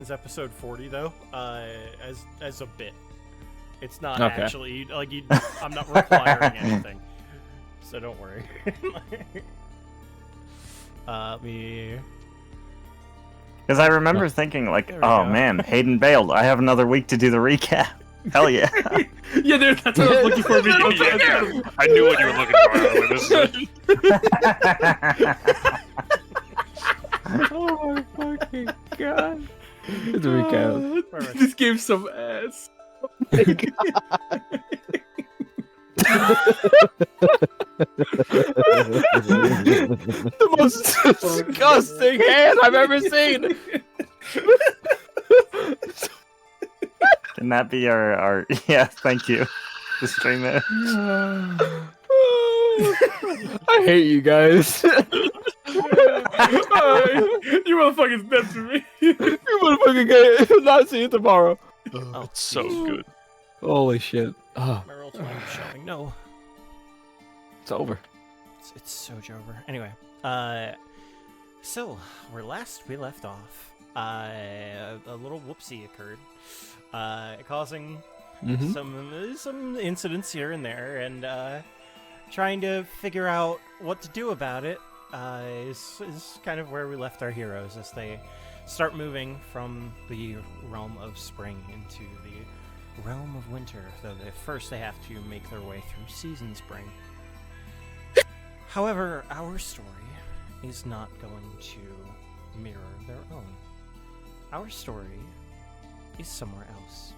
is episode 40 though, as a bit. It's not Okay. actually like I'm not requiring anything, so don't worry. Me. Because I remember thinking, like, There we oh go. man, Hayden bailed. I have another week to do the recap. Hell yeah. Yeah, dude, that's what I was looking for. I knew what you were looking for. I was like, this is it. Oh my fucking god. It's a Uh, recap. Perfect. This game's some ass. The most disgusting hand I've ever seen. Can that be our yeah, thank you. The stream there. I hate you guys. You motherfuckers dead for me. You motherfucking get not see you tomorrow. Oh, it's so good. Holy shit. Oh, My roll 20 is showing. No, it's over. it's so over. Anyway, so where last we left off, a little whoopsie occurred, causing some incidents here and there, and trying to figure out what to do about it is kind of where we left our heroes as they start moving from the realm of spring into the realm of winter. Though first they have to make their way through season spring. However, our story is not going to mirror their own. Our story is somewhere else.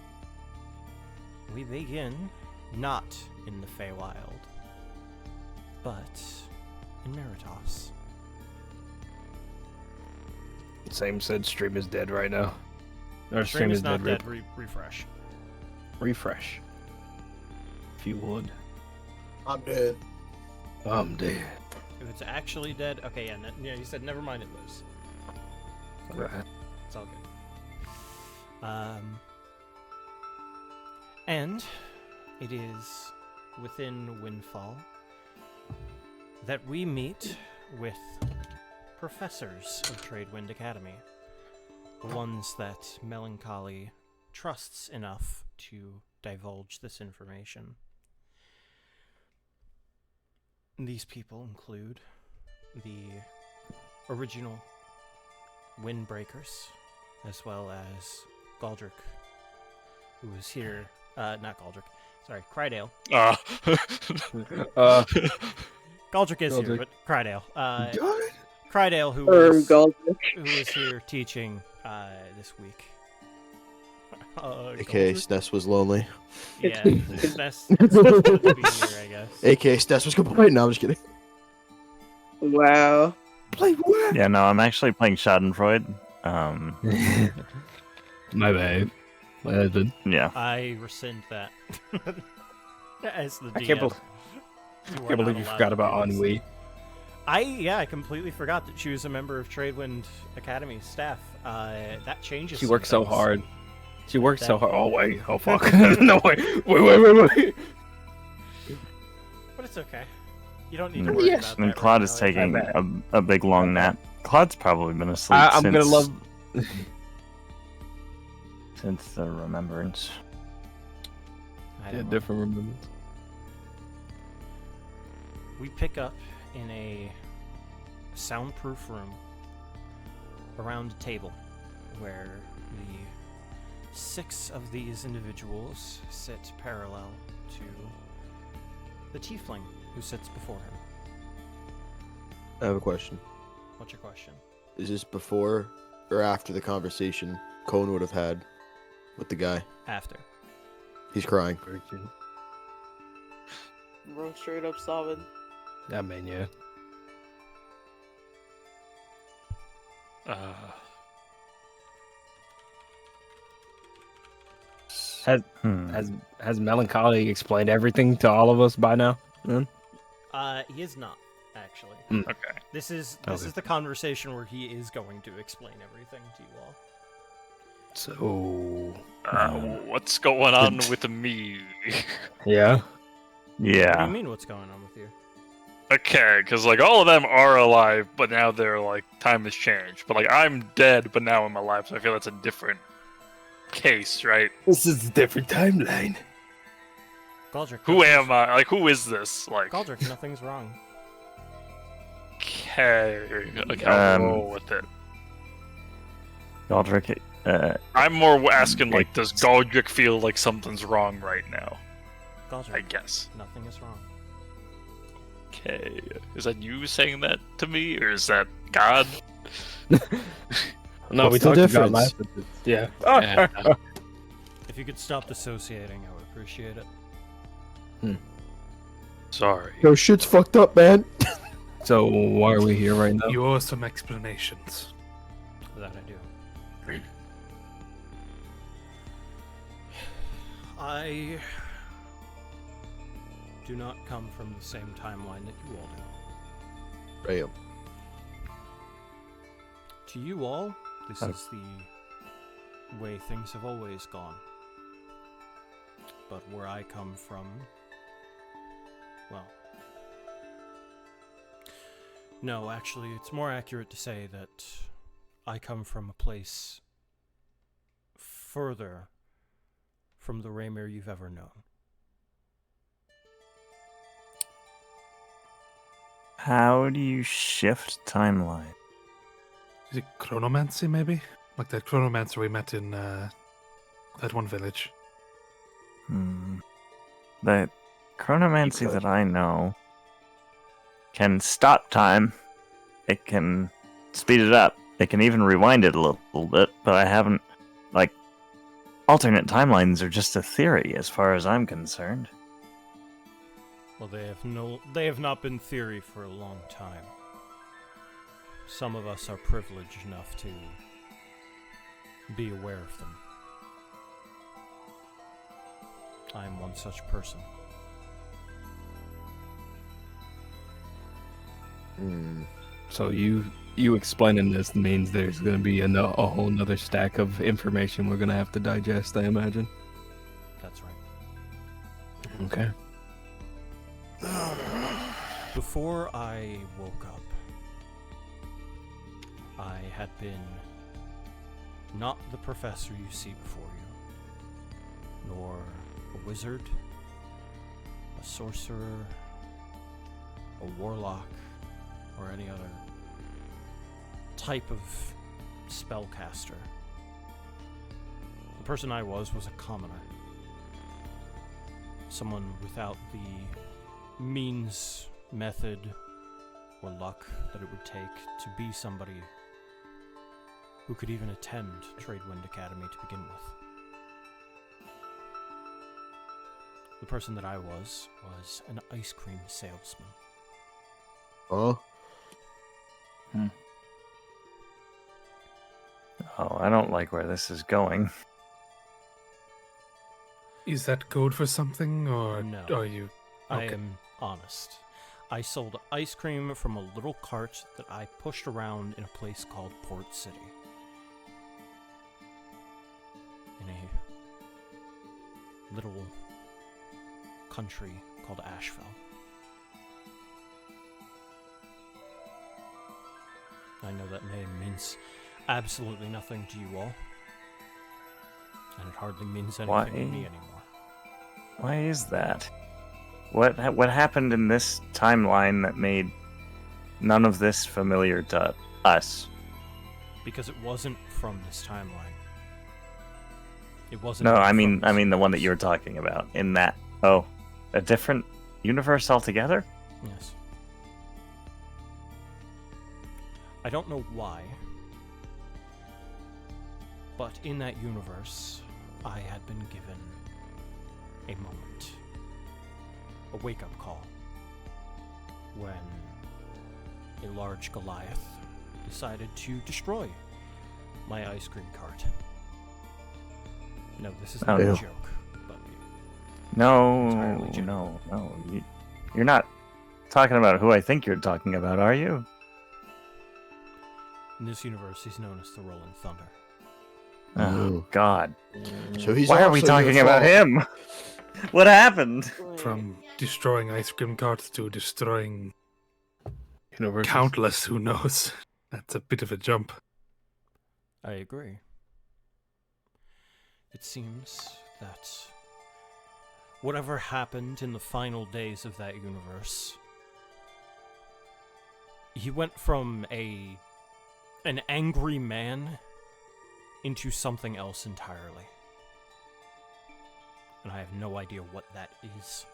We begin not in the Feywild, but in Meritos. Same said stream is dead right now. Our Stream is not dead. dead. Refresh. Refresh. If you would. I'm dead. I'm dead. If it's actually dead, okay, yeah, yeah. You said never mind. It lives. Right. It's all good. And it is within Windfall that we meet with professors of Tradewind Academy, the ones that Melancholy trusts enough to divulge this information. These people include the original Windbreakers, as well as Galdrick, who was here. Not Galdrick. Sorry, Crydale. Galdrick is here, Galdrick. but Crydale. Got it. Crydale, who Or was Galdrick. here teaching this week. AKA Galdrick? Stess was lonely. Yeah, that's supposed to be here, I guess. AKA Stess was complaining. No, I'm just kidding. Wow. Play what? Yeah, no, I'm actually playing Schadenfreude. My bad. My husband. Yeah. I rescind that. As the DM. I can't believe you forgot about Ennui. I completely forgot that she was a member of Tradewind Academy staff. That changes. She some works so things. hard. She works so That- hard. Oh wait. Oh fuck. No wait. Wait. But it's okay. You don't need to worry Yes. about And that. Claude right is now. taking a big long nap. Claude's probably been asleep I'm since, gonna love. since the remembrance. I Yeah, don't know. different remembrance. We pick up in a soundproof room around a table where the 6 of these individuals sit parallel to the tiefling who sits before him. I have a question. What's your question? Is this before or after the conversation Cone would have had with the guy? After. He's crying. Bro, straight up sobbing. Yeah, man. Yeah. Has Melancholy explained everything to all of us by now? He is not, actually. Okay. This is Okay. the conversation where he is going to explain everything to you all. So. What's going on with me? Yeah. What do Yeah. you mean what's going on with you? Okay, because like all of them are alive, but now they're like time has changed. But like I'm dead, but now I'm alive, so I feel that's a different case, right? This is a different timeline. Galdrick. Who am I? Like who is this? Like Galdrick, nothing's wrong. okay, I'll roll with it. Galdrick, I'm more asking like, does Galdrick feel like something's wrong right now? Galdrick, I guess. nothing is wrong. Okay, is that you saying that to me, or is that God? No, What's we the talked about difference? last. Yeah. Yeah. If you could stop dissociating, I would appreciate it. Sorry. Yo, shit's fucked up, man. So why are we here right now? You owe some explanations. That I do. I do not come from the same timeline that you all do. Damn. To you all, this is the way things have always gone. But where I come from, well, no, actually, it's more accurate to say that I come from a place further from the Raymir you've ever known. how do you shift timeline? Is it chronomancy, maybe? Like that chronomancer we met in that one village. The chronomancy that I know can stop time. It can speed it up. It can even rewind it a little bit, but I haven't, like, alternate timelines are just a theory as far as I'm concerned. Well, they have not been theory for a long time. Some of us are privileged enough to be aware of them. I am one such person. So you explaining this means there's going to be a whole nother stack of information we're going to have to digest, I imagine. That's right. Okay. Before I woke up, I had been not the professor you see before you, nor a wizard, a sorcerer, a warlock, or any other type of spellcaster. The person I was a commoner. Someone without the means, method, or luck that it would take to be somebody who could even attend Tradewind Academy to begin with. The person that I was an ice cream salesman. Huh? Oh, I don't like where this is going. Is that code for something, or No. are you... I Okay. am honest. I sold ice cream from a little cart that I pushed around in a place called Port City. In a little country called Asheville. I know that name means absolutely nothing to you all. And it hardly means anything Why? to me anymore. Why is that? What happened in this timeline that made none of this familiar to us? Because it wasn't from this timeline. It wasn't. No, even I from mean this the one that universe. you're talking about. In that, oh, a different universe altogether? Yes. I don't know why, but in that universe, I had been given a moment, a wake-up call, when a large Goliath decided to destroy my ice cream cart. No, this is not a Ew. joke, but No, Entirely genuine. no. You're not talking about who I think you're talking about, are you? in this universe, he's known as the Rolling Thunder. Oh, God. So he's Why are we also your talking about fault. him? What happened? From destroying ice cream carts to destroying Universes. Countless, who knows? That's a bit of a jump. I agree. It seems that whatever happened in the final days of that universe, he went from an angry man into something else entirely. And I have no idea what that is.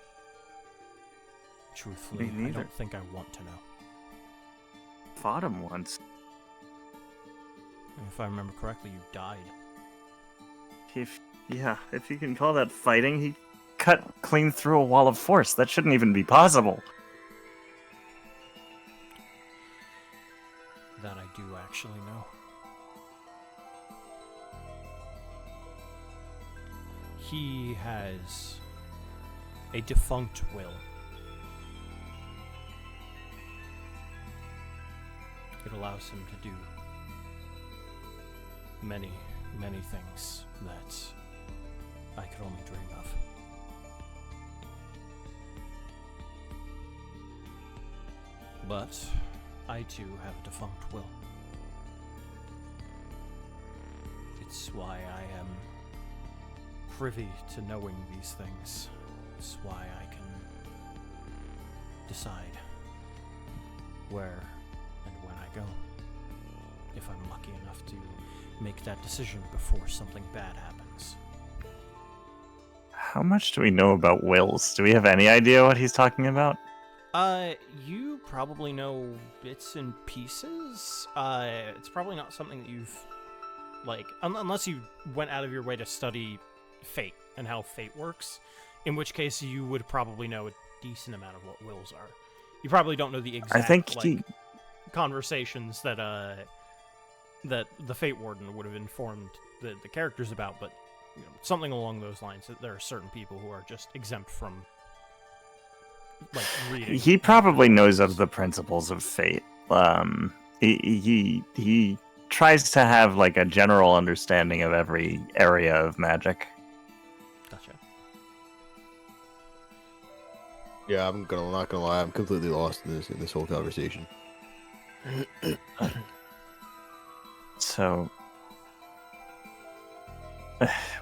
Truthfully, Me I neither. don't think I want to know. Fought him once. And if I remember correctly, you died. If you can call that fighting, he cut clean through a wall of force. That shouldn't even be possible. That I do actually know. He has a defunct will. It allows him to do many, many things that I could only dream of. But I too have a defunct will. It's why I am privy to knowing these things. It's why I can decide where and when I go. If I'm lucky enough to make that decision before something bad happens. How much do we know about wills? Do we have any idea what he's talking about? You probably know bits and pieces. It's probably not something that you've, like, unless you went out of your way to study fate and how fate works, in which case you would probably know a decent amount of what wills are. You probably don't know the exact, I think conversations that that the Fate Warden would have informed the characters about, but you know, something along those lines. That there are certain people who are just exempt from, like, reading. He probably knows of the principles of fate. He tries to have like a general understanding of every area of magic. Gotcha. Yeah, I'm not gonna lie. I'm completely lost in this whole conversation. So,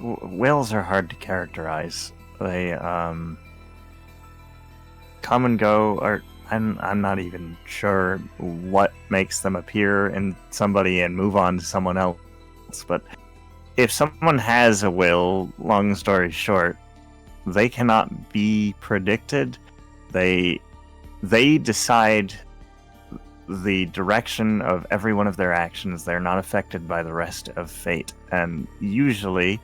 wills are hard to characterize. They come and go. Or I'm not even sure what makes them appear in somebody and move on to someone else. But if someone has a will, long story short, they cannot be predicted. They decide the direction of every one of their actions. They're not affected by the rest of fate. And usually,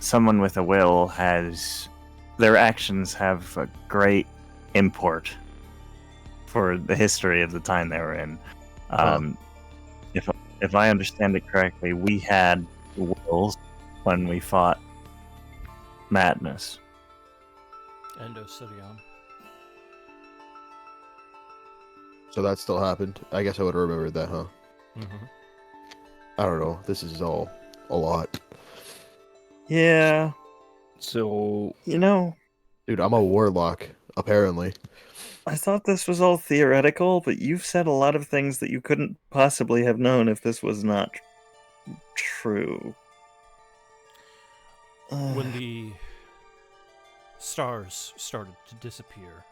someone with a will their actions have a great import for the history of the time they were in. If I understand it correctly, we had wills when we fought Madness. And Obsidian. So that still happened. I guess I would have remembered that, huh? Mm-hmm. I don't know. This is all a lot. Yeah, So Dude, I'm a warlock, apparently. I thought this was all theoretical, but you've said a lot of things that you couldn't possibly have known if this was not true. When the stars started to disappear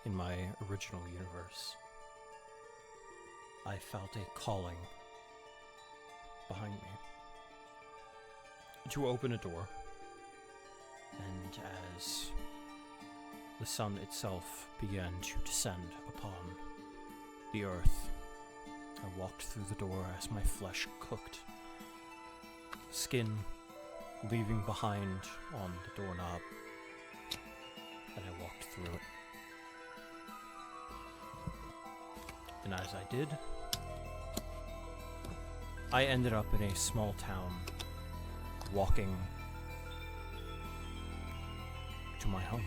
in my original universe, I felt a calling behind me to open a door, and as the sun itself began to descend upon the earth, I walked through the door as my flesh cooked, skin leaving behind on the doorknob, and I walked through it. And as I did, I ended up in a small town, walking to my home.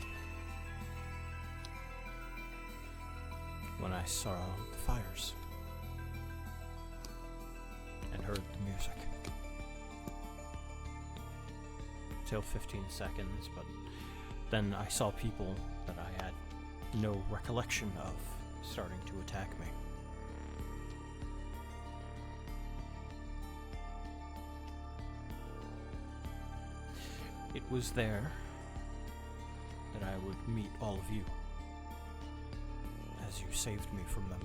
When I saw the fires and heard the music. Till 15 seconds, but then I saw people that I had no recollection of starting to attack me. it was there that I would meet all of you, as you saved me from them.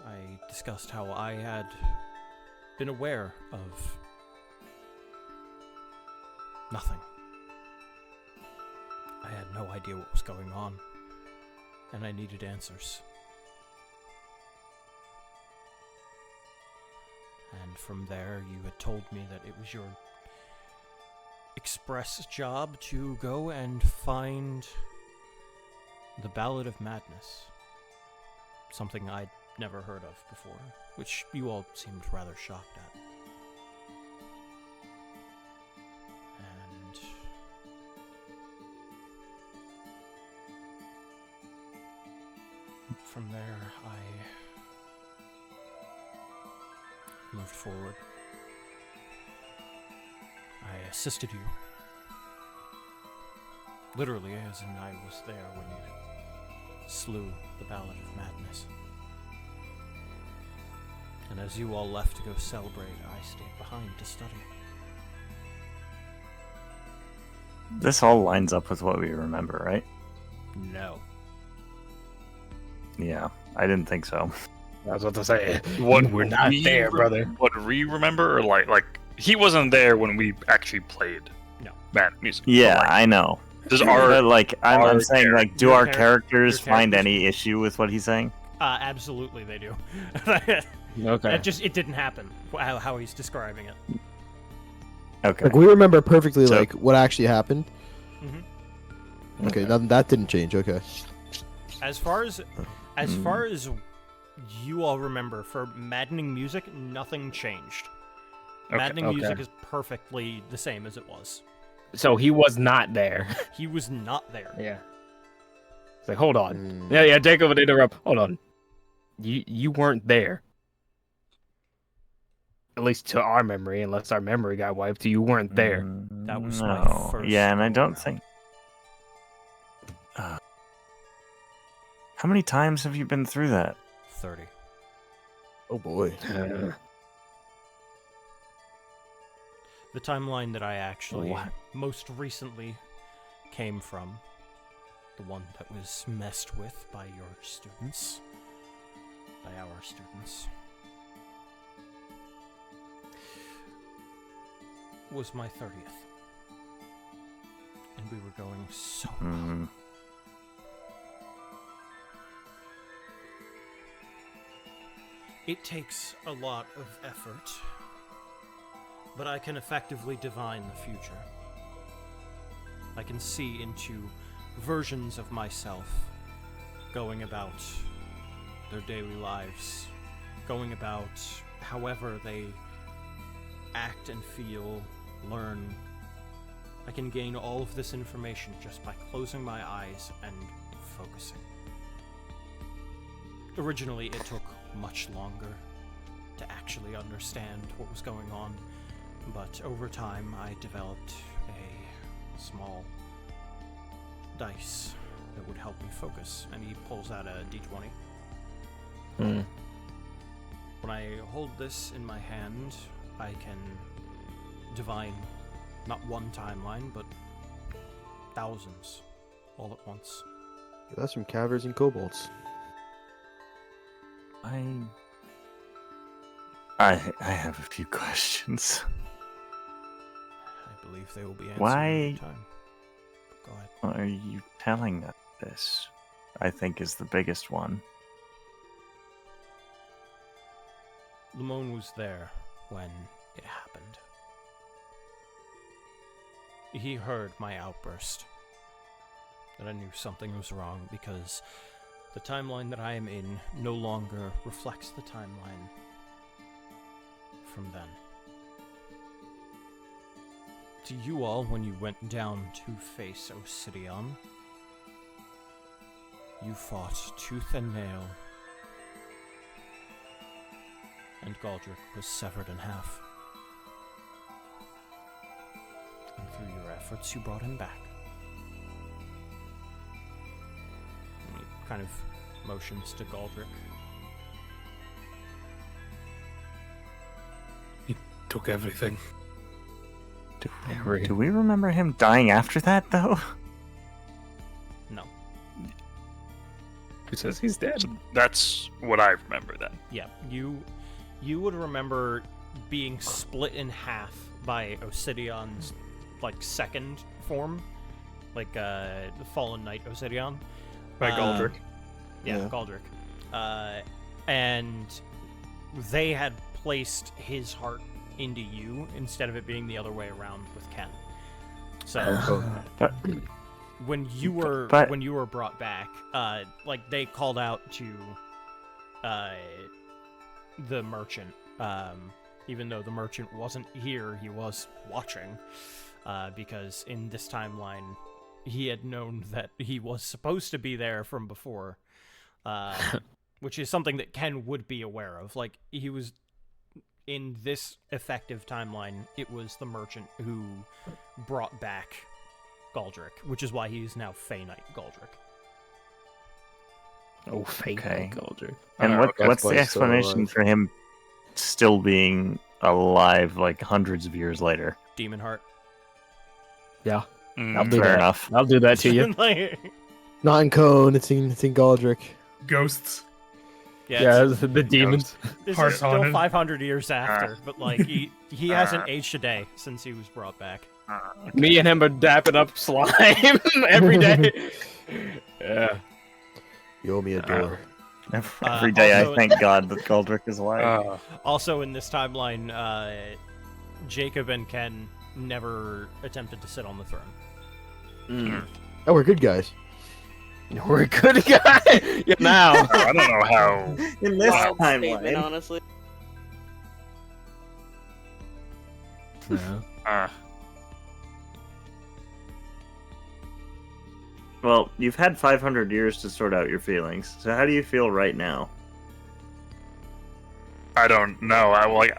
I discussed how I had been aware of nothing. I had no idea what was going on, and I needed answers. And from there, you had told me that it was your express job to go and find the Ballad of Madness. Something I'd never heard of before, which you all seemed rather shocked at. And from there, I moved forward. I assisted you. Literally, as in I was there when you slew the Ballad of Madness. And as you all left to go celebrate, I stayed behind to study. This all lines up with what we remember, right? No. Yeah, I didn't think so. I was about to say, What we're not we there, brother. What we remember, or like he wasn't there when we actually played. No. Bad music. Yeah, But, like, I know. does But our like, I'm our saying, like, do your our char- characters your find characters- any issue with what he's saying? Absolutely they do. Okay. It didn't happen, how he's describing it. Okay. Like we remember perfectly, So- like what actually happened. Mm-hmm. Okay, that didn't change. Okay. As far as you all remember, for maddening music, nothing changed. Okay, Maddening okay. music is perfectly the same as it was. So he was not there. He was not there. Yeah. It's like, hold on. Mm. Yeah, take over the interrupt. Hold on. You weren't there. At least to our memory, unless our memory got wiped, you weren't there. That was my No. first Yeah, and I go don't around. think. How many times have you been through that? 30. Oh boy. The timeline that I actually What? most recently came from, the one that was messed with by your students, by our students, was my 30th. And we were going so well. Mm. It takes a lot of effort, but I can effectively divine the future. I can see into versions of myself going about their daily lives, going about however they act and feel, learn. I can gain all of this information just by closing my eyes and focusing. Originally, it took much longer to actually understand what was going on, but over time I developed a small dice that would help me focus, and he pulls out a d20. Hmm. When I hold this in my hand, I can divine not one timeline, but thousands all at once. That's from Caverns and Kobolds. I have a few questions. I believe they will be answered Why- in time. Go ahead. What are you telling us this? I think is the biggest one. Lamone was there when it happened. He heard my outburst, that I knew something was wrong because the timeline that I am in no longer reflects the timeline from then. To you all, when you went down to face Obsidian, you fought tooth and nail, and Galdrick was severed in half. And through your efforts, you brought him back. And he kind of motions to Galdrick. took everything. Do we remember him dying after that, though? No. Who says he's dead? So that's what I remember then. Yeah, you would remember being split in half by Obsidian's like second form, like the Fallen Knight Obsidian. By Galdrick. Yeah, Yeah. Galdrick. And they had placed his heart into you instead of it being the other way around with Ken. So when you were brought back, like they called out to the merchant. Even though the merchant wasn't here, he was watching, because in this timeline, he had known that he was supposed to be there from before, which is something that Ken would be aware of. Like, he was, in this effective timeline, it was the merchant who brought back Galdrick, which is why he's now Fey Knight Galdrick. Oh, fake Okay. Galdrick. And okay. what's That's why the he's still explanation alive. for him still being alive like hundreds of years later? Demon Heart. Yeah, Mm, I'll do Fair that. enough. I'll do that to you. Like, Not in Cone. It's in Galdrick. Ghosts. yeah, Yeah, it's- the demons. this Heart is still on it. 500 years after, but like he hasn't aged a day since he was brought back. Me and him are dapping up slime every day. Yeah. You owe me a door. Every day I also- thank God that Galdrick is alive. uh, Also, in this timeline, Jacob and Ken never attempted to sit on the throne. Oh, we're good guys. We're a good guy. Yeah, now. I don't know how. In this Wild statement, timeline. honestly. Yeah. Uh, Well, you've had 500 years to sort out your feelings. So how do you feel right now? I don't know.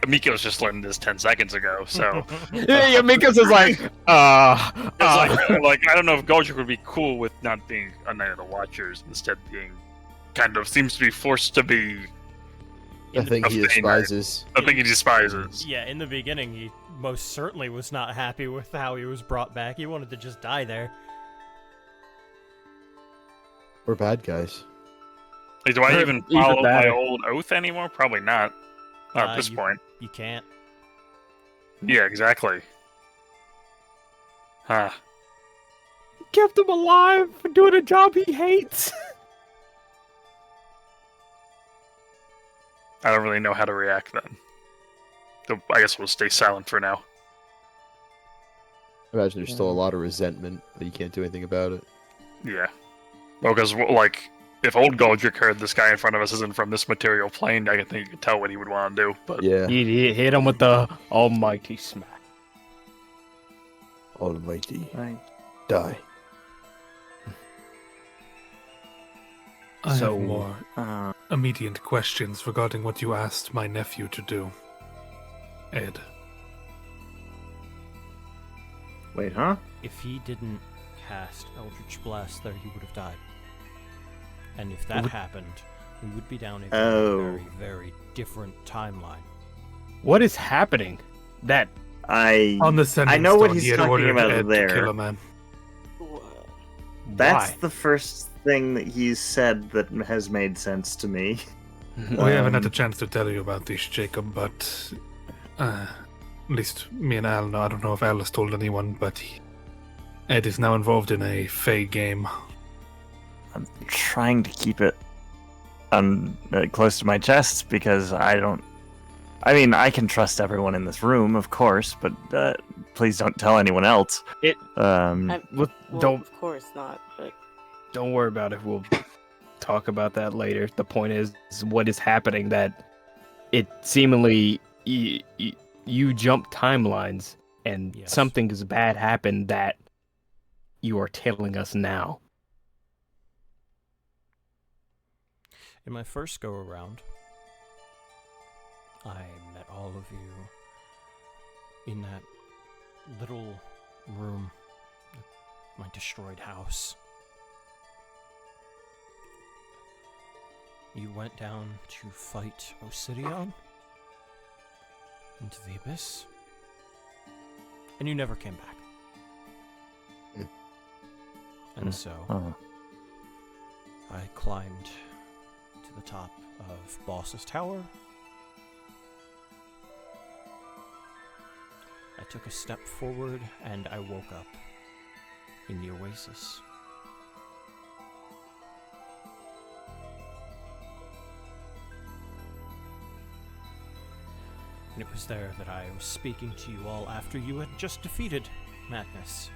Miko's just learned this 10 seconds ago, so Yeah, Mikos is like, it's like I don't know if Galdrick would be cool with not being a Knight of the Watchers, instead being kind of seems to be forced to be I think he a Fey Knight. despises. a thing he despises. Yeah, in the beginning, he most certainly was not happy with how he was brought back. He wanted to just die there. We're bad guys. Like, do I Or even even follow my better. old oath anymore? Probably not. Not at this You- point. You can't. Yeah, exactly. Huh. kept him alive for doing a job he hates. I don't really know how to react then. So I guess we'll stay silent for now. I imagine there's still a lot of resentment, but you can't do anything about it. Yeah. Well, because, like, if old Galdrick heard this guy in front of us isn't from this material plane, I think you could tell what he would want to do. But Yeah. He hit him with the almighty smack. Almighty. Right. Die. I So- have more Uh, immediate questions regarding what you asked my nephew to do. Ed. wait, huh? If he didn't cast Eldritch Blast there, he would have died. And if that Would- happened, we would be down a Oh. very, very, very different timeline. What is happening? That On the sending I know what stone, he's he had talking ordered about Ed there. to kill a man. That's why? the first thing that he's said that has made sense to me. We haven't had Um, a chance to tell you about this, Jacob, but at least me and Al know. I don't know if Al has told anyone, but Ed is now involved in a game. I'm trying to keep it close to my chest because I don't. I mean, I can trust everyone in this room, of course, but please don't tell anyone else. It- Well, don't of course not. But don't worry about it. We'll talk about that later. The point is what is happening, that it seemingly you jump timelines and Yes. something is bad happened that you are telling us now. In my first go around, I met all of you in that little room, my destroyed house. You went down to fight Obsidian, into the abyss, and you never came back. And so, I climbed to the top of Boss's Tower. I took a step forward, and I woke up in the oasis. And it was there that I was speaking to you all after you had just defeated Madness.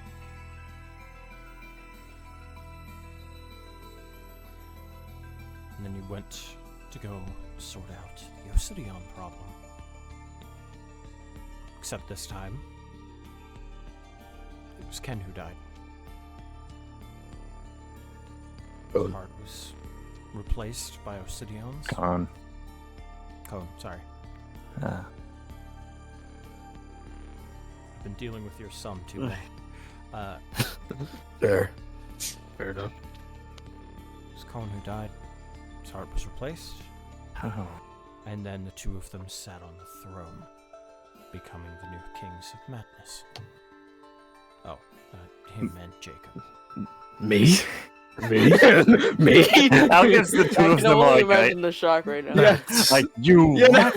And then you went to go sort out the Obsidian problem. Except this time, it was Ken who died. Oh. His heart was replaced by Obsidian's. Cone. Sorry. Uh, I've been dealing with your son too long. There. Fair enough. It was Cone who died. His heart was replaced. oh. And then the two of them sat on the throne, becoming the new kings of Madness. Oh, him and Jacob. Me? Me? Me? How gets the two I of can them only like, imagine the shock right now. Yeah. like you? Yeah,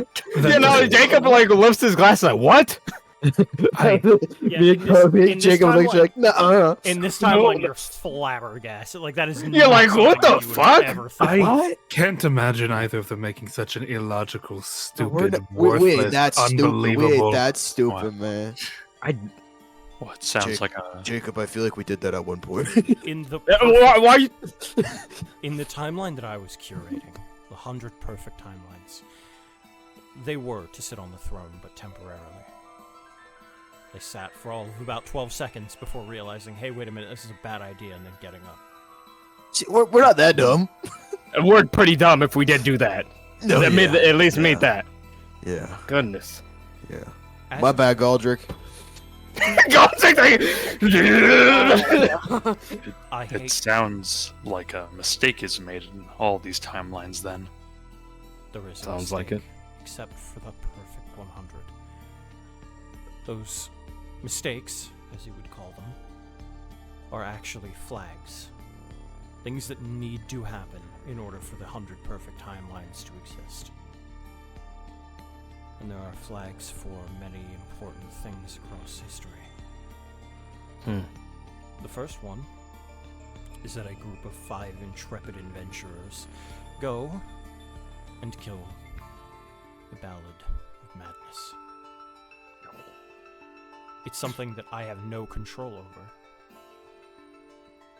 Jacob like lifts his glass like, what? Yeah, in this Jacob looks timeline- like, nah. In this timeline, you're flabbergasted. Like, that is You're not like, what something the you would fuck? ever think. I What? can't imagine either of them making such an illogical, We're stupid, not- worthless, wait, that's stupid. unbelievable. Wait, that's stupid, man. Well, it sounds Jake- like a. Jacob, I feel like we did that at one point. In the Why you... in the timeline that I was curating, the 100 perfect timelines, they were to sit on the throne, but temporarily. They sat for all of about 12 seconds before realizing, hey, wait a minute, this is a bad idea, and then getting up. See, we're not that dumb. We're pretty dumb if we did do that. No, That made, at least yeah. made that. Yeah, Goodness. yeah. As My bad, Galdrick. God, I It hate sounds like a mistake is made in all these timelines. Then there is a Sounds like mistake, except for the perfect 100. Those mistakes, as you would call them, are actually flags. Things that need to happen in order for the 100 perfect timelines to exist. And there are flags for many important things across history. The first one is that a group of 5 intrepid adventurers go and kill the Ballad of Madness. It's something that I have no control over.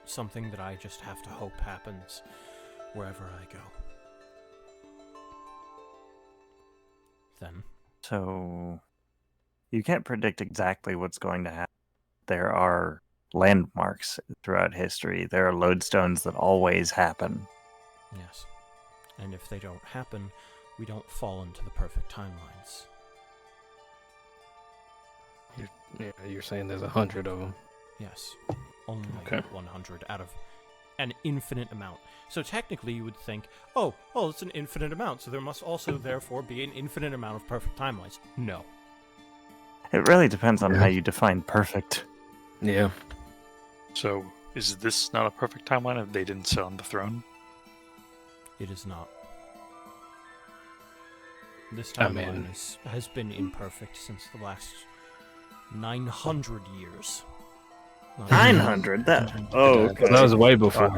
Something that I just have to hope happens wherever I go. Then, So, you can't predict exactly what's going to happen. There are landmarks throughout history. There are lodestones that always happen. yes. And if they don't happen, we don't fall into the perfect timelines. Yeah, you're saying there's 100 of them. Yes. Only Okay. 100 out of an infinite amount. So technically you would think, oh, it's an infinite amount, so there must also therefore be an infinite amount of perfect timelines. No. It really depends on Yeah. how you define perfect. Yeah. so is this not a perfect timeline if they didn't sit on the throne? It is not. This I timeline mean- has been imperfect since the last 900 years. Not 900? That. Oh, okay. That was way before.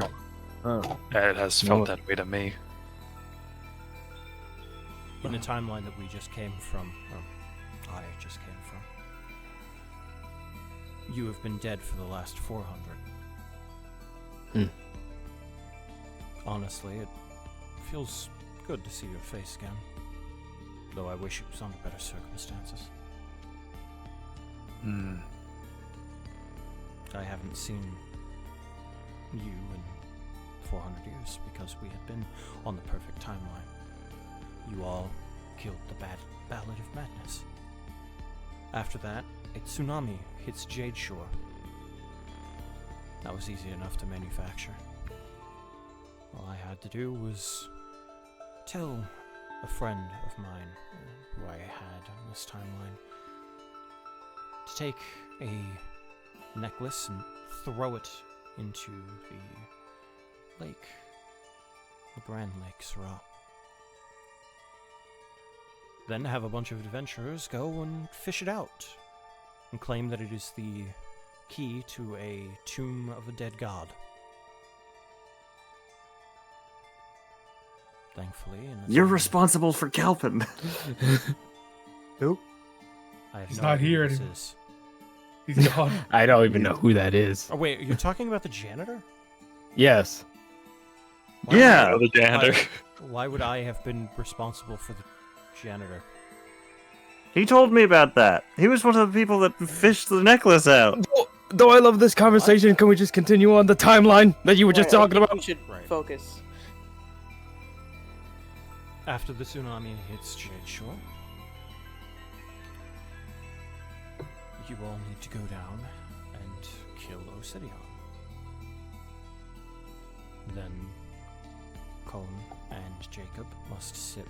It has No. felt that way to me. in the timeline that we just came from, or I just came from. You have been dead for the last 400. Honestly, it feels good to see your face again. Though I wish it was under better circumstances. Hmm. I haven't seen you in 400 years because we had been on the perfect timeline. You all killed the Ballad of Madness. After that, a tsunami hits Jade Shore. That was easy enough to manufacture. All I had to do was tell a friend of mine who I had this timeline, to take a necklace and throw it into the lake, the Grand Lake Syrah. Then have a bunch of adventurers go and fish it out, and claim that it is the key to a tomb of a dead god. Thankfully, You're responsible for Kelpin. I have He's no not idea here who this anymore. is. He's gone. I don't even know who that is. Oh wait, you're talking about the janitor? Yes. Why Yeah. The janitor. Why would I have been responsible for the janitor? He told me about that. He was one of the people that fished the necklace out. Though I love this conversation, can we just continue on the timeline that you were just Right, I talking think about? We should Right. focus. After the tsunami hits Jade Shore, you all need to go down and kill Obsidian. Then Cone and Jacob must sit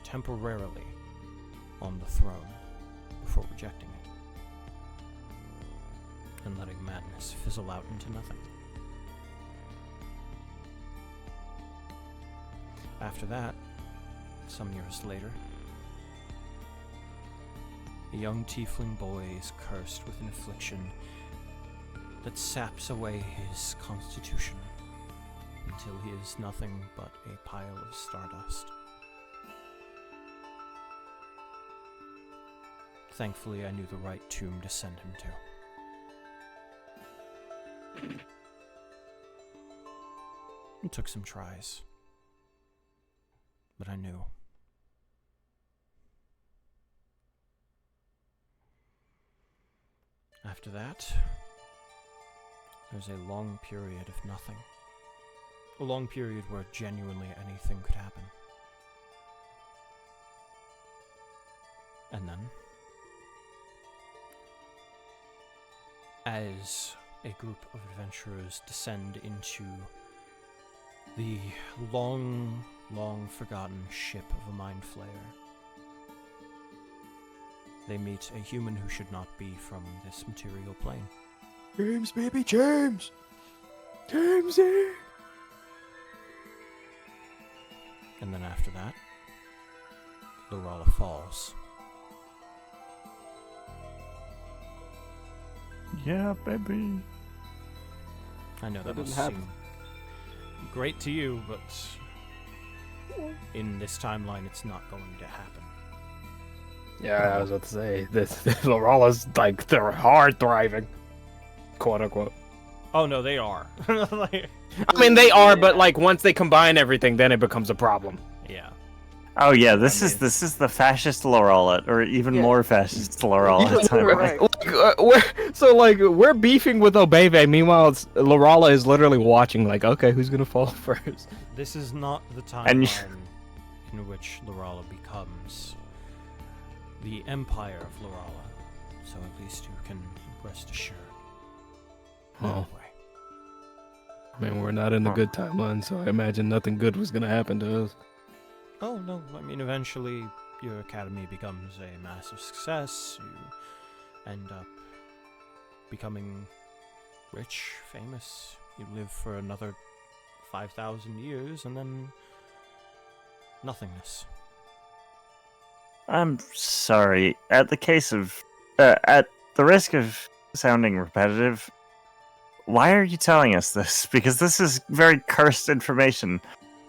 temporarily on the throne before rejecting it and letting madness fizzle out into nothing. After that, some years later, a young tiefling boy is cursed with an affliction that saps away his constitution until he is nothing but a pile of stardust. Thankfully, I knew the right tomb to send him to. It took some tries, but I knew. After that, there's a long period of nothing. A long period where genuinely anything could happen. And then, as a group of adventurers descend into the long, long forgotten ship of a mind flayer, they meet a human who should not be from this material plane. James, baby, James! Jamesy! And then after that, Lorala falls. Yeah, baby. I know that That must didn't happen. seem great to you, but in this timeline, it's not going to happen. Yeah, I was about to say, this Lorala's, like, they're hard thriving. Quote unquote. Oh no, they are. Like, I mean, they are, but, like, once they combine everything, then it becomes a problem. yeah. Oh yeah, this is the fascist Lorala, or even Yeah. more fascist Lorala. You're timeline. right. We're beefing with Obeve. Meanwhile, Lorala is literally watching, like, okay, who's gonna fall first? This is not the And timeline in which Lorala becomes the Empire of Lorala. So at least you can rest assured. Oh. Anyway. I mean, we're not in the good timeline, so I imagine nothing good was gonna happen to us. Oh, no, I mean, eventually your academy becomes a massive success. You end up becoming rich, famous. You live for another 5,000 years, and then nothingness. I'm sorry. At the risk of sounding repetitive, why are you telling us this? Because this is very cursed information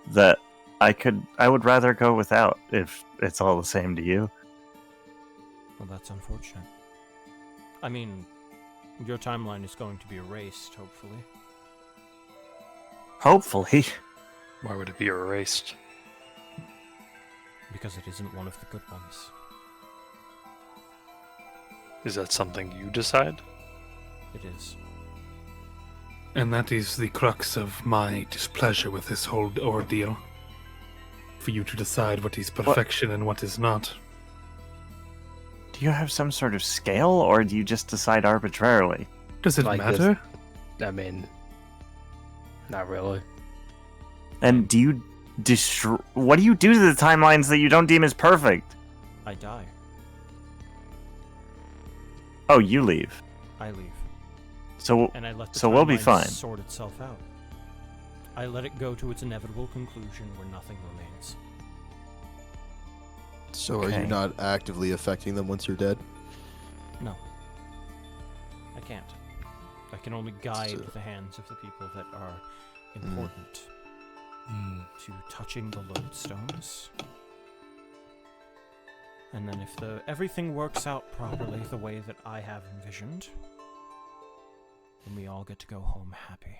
that I would rather go without if it's all the same to you. Well, that's unfortunate. I mean, your timeline is going to be erased, hopefully. Hopefully. Why would it be erased? Because it isn't one of the good ones. Is that something you decide? It is. And that is the crux of my displeasure with this whole ordeal. For you to decide what is perfection and what is not. Do you have some sort of scale, or do you just decide arbitrarily? Does it Like this- matter? I mean, not really. And do you what do you do to the timelines that you don't deem as perfect? I die. Oh, you leave. I leave. So And I let the So we'll be timeline fine. sort itself out. I let it go to its inevitable conclusion where nothing remains. So are Okay. you not actively affecting them once you're dead? No. I can't. I can only guide So- the hands of the people that are important to touching the lodestones. And then if everything works out properly the way that I have envisioned, then we all get to go home happy.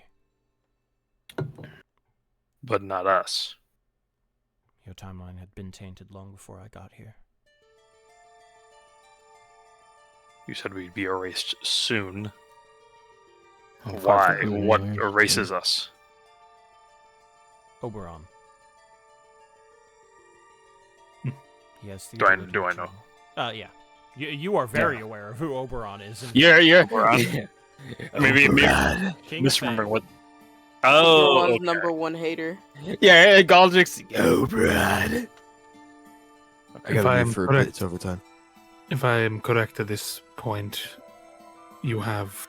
But not us. Your timeline had been tainted long before I got here. You said we'd be erased soon. Oh, Why? 5 million What years. erases us? Oberon. He has the Do I- ability do I to- know? Yeah. You are very aware of who Oberon is. And Yeah. Oberon? Maybe King misremembering Fang. what. Oh, Oh, okay. number one hater. Yeah, Galdrick's. Oh, Brad. I If gotta I leave am for a correct- bit. It's overtime. If I am correct at this point, you have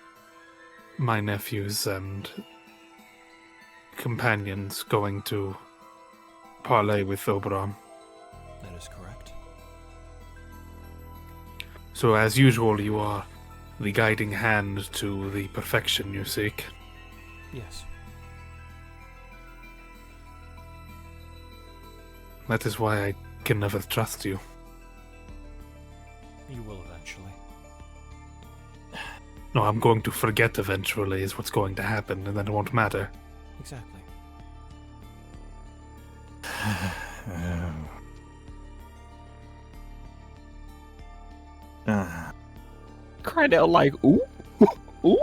my nephews and companions going to parlay with Oberon. That is correct. So, as usual, you are the guiding hand to the perfection you seek. Yes. That is why I can never trust you. You will eventually. No, I'm going to forget eventually, is what's going to happen, and then it won't matter. Exactly. Cried out like, ooh, ooh.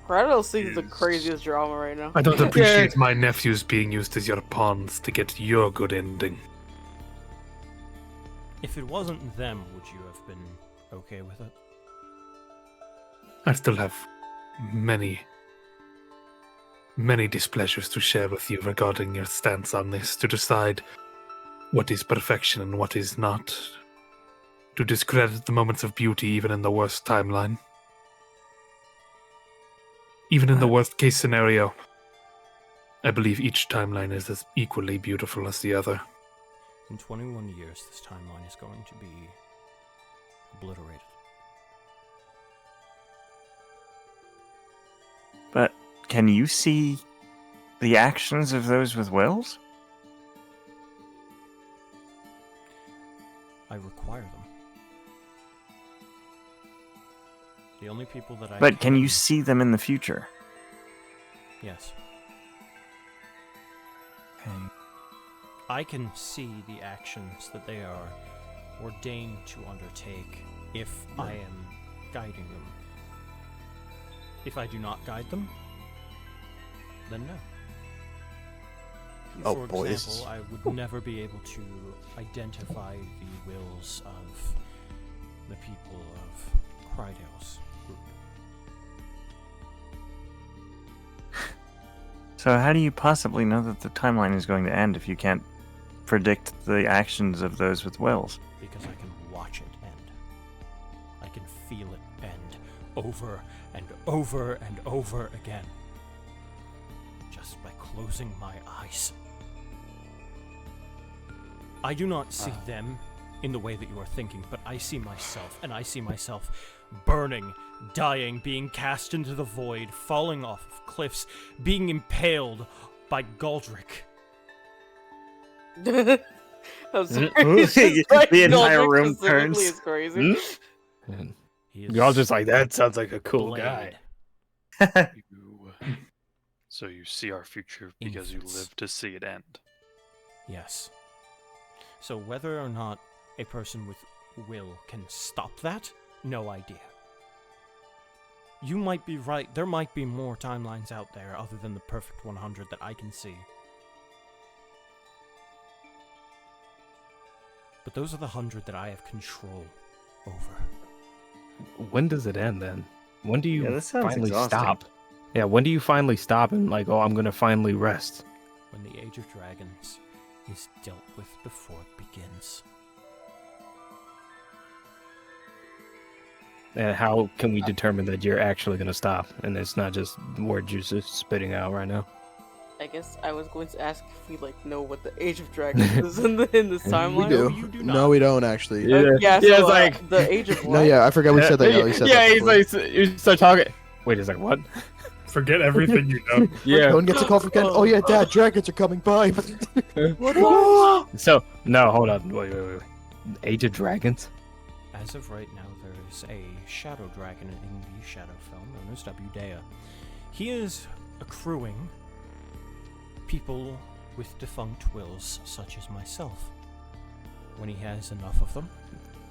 Rado sees the Is- craziest drama right now. I don't appreciate my nephews being used as your pawns to get your good ending. If it wasn't them, would you have been okay with it? I still have many, many displeasures to share with you regarding your stance on this, to decide what is perfection and what is not, to discredit the moments of beauty even in the worst timeline. Even in the worst case scenario, I believe each timeline is as equally beautiful as the other. In 21 years, this timeline is going to be obliterated. But can you see the actions of those with wills? I require them. The only people that I But can you see them in the future? Yes. Okay. I can see the actions that they are ordained to undertake if I am guiding them. If I do not guide them, then no. Oh, For boy, this example, I would never be able to identify the wills of the people of Krydale's group. So how do you possibly know that the timeline is going to end if you can't predict the actions of those with wills? Because I can watch it end. I can feel it end over and over and over again. Just by closing my eyes. I do not see them in the way that you are thinking, but I see myself, and I see myself burning, dying, being cast into the void, falling off of cliffs, being impaled by Galdrick. I'm sorry. Mm. it's just like The entire Goldrick room specifically turns. is crazy. He is Y'all just like, that sounds like a cool blade. guy. So you see our future because Infants. you live to see it end. Yes. So whether or not a person with will can stop that, no idea. You might be right. There might be more timelines out there other than the perfect 100 that I can see. But those are the 100 that I have control over. When does it end then? When do you Yeah, this sounds finally exhausting. stop? Yeah, when do you finally stop and like, oh, I'm gonna finally rest? When the Age of Dragons is dealt with before it begins. And how can we determine that you're actually going to stop and it's not just word juices spitting out right now? I guess I was going to ask if we know what the Age of Dragons is in this timeline. We do. you do No, not. we don't actually. Yeah. Yeah, Yeah, so, it's like- the Age of what? No, yeah, I forgot we said that. Yeah, we said that he's before. like, you start talking. Wait, he's like, what? Forget everything you know. Yeah. Conan gets a call from Ken. Oh yeah, Dad, dragons are coming by. So, no, hold on. Wait. Age of Dragons? As of right now, there's a shadow dragon in the Shadow film known as Wdea. He is accruing people with defunct wills, such as myself. When he has enough of them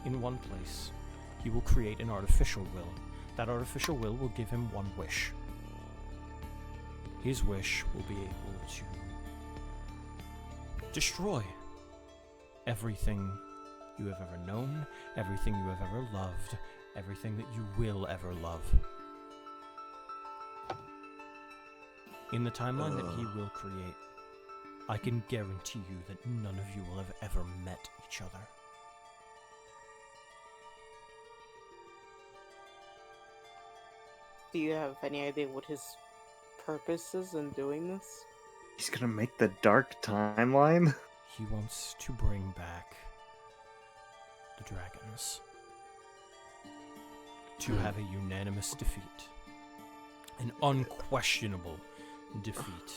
in one place, he will create an artificial will. That artificial will give him one wish. His wish will be able to destroy everything you have ever known, everything you have ever loved, everything that you will ever love. In the timeline that he will create, I can guarantee you that none of you will have ever met each other. Do you have any idea what his purpose is in doing this? He's gonna make the dark timeline? He wants to bring back the dragons to have a unanimous defeat. An unquestionable defeat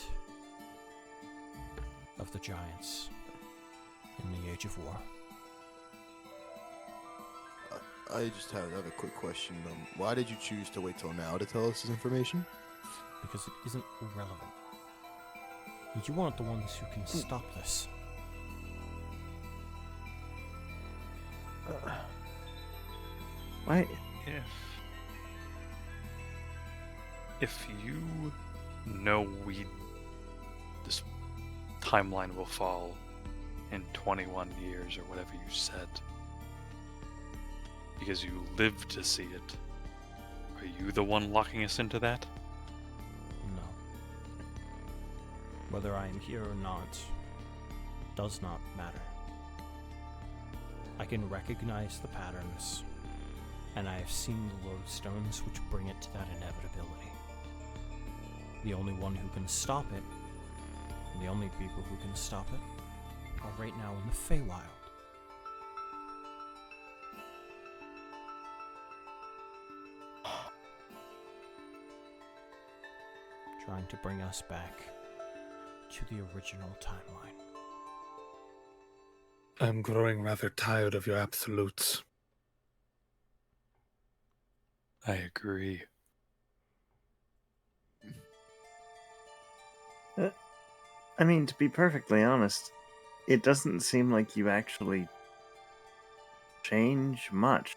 of the giants in the Age of War. I just have another quick question. Why did you choose to wait till now to tell us this information? Because it isn't relevant. You aren't the ones who can stop this. Why? If you know this timeline will fall in 21 years or whatever you said, because you lived to see it, are you the one locking us into that? No. Whether I am here or not does not matter. I can recognize the patterns, and I have seen the lodestones which bring it to that inevitability. The only one who can stop it, and the only people who can stop it, are right now in the Feywild. Trying to bring us back to the original timeline. I'm growing rather tired of your absolutes. I agree. I mean, to be perfectly honest, it doesn't seem like you actually change much.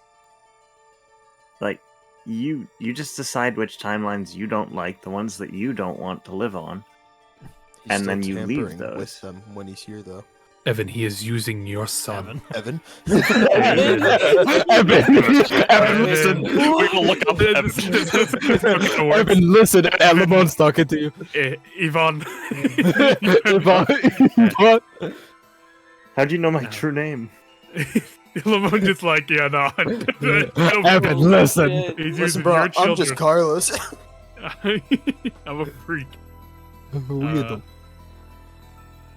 Like, you just decide which timelines you don't like, the ones that you don't want to live on, He's and still then you leave tampering those. with them when he's here, though. Evan, he is using your son. Evan. Evan. Evan, listen. We will look up Evan. Evan, listen. Lamont's talking to you. Yvonne. What? How'd you know my true name? Lamont is like, yeah, no. Evan, listen. Shit. He's Listen, using bro, your I'm children. just Carlos. I'm a freak. Weirdo.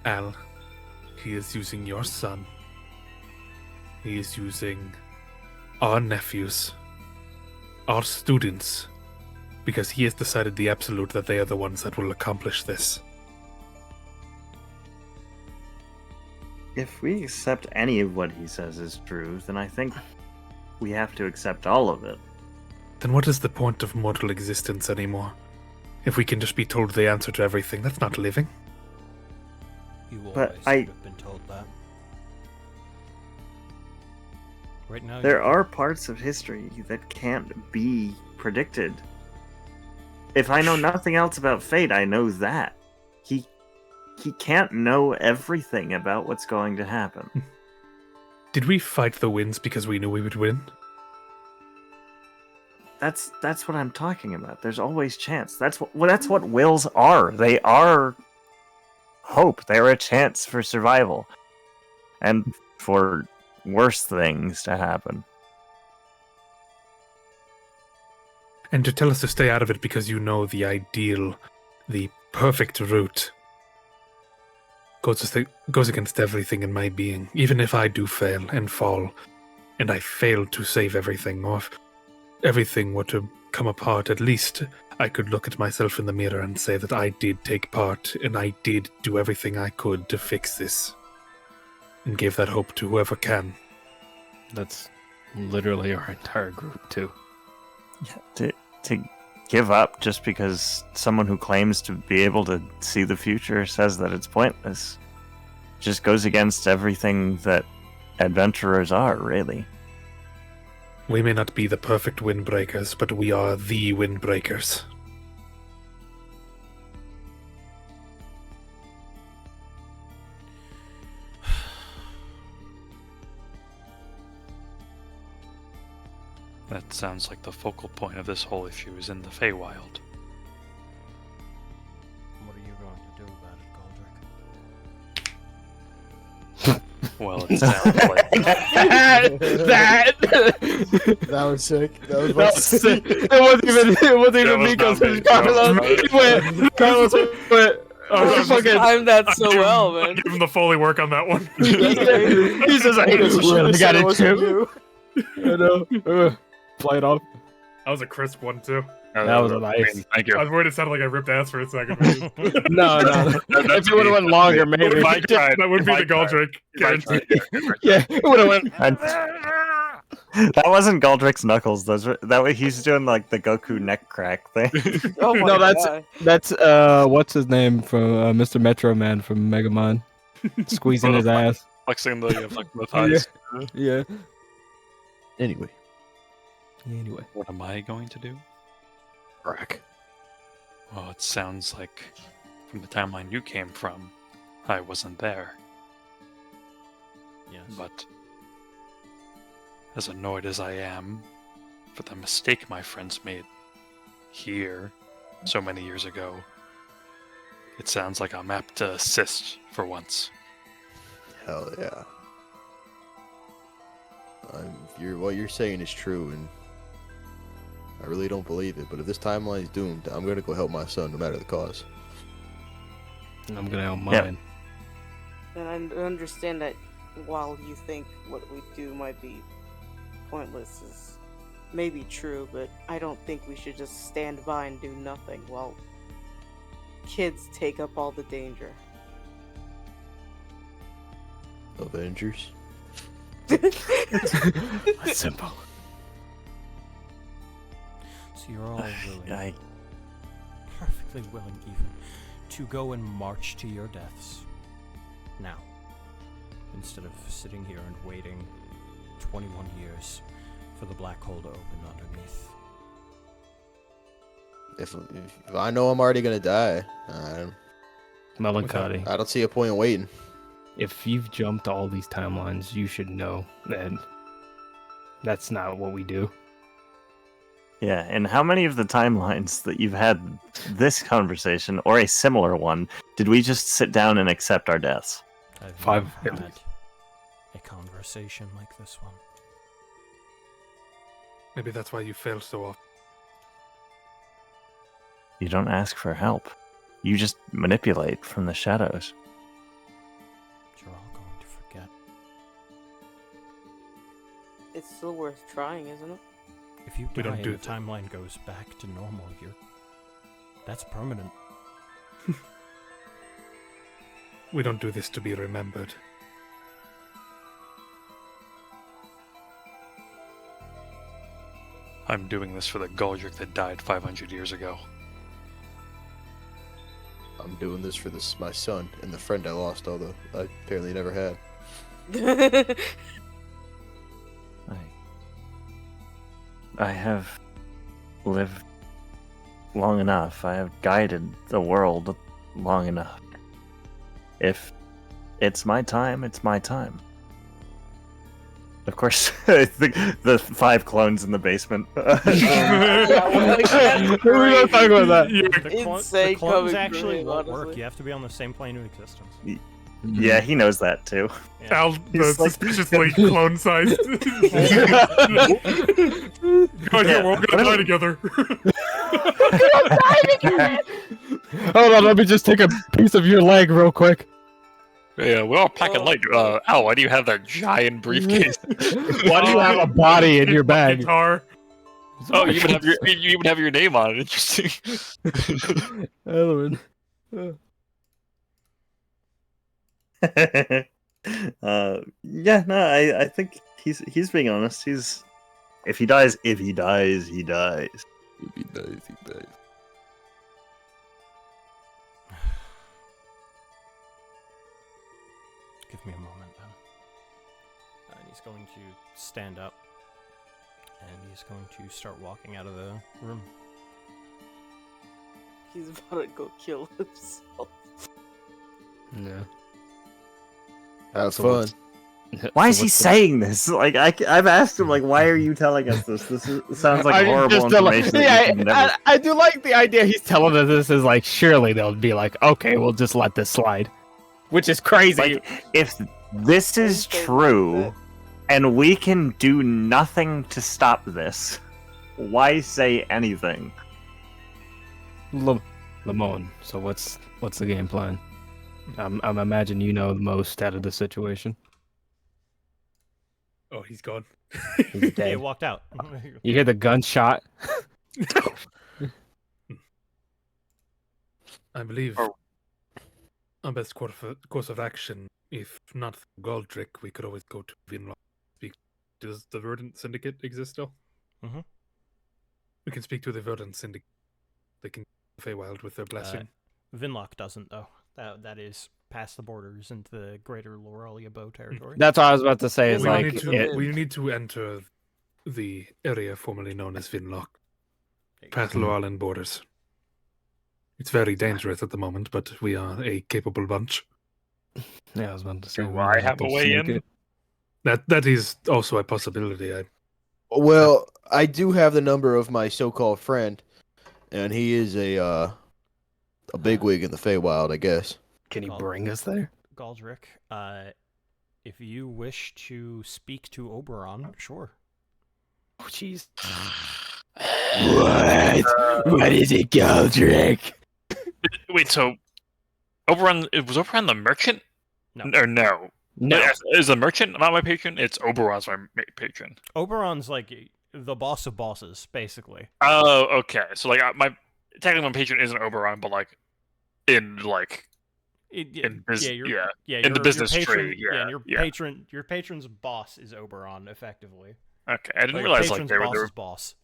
Al, he is using your son. He is using our nephews, our students, because he has decided the absolute that they are the ones that will accomplish this. If we accept any of what he says is true, then I think we have to accept all of it. Then what is the point of mortal existence anymore? If we can just be told the answer to everything, that's not living. You But always I- should have been told that. Right now, There are parts of history that can't be predicted. If I know nothing else about fate, I know that. He can't know everything about what's going to happen. Did we fight the winds because we knew we would win? That's what I'm talking about. There's always chance. That's what wills are. They are hope. They're a chance for survival. And for worse things to happen. And to tell us to stay out of it because you know the ideal, the perfect route goes against everything in my being. Even if I do fail and fall, and I fail to save everything, or if everything were to come apart, at least I could look at myself in the mirror and say that I did take part, and I did do everything I could to fix this. And gave that hope to whoever can. That's literally our entire group, too. To give up just because someone who claims to be able to see the future says that it's pointless just goes against everything that adventurers are, really. We may not be the perfect windbreakers, but we are the windbreakers. That sounds like the focal point of this whole issue is in the Feywild. What are you going to do about it, Goldrick? Well, it sounds like That was sick. That was That was sick. It wasn't even me because not me. Carlos went. Oh, Fucking. timed that so well, man. Give him the Foley work on that one. He's just like, I got it too. I know. Play it off. That was a crisp one, too. That was a nice. Thank you. I was worried it sounded like I ripped ass for a second. No. If it would have went longer, maybe. If I tried, That would be if I the Goldrick. If I tried, Yeah, it would have went. That wasn't Galdrick's knuckles. That way he's doing like the Goku neck crack thing. Oh my No, God. that's what's his name from Mr. Metro Man from Mega Man, squeezing his ass. flexing the thighs. Yeah. Anyway, What am I going to do? crack. Well, it sounds like from the timeline you came from, I wasn't there. Yes. But as annoyed as I am for the mistake my friends made here so many years ago, it sounds like I'm apt to assist for once. Hell yeah. What you're saying is true, and I really don't believe it. But if this timeline is doomed, I'm gonna go help my son, no matter the cost. I'm gonna help mine. And I understand that while you think what we do might be pointless is maybe true, but I don't think we should just stand by and do nothing while kids take up all the danger. Avengers. Simple. So you're all willing, I perfectly willing even, to go and march to your deaths now, instead of sitting here and waiting 21 years for the black hole to open underneath. If I know I'm already gonna die, Melancholy. I don't see a point in waiting. If you've jumped all these timelines, you should know that that's not what we do. Yeah, and how many of the timelines that you've had this conversation or a similar one did we just sit down and accept our deaths? I've 5 never at had least. a conversation like this one. Maybe that's why you fail so often. You don't ask for help. You just manipulate from the shadows. You're all going to forget. It's still worth trying, isn't it? If you We die don't and do the that. timeline goes back to normal, that's permanent. We don't do this to be remembered. I'm doing this for the Goldrick that died 500 years ago. I'm doing this for my son and the friend I lost, although I apparently never had. I have lived long enough. I have guided the world long enough. If it's my time, it's my time. Of course, the 5 clones in the basement. We're not talking about that. The Insane clones coming actually from him, won't work. honestly. You have to be on the same plane of existence. Yeah, he knows that too. Yeah. Al, He's like- suspiciously clone-sized. God, Yeah, we're all gonna die together. Hold on, let me just take a piece of your leg real quick. Yeah, we're all packing light. Al, why do you have that giant briefcase? Why do you have a body in your bag? Guitar. Oh, you even have your name on it. Interesting. Element. Yeah, no, I think he's being honest. If he dies, he dies. If he dies, he dies. Give me a moment, then. And he's going to stand up, and he's going to start walking out of the room. He's about to go kill himself. Yeah. Have So fun. what's- Why so is he what's the- saying this? Like, I've asked him, like, why are you telling us this? Sounds like I horrible just don't like- information. Yeah, that we should never... I do like the idea he's telling us this is like, surely they'll be like, okay, we'll just let this slide. Which is crazy. Like, if this is true, and we can do nothing to stop this, why say anything? Lamone, so what's the game plan? I'm imagine you know the most out of the situation. Oh, he's gone. He's Yeah, he dead. walked out. You hear the gunshot? I believe Oh. our best course of action, if not Galdrick, we could always go to Vinlock. Does the Verdant Syndicate exist still? Mhm. We can speak to the Verdant Syndicate. They can Feywild with their blessing. Vinlock doesn't, though. That is past the borders into the greater Lorelia Bow territory. That's what I was about to say. Is We like need to- it- we need to enter the area formerly known as Vinlock, past Mhm. Loalan borders. It's very dangerous at the moment, but we are a capable bunch. yeah, I was about to say. Do we I might have to a way sneak in? it. That is also a possibility. Well, I do have the number of my so-called friend, and he is a bigwig in the Feywild, I guess. Can he Well- bring us there? Galdrick, if you wish to speak to Oberon, sure. Oh, jeez. What is it, Galdrick? Wait, so was Oberon the merchant? No. Or no? No. Is the merchant not my patron? It's Oberon's my patron. Oberon's like the boss of bosses, basically. Oh, okay. So like technically my patron isn't Oberon, but like in like in business, in the business tree, and yeah, your yeah. your patron's boss is Oberon, effectively. Okay, I didn't Like, realize like patron's they were. boss's boss.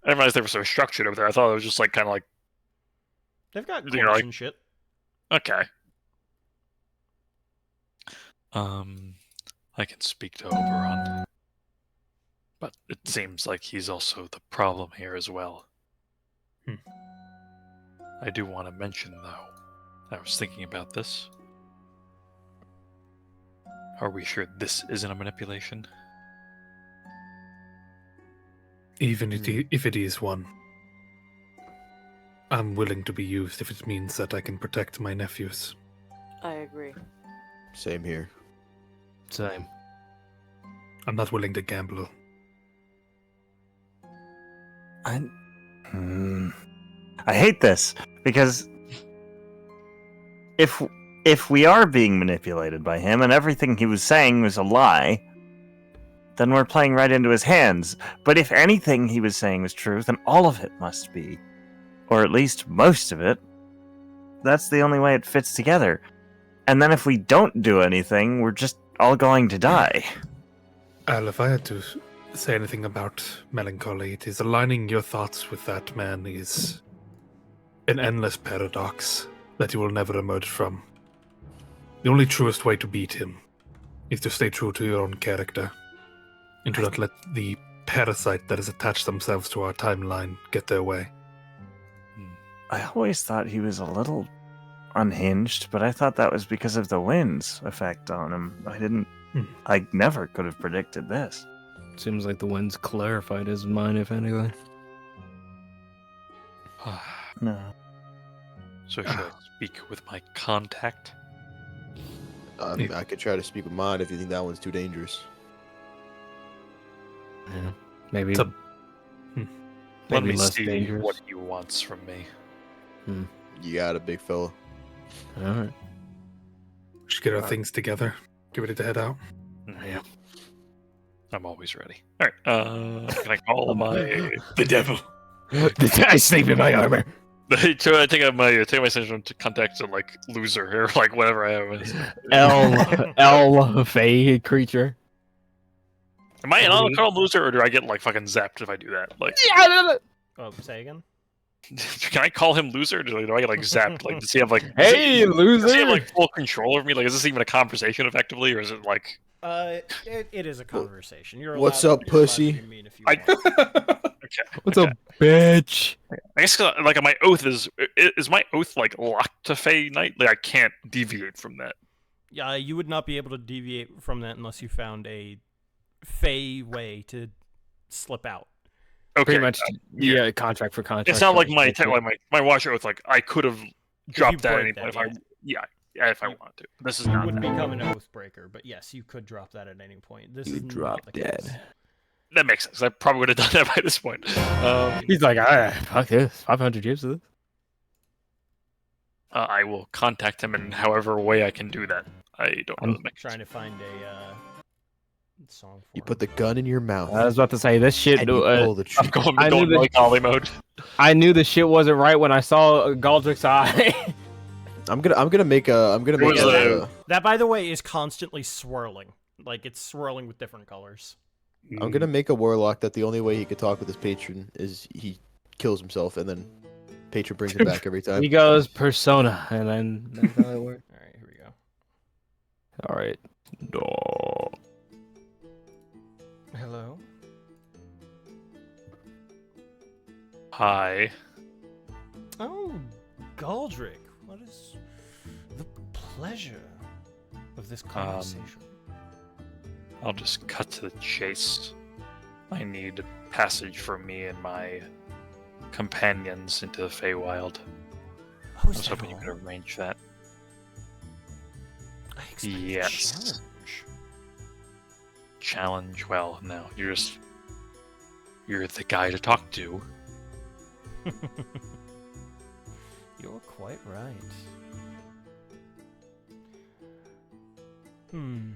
I didn't realize they were so structured over there. I thought it was just like kind of like They've got You know, courts like- and shit. okay. I can speak to Oberon, but it seems like he's also the problem here as well. I do want to mention though, I was thinking about this. Are we sure this isn't a manipulation? Even if it is one, I'm willing to be used if it means that I can protect my nephews. I agree. Same here. Same. I'm not willing to gamble. I hate this because if we are being manipulated by him and everything he was saying was a lie, then we're playing right into his hands. But if anything he was saying was true, then all of it must be, or at least most of it. That's the only way it fits together. And then if we don't do anything, we're just all going to die. Al, if I had to say anything about melancholy, it is aligning your thoughts with that man is an endless paradox that you will never emerge from. The only truest way to beat him is to stay true to your own character and to not let the parasite that has attached themselves to our timeline get their way. I always thought he was a little unhinged, but I thought that was because of the wind's effect on him. I never could have predicted this. Seems like the wind's clarified his mind, if anything. No. So should I speak with my contact? I could try to speak with mine if you think that one's too dangerous. Yeah. Maybe. It's a- Let maybe me less see dangerous. what he wants from me. You got it, big fella. All right. We should get our things together. Get ready to head out. Yeah. I'm always ready. All right. Can I call my? The devil. I sleep in my armor. I take my central contact to like loser or like whatever I have. L Fey creature. Am I allowed to call him loser, or do I get like fucking zapped if I do that? Like, Oh, say again. can I call him loser? Or do I get like zapped? Like, does he have like? Hey, does he have loser. like full control over me? Like, is this even a conversation effectively, or is it like? It is a conversation. You're What's allowed- up, you're allowed to pussy? be mean if you I- want. What's up, bitch? I guess like my oath is my oath like locked to Fey Knight? Like I can't deviate from that. Yeah, you would not be able to deviate from that unless you found a Fey way to slip out. Okay, Pretty much, yeah, contract for contract. it's not like my contract. my watch oath. Like I could have dropped that at break any that, point if yeah. if I wanted to. This is You not. would become an oath breaker, but yes, you could drop that at any point. This You is drop not the dead. case. That makes sense. I probably would have done that by this point. He's like, fuck this. 500 years of this. I will contact him in however way I can do that. I don't know. I'm the Trying to find a song for You him. put the gun in your mouth. I was about to say this shit. and you pull the I'm trigger. going I knew that- like Ollie mode. I knew the shit wasn't right when I saw Galdrick's eye. I'm gonna make was a. That, by the way, is constantly swirling. Like it's swirling with different colors. I'm gonna make a warlock that the only way he could talk with his patron is he kills himself, and then patron brings him back every time. He goes persona, and then that's how it works. All right, here we go. All right. No. Hello. Hi. Oh, Galdrick, what is the pleasure of this conversation? I'll just cut to the chase. I need passage for me and my companions into the Feywild. Oh, I is was that hoping you all? could arrange that. I expect a Yes. challenge. Challenge? Well, no. You're the guy to talk to. You're quite right. Hmm.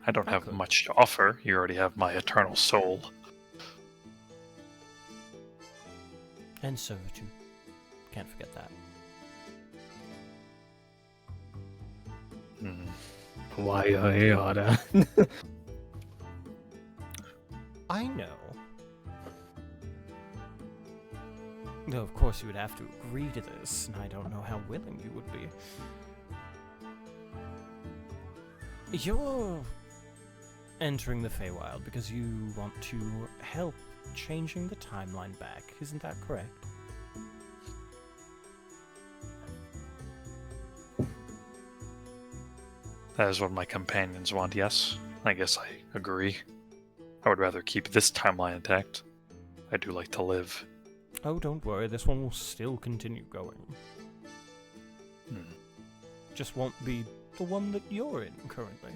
I don't have Okay. much to offer. You already have my eternal soul. And servitude. Can't forget that. Hmm. Why yada? I know. Though, of course, you would have to agree to this, and I don't know how willing you would be. You're entering the Feywild because you want to help changing the timeline back, isn't that correct? That is what my companions want, yes. I guess I agree. I would rather keep this timeline intact. I do like to live. Oh, don't worry, this one will still continue going. Hmm. Just won't be the one that you're in currently.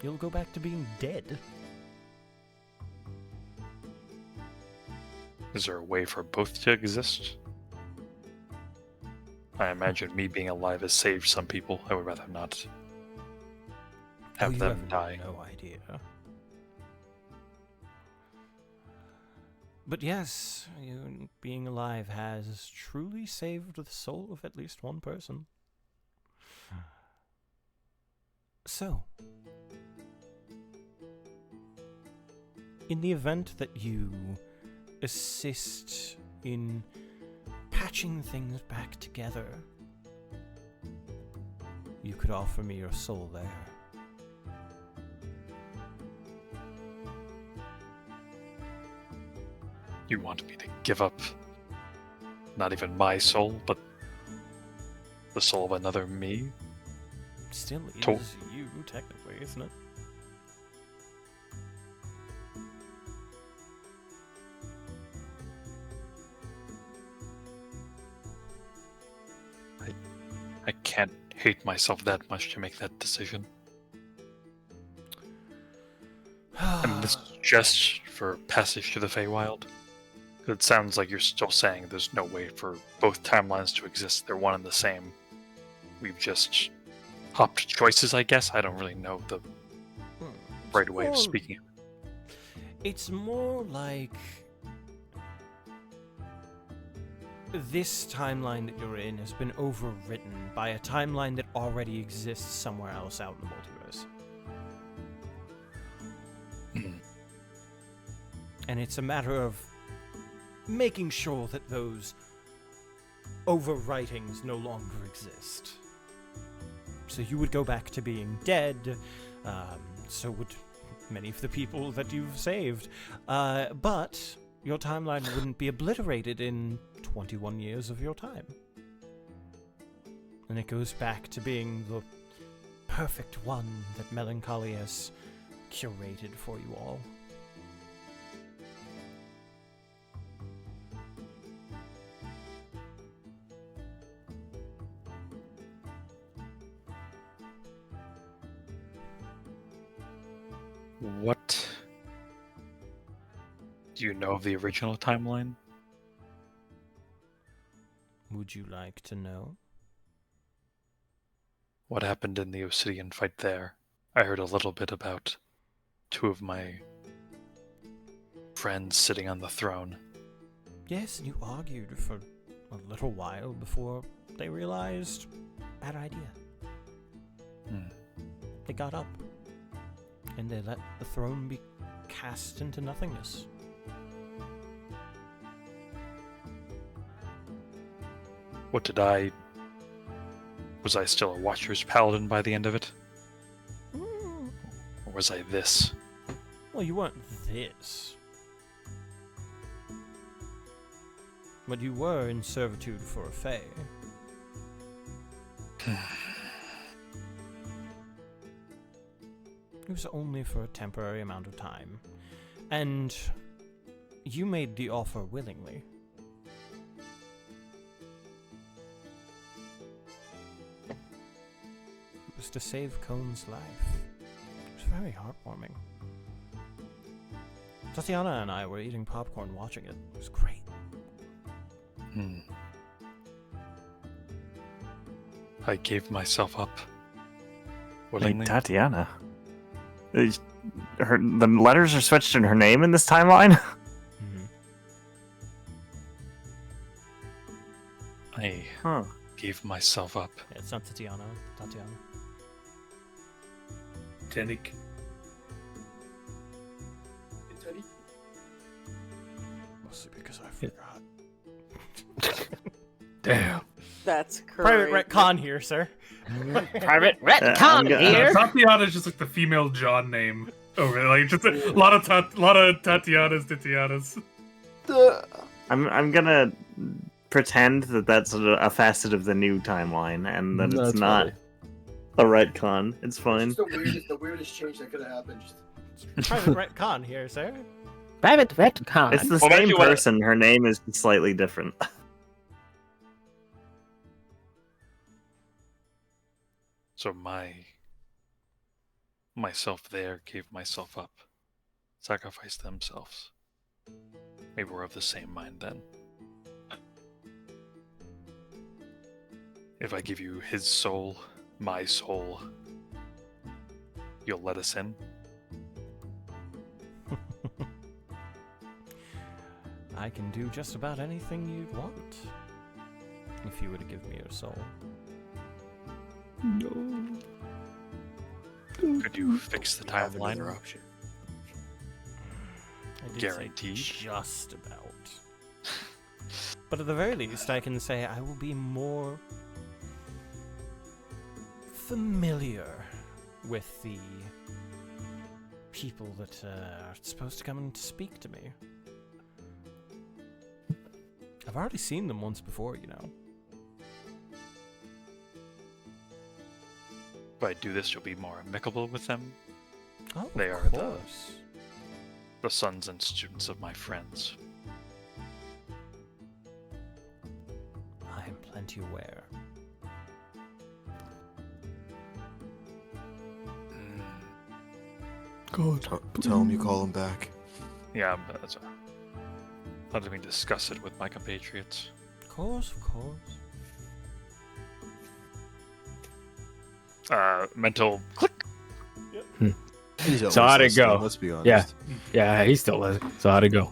You'll go back to being dead. Is there a way for both to exist? I imagine me being alive has saved some people. I would rather not have you them have die. No idea. But yes, you being alive has truly saved the soul of at least one person. So, in the event that you assist in patching things back together, you could offer me your soul there. You want me to give up not even my soul, but the soul of another me? Still is To- you, technically, isn't it? I hate myself that much to make that decision. And this is just for passage to the Feywild. It sounds like you're still saying there's no way for both timelines to exist. They're one and the same. We've just hopped choices, I guess. I don't really know the right way of speaking. It's more like this timeline that you're in has been overwritten by a timeline that already exists somewhere else out in the multiverse. And it's a matter of making sure that those overwritings no longer exist. So you would go back to being dead, so would many of the people that you've saved, but your timeline wouldn't be obliterated in 21 years of your time. And it goes back to being the perfect one that Melancholy has curated for you all. What do you know of the original timeline? Would you like to know? What happened in the Obsidian fight there? I heard a little bit about two of my friends sitting on the throne. Yes, and you argued for a little while before they realized bad idea. They got up, and they let the throne be cast into nothingness. What did I... Was I still a Watcher's Paladin by the end of it? Or was I this? Well, you weren't this. But you were in servitude for a Fae. It was only for a temporary amount of time. And you made the offer willingly. It was to save Cone's life. It was very heartwarming. Tatiana and I were eating popcorn watching it. It was great. I gave myself up. Wait, Willingly. Tatiana. The letters are switched in her name in this timeline? I gave myself up. Yeah, it's not Tatiana. Tatiana. Tenik. Mostly because I forgot. Damn. That's Private correct. retcon here, sir. Private I'm retcon go- here. Tatiana's just like the female John name. Over like just a lot of Tatianas. I'm gonna pretend that that's a facet of the new timeline, and that it's not a retcon. It's fine. The weirdest change that could have happened. Private retcon here, sir. Private retcon. It's the Well, same maybe what- person. Her name is slightly different. So myself there gave myself up. Sacrificed themselves. Maybe we're of the same mind then. If I give you his soul, my soul, you'll let us in? I can do just about anything you'd want. If you were to give me your soul. Could you fix the timeline? option. I did Guaranteed? say just about. But at the very least, I can say I will be more familiar with the people that are supposed to come and speak to me. I've already seen them once before, you know. If I do this, you'll be more amicable with them. Oh, They of are course. The sons and students of my friends. I am plenty aware. Tell him you call him back. Yeah, but let me discuss it with my compatriots. Of course, of course. Mental click. He's So how'd it always go? listening, let's be honest. Yeah. Yeah, he still is. So how'd it go?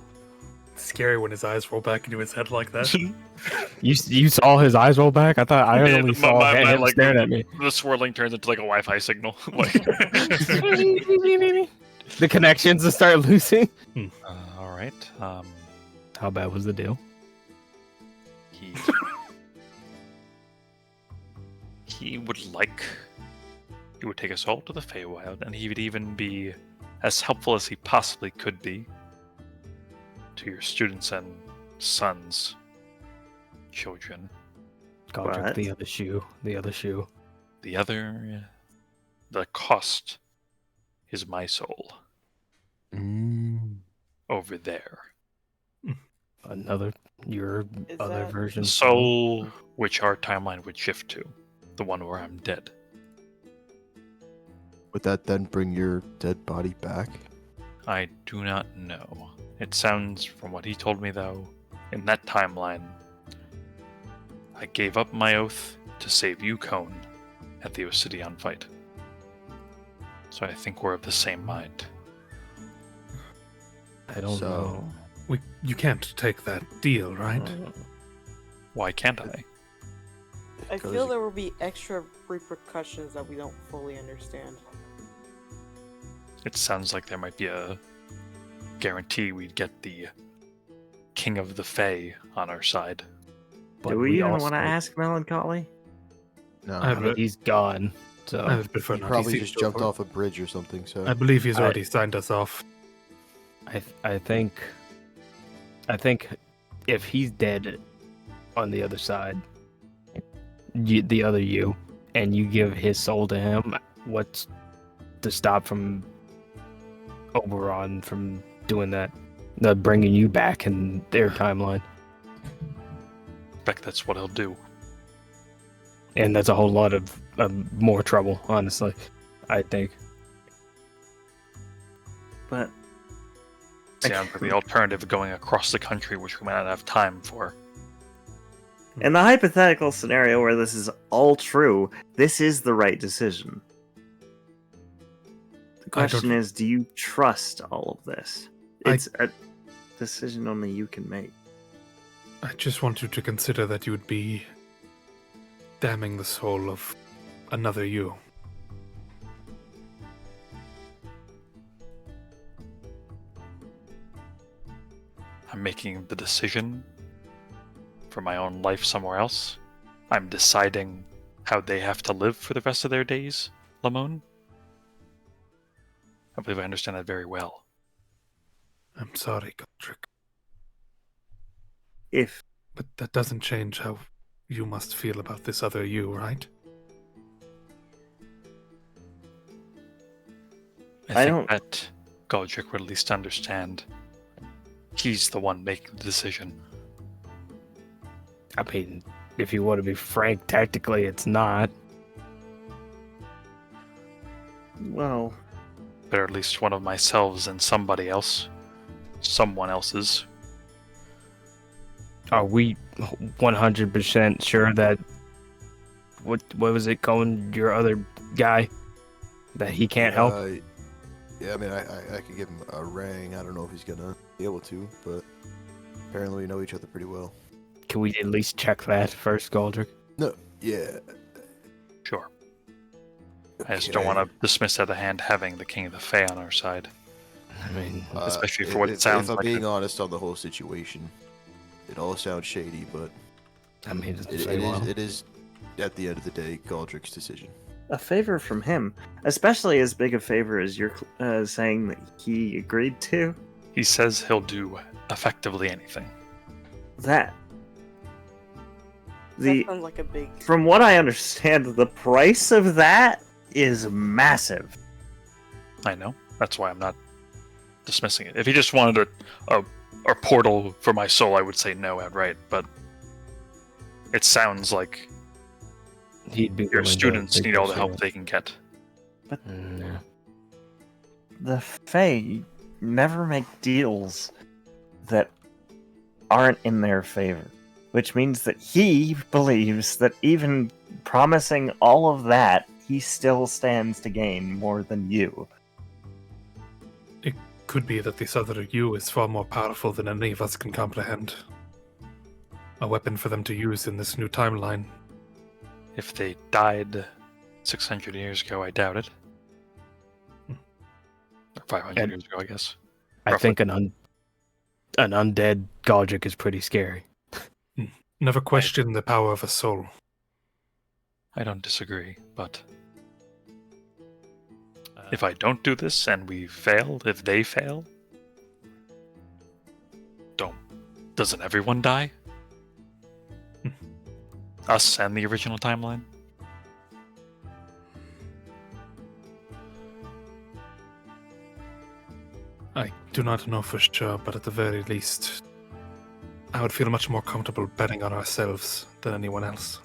It's scary when his eyes roll back into his head like that. You saw his eyes roll back? I thought I Yeah, only my- saw my- him like, staring at me. The swirling turns into like a Wi-Fi signal. Like, The connections start losing. all right. How bad was the deal? He would take us all to the Feywild, and he would even be as helpful as he possibly could be to your students and sons, children. Godric, What? the other shoe. The other shoe. The cost is my soul over there. Your Is other that- version. The soul which our timeline would shift to, the one where I'm dead. Would that then bring your dead body back? I do not know. It sounds, from what he told me though, in that timeline, I gave up my oath to save you, Cone, at the Obsidian fight. So I think we're of the same mind. I don't So- know. You can't take that deal, right? Why can't I? I Because feel there will be extra repercussions that we don't fully understand. It sounds like there might be a guarantee we'd get the King of the Fae on our side. But Do we even also- want to ask Melancholy? No, I I mean, he's gone. So I would prefer he not. probably He just seems jumped over- off a bridge or something. So I believe he's I- already signed us off. I think if he's dead on the other side, the other you, and you give his soul to him, what's to stop from Oberon from doing that? Bringing you back in their timeline. I bet that's what he'll do. And that's a whole lot of more trouble, honestly, I think. But Sounds like the alternative of going across the country, which we might not have time for. in the hypothetical scenario where this is all true, this is the right decision. The question is, do you trust all of this? It's a decision only you can make. I just want you to consider that you would be damning the soul of another you. I'm making the decision for my own life somewhere else. I'm deciding how they have to live for the rest of their days, Lamone. I believe I understand that very well. I'm sorry, Godric, If but that doesn't change how you must feel about this other you, right? I I think don't- that Godric would at least understand he's the one making the decision. I mean, if you want to be frank, tactically it's not. well, But at least one of myself and somebody else. Someone else's. Are we 100% sure that what was it, Cohen, your other guy, that he can't help? Yeah, I mean, I could give him a ring. I don't know if he's gonna be able to, but apparently we know each other pretty well. Can we at least check that first, Goldrick? No, yeah. Sure. I just don't want to dismiss at the hand having the King of the Fae on our side. I mean, Especially for what it sounds If I'm like. being honest on the whole situation, it all sounds shady, but it is at the end of the day Galdrick's decision. a favor from him, especially as big a favor as you're saying that he agreed to, He says he'll do effectively anything. that That sounds like a big. from what I understand, the price of that is massive. I know. That's why I'm not dismissing it. If he just wanted a portal for my soul, I would say no outright. But it sounds like he'd be your willing to students take need all the this, help they can get. yeah. the Fae never make deals that aren't in their favor, which means that he believes that even promising all of that, he still stands to gain more than you. It could be that this other you is far more powerful than any of us can comprehend. A weapon for them to use in this new timeline. If they died 600 years ago, I doubt it. Or 500 And- years ago, I guess. I Roughly. think an undead Godric is pretty scary. Never question the power of a soul. I don't disagree, but if I don't do this and we fail, if they fail, doesn't everyone die? Us and the original timeline? I do not know for sure, but at the very least, I would feel much more comfortable betting on ourselves than anyone else.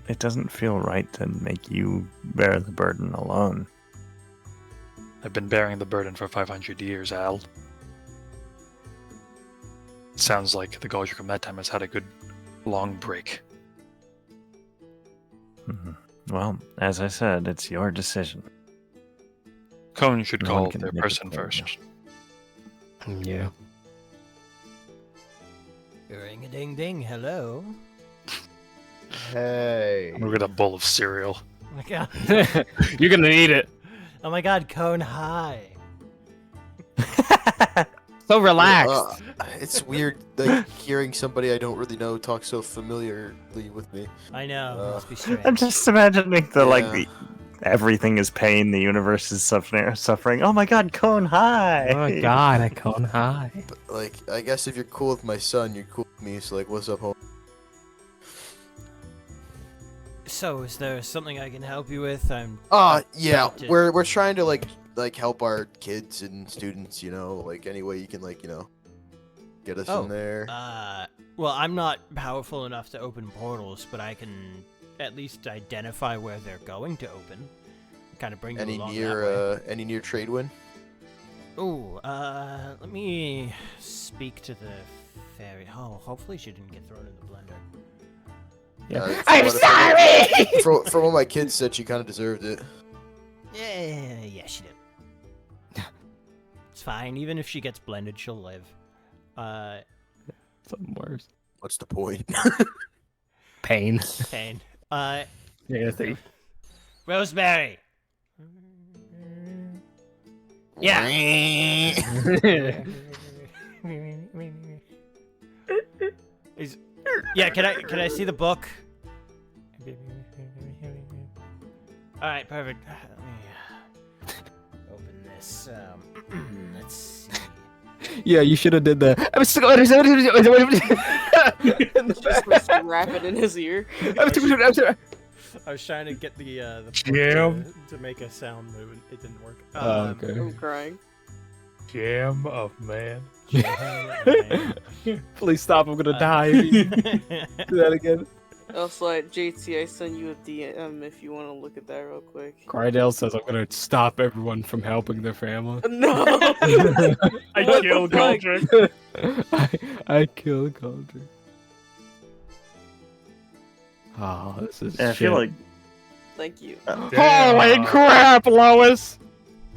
It doesn't feel right to make you bear the burden alone. I've been bearing the burden for 500 years, Al. It sounds like the Godric from that time has had a good long break. Mhm. Well, as I said, it's your decision. Cone should No one call can their make a person call, first. Yeah. Ring a ding ding. Hello. Hey. We'll get a bowl of cereal. Oh my god. You're gonna need it. Oh my god, Cone, hi. So relaxed. It's weird, like hearing somebody I don't really know talk so familiarly with me. I know. Uh, Must be strange. I'm just imagining Yeah. everything is pain, the universe is suffering. Oh my god, Cone, hi! Oh my god, I cone high. But like, I guess if you're cool with my son, you're cool with me. So like, what's up, home? So, is there something I can help you with? I'm. Yeah, about to- we're trying to like help our kids and students. You know, like any way you can get us Oh, in there. Well, I'm not powerful enough to open portals, but I can at least identify where they're going to open. Kind of bring you Any along near that way. any near trade wind? Ooh, let me speak to the fairy. Oh, hopefully she didn't get thrown in the blender. Yeah. I'm sorry. From what my kids said, she kind of deserved it. Yeah, she did. It's fine. Even if she gets blended, she'll live. Something worse. What's the point? Pain. Pain. Yeah, see. Rosemary. Yeah. Yeah, can I see the book? All right, perfect. Let me open this. Let's see. Yeah, you should have did that. Just wrap it in his ear. I was trying to get the book Jam. to make a sound move, and it didn't work. I'm crying. Jam of man. Please stop, I'm gonna die. if you Do that again. Also, at JT, I send you a DM if you want to look at that real quick. Crydell says I'm gonna stop everyone from helping their family. No! I What killed the fuck? Godric. I killed Godric. Oh, this is I feel like Thank you. Holy crap, Lois!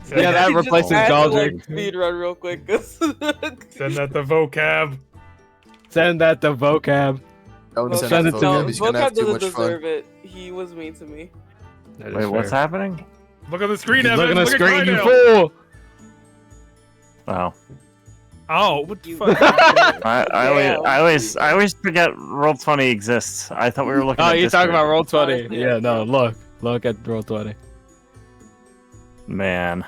Yeah, that I just replaces had to, Godric. speed run real quick. 'cause- Send that the vocab. Send that to vocab. Don't Vocab send it to to him. him. He's gonna have too doesn't much fun. deserve it. He was mean to me. wait, what's happening? Look at the screen, Look Evan. at the Look screen, you Crydell. fool! Wow. Oh, what the You- fuck? I always forget Roll20 exists. I thought we were looking Oh, at you're talking about Discord. Roll20. Yeah. Yeah, no, look at Roll20. Man,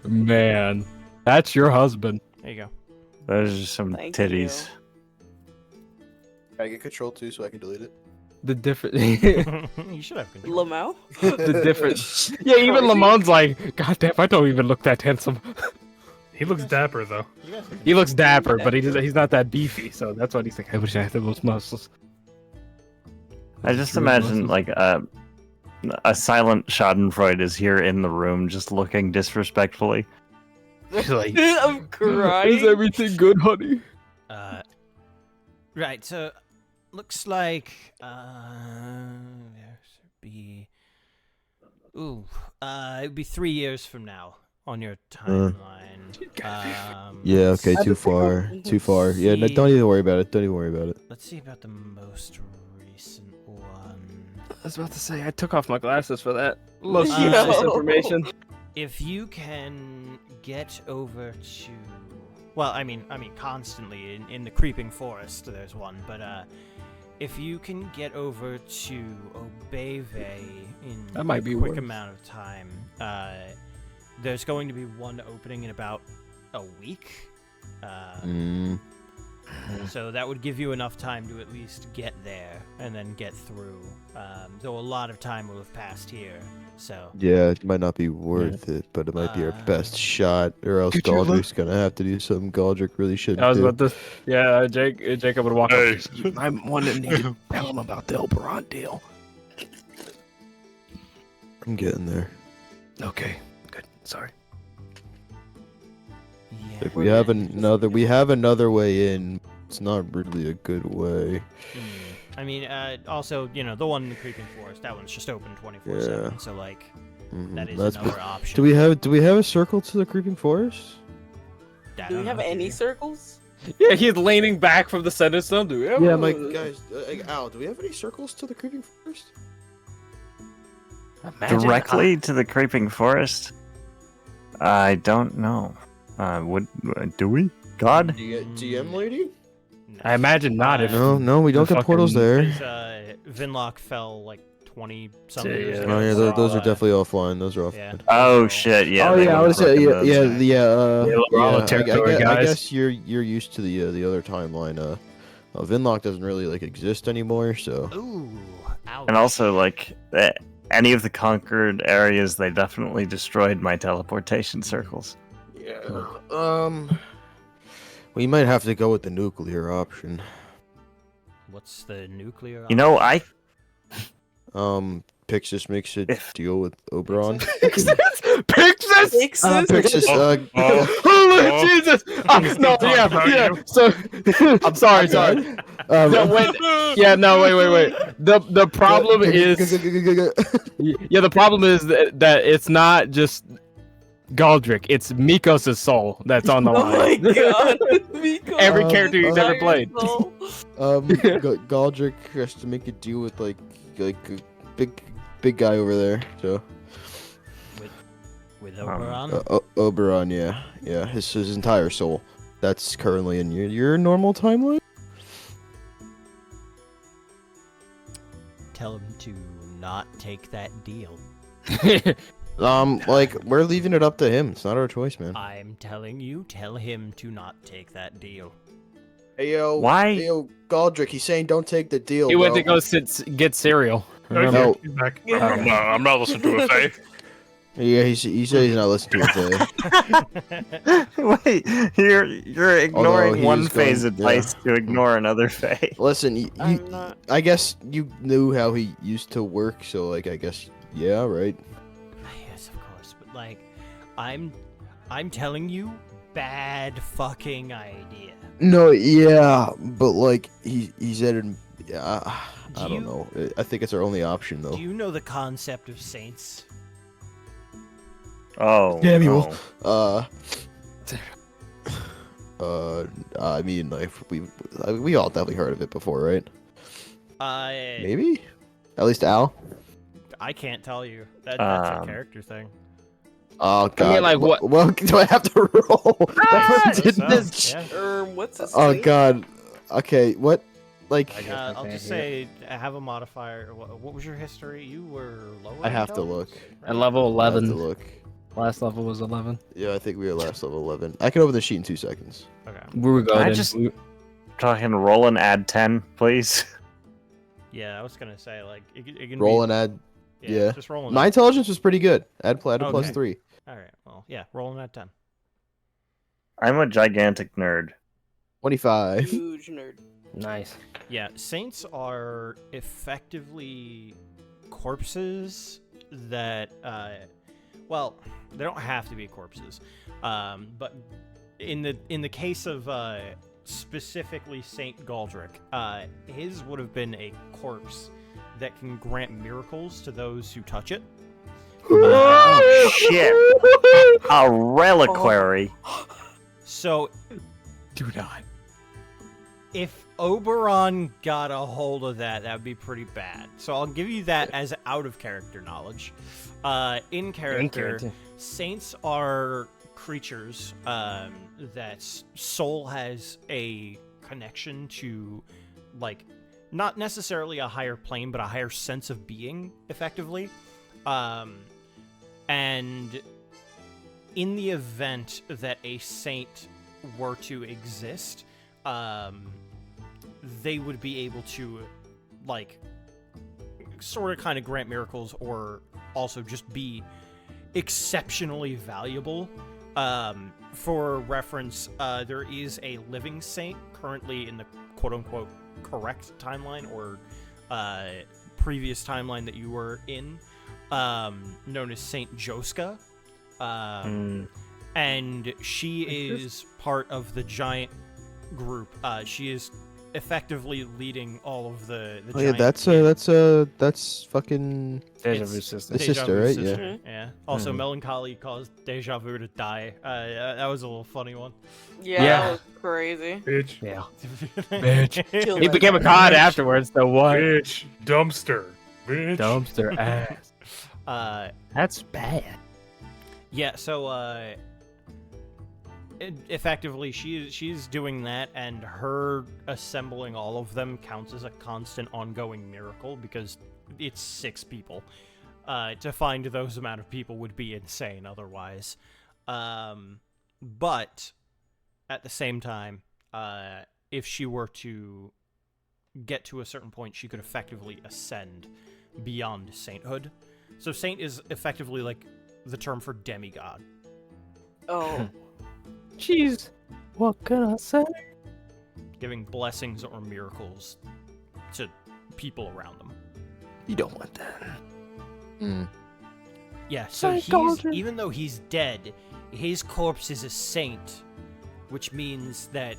Man, that's your husband. There you go. those are some Thank titties. Can I get control too so I can delete it? The different, You should have control. Lamau? the different. Yeah, even Lamont's like, God damn, I don't even look that handsome. He looks dapper though. You guys can He looks dapper, but he's not that beefy, so that's why he's like, I wish I had those muscles. I just True imagine muscles. like A silent Schadenfreude is here in the room, just looking disrespectfully. Like, I'm crying. everything good, honey? Right, so looks like there should be it'd be 3 years from now on your timeline. Yeah, okay, I too just think far. I'm- Too far. Yeah, no, See- don't even worry about it. Don't even worry about it. Let's see about the most recent one. I was about to say, I took off my glasses for that. Most useless information. If you can get over to, well, I mean, constantly in the creeping forest, there's one. But if you can get over to Obeve in That might be a quick worse. amount of time, there's going to be one opening in about a week. So that would give you enough time to at least get there and then get through. Though a lot of time will have passed here. So Yeah, it might not be worth it, but it might be our best shot, or else Could you look- Galdrick's gonna have to do something Galdrick really shouldn't I was do. about to. Yeah, Jacob would walk Hey. up. You might want to need to tell him about the Oberon deal. I'm getting there. Okay, good. Sorry. yeah. If we have another way in. It's not really a good way. I mean, also, you know, the one in the creeping forest, that one's just open 24/7. Yeah. So like, Mhm, that is that's- another option. Do we have a circle to the creeping forest? I Do we don't have know, any you? circles? Yeah, he's leaning back from the center stone. Do we have Yeah, a- my guys. Al, do we have any circles to the creeping forest? Imagine Directly to the creeping forest? I don't know. Do we? God? GM lady? I imagine not. If No, we don't the get portals fucking- there. Because Vinlock fell like 20 something Yeah, years yeah. ago. Oh yeah, so, those are definitely offline. Those are offline. Yeah. Oh So- shit! Yeah. oh they yeah, I would've would say broken yeah, those yeah, back. Yeah, we're all yeah. territory, I guys. guess you're used to the other timeline. Vinlock doesn't really like exist anymore, so Ooh, ouch. And also, like, any of the conquered areas, they definitely destroyed my teleportation circles. yeah. We might have to go with the nuclear option. What's the nuclear? You know, I Pixis makes a If- deal with Oberon. Pixis. Pixis, Holy Jesus! No, yeah. So, I'm sorry. No, wait. Yeah, no, wait. The problem is, yeah, the problem is that it's not just Galdrick. It's Mikos' soul that's on the Oh my line. god. Miko. Every character he's ever played. Galdrick has to make a deal with like a big guy over there. So with Oberon? Oberon, yeah, his entire soul. That's currently in your normal timeline. Tell him to not take that deal. Like we're leaving it up to him. It's not our choice, man. I'm telling you, tell him to not take that deal. Hey yo, Why? Hey, yo, Galdrick, he's saying don't take the deal. He went to bro. go get cereal. Remember? No. He's back. I'm not listening to a Faye. Yeah, he said he's not listening to it. wait. You're ignoring he one was going- phase advice to ignore another phase. Listen, I'm not. I guess you knew how he used to work, so like I guess yeah, right. Yes, of course, but like, I'm telling you, bad fucking idea. No, yeah, but like he said it. Yeah, I Do don't you- know. I think it's our only option though. Do you know the concept of saints? Oh. Damn you. no. I mean, like we all definitely heard of it before, right? Maybe. At least Al. I can't tell you. That's a Um, character thing. Oh god. like, what- Well, do I have to roll? Yeah. What's his Oh name? god. Okay. What? Like I'll just say I have a modifier. What was your history? You were lower. I have to look. At level I have to 11. look. Last level was 11. Yeah, I think we were last level 11. I can open the sheet in 2 seconds. Okay. We were going. I just- Talking roll and add 10, please. Yeah, I was gonna say like it can Roll be, and add. yeah. Just roll. My intelligence was pretty good. Add a plus Okay. 3. All right. Well, yeah, rolling at 10. I'm a gigantic nerd. 25. Huge nerd. Nice. Yeah, saints are effectively corpses that, well, they don't have to be corpses, but in the case of specifically Saint Galdrick, his would have been a corpse that can grant miracles to those who touch it. Oh shit! A reliquary. So, Do not. if Oberon got a hold of that, that would be pretty bad. So I'll give you that as out of character knowledge. In character, saints are creatures that soul has a connection to, like, not necessarily a higher plane, but a higher sense of being, effectively. And in the event that a saint were to exist, they would be able to, like, sort of kind of grant miracles, or also just be exceptionally valuable. For reference, there is a living saint currently in the quote-unquote correct timeline, or previous timeline that you were in, known as Saint Joska. And she is part of the giant group. She is effectively leading all of the Oh yeah, giant that's fucking Deja It's vu sister. the Deja sister, Vu right? sister, yeah. Also, Mhm. Melancholy caused Deja Vu to die. That was a little funny one. Yeah, Yeah. that was crazy. Bitch. Yeah. Bitch. Kill He that became a guy. god afterwards, so what? Bitch. Dumpster. Bitch. Dumpster ass. That's bad. Yeah, so effectively she's doing that, and her assembling all of them counts as a constant ongoing miracle, because it's 6 people. To find those amount of people would be insane otherwise. But at the same time, if she were to get to a certain point, she could effectively ascend beyond sainthood. So saint is effectively like the term for demigod. Oh, Jeez. What can I say? Giving blessings or miracles to people around them. You don't want that. Mm. Yeah, so Saint he's, Galdrick. even though he's dead, his corpse is a saint, which means that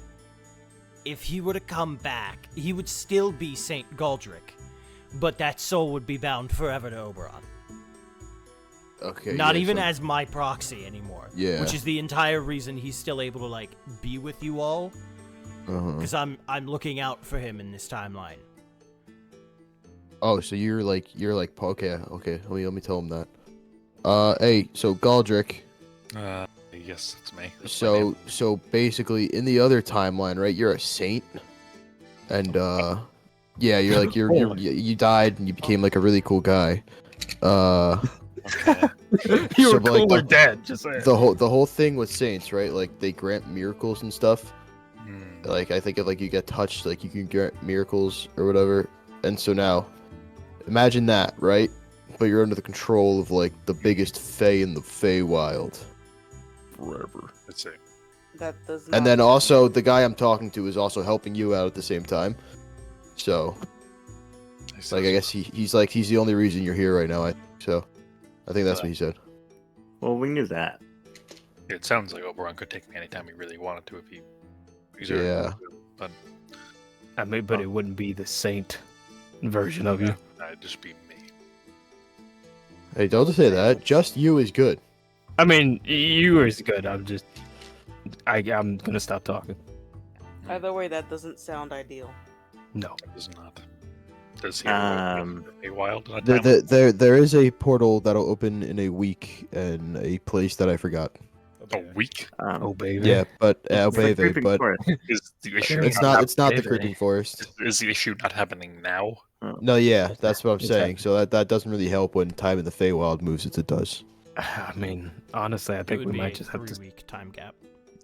if he were to come back, he would still be Saint Galdrick, but that soul would be bound forever to Oberon. Okay. Not yeah, even so- as my proxy anymore. Yeah. Which is the entire reason he's still able to, like, be with you all, Uh-huh. because I'm looking out for him in this timeline. Oh, so you're like okay. Let me tell him that. Hey, so Galdrick. Yes, it's me. That's my name. So basically, in the other timeline, right? You're a saint, and yeah, you're like you died and you became like a really cool guy. Okay. You So, were but, like, cool or dead, just saying. the whole thing with saints, right? Like they grant miracles and stuff. Hmm. Like I think if like you get touched, like you can grant miracles or whatever. And so now, imagine that, right? But you're under the control of like the biggest fae in the Feywild. Forever. Let's see. that does not. And then also the guy I'm talking to is also helping you out at the same time. So like I guess he's the only reason you're here right now. I think that's what he said. Well, we knew that. It sounds like Oberon could take me anytime he really wanted to if he's Yeah. But I mean, but it wouldn't be the saint version of you. that'd just be me. Hey, don't just say that. Just you is good. I mean, you is good. I'm gonna stop talking. Either way, that doesn't sound ideal. No. It does not. Does he have a wild? There is a portal that'll open in a week in a place that I forgot. A week Oh, baby. Yeah, but it's the Albave, creeping but forest. is the issue. it's not the Albave. creeping forest. Is the issue not happening now? No, yeah, that's what I'm It's saying. So that doesn't really help when time in the Feywild moves as it does. I mean, honestly, I It think would we be might a just have to. 3-week time gap.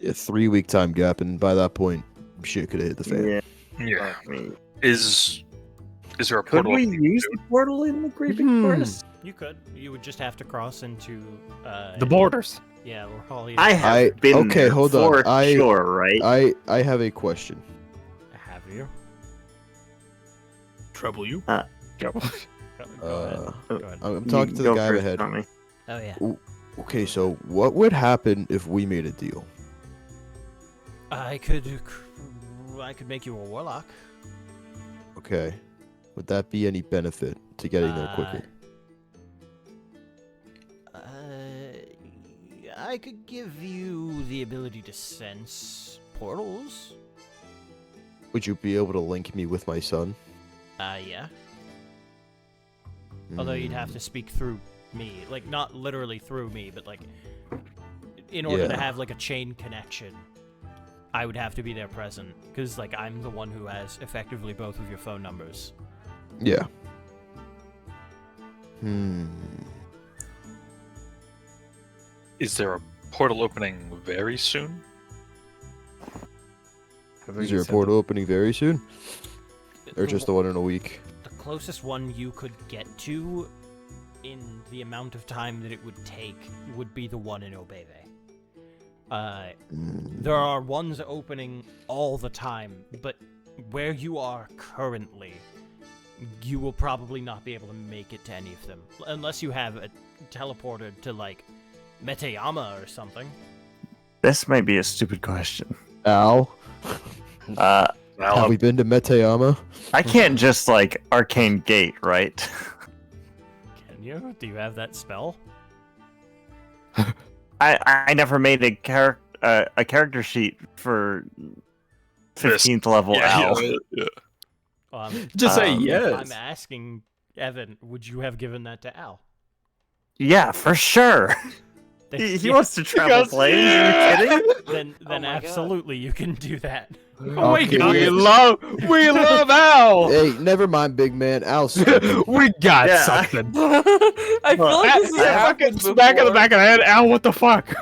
A 3-week time gap, and by that point, shit could have hit the fan. Yeah. Yeah. I mean, Is there a could portal? we opening use soon? the portal in the creeping forest? You could. You would just have to cross into The borders. Yeah, we're all I have been okay, there hold on. for sure, right? I have a question. Have you? Trouble you? Go ahead. I'm talking to the Go guy first, ahead. Tommy. Oh yeah. Okay, so what would happen if we made a deal? I could make you a warlock. Okay. Would that be any benefit to getting there quicker? I could give you the ability to sense portals. Would you be able to link me with my son? Yeah. Although you'd have to speak through me, like not literally through me, but like in order to Yeah. have like a chain connection, I would have to be there present because like I'm the one who has effectively both of your phone numbers. Yeah. Is there a portal opening very soon? Is there a portal opening very soon? Or just the one in a week? The closest one you could get to in the amount of time that it would take would be the one in Obeve. There are ones opening all the time, but where you are currently, you will probably not be able to make it to any of them. Unless you have a teleported to, like, Metayama or something. This might be a stupid question. Al, have we been to Metayama? I can't just like arcane gate, right? Can you? Do you have that spell? I never made a character sheet for 15th level Al. Just say Um, yes. I'm asking Evan, would you have given that to Al? Yeah, for sure. He Yeah, wants to travel planes. Are you kidding? Then Oh my God. absolutely you can do that. Okay, we love Al. Hey, never mind, big man. Al, We got Yeah. something. I feel like this has happened before. Smack in the back of the head, Al. What the fuck?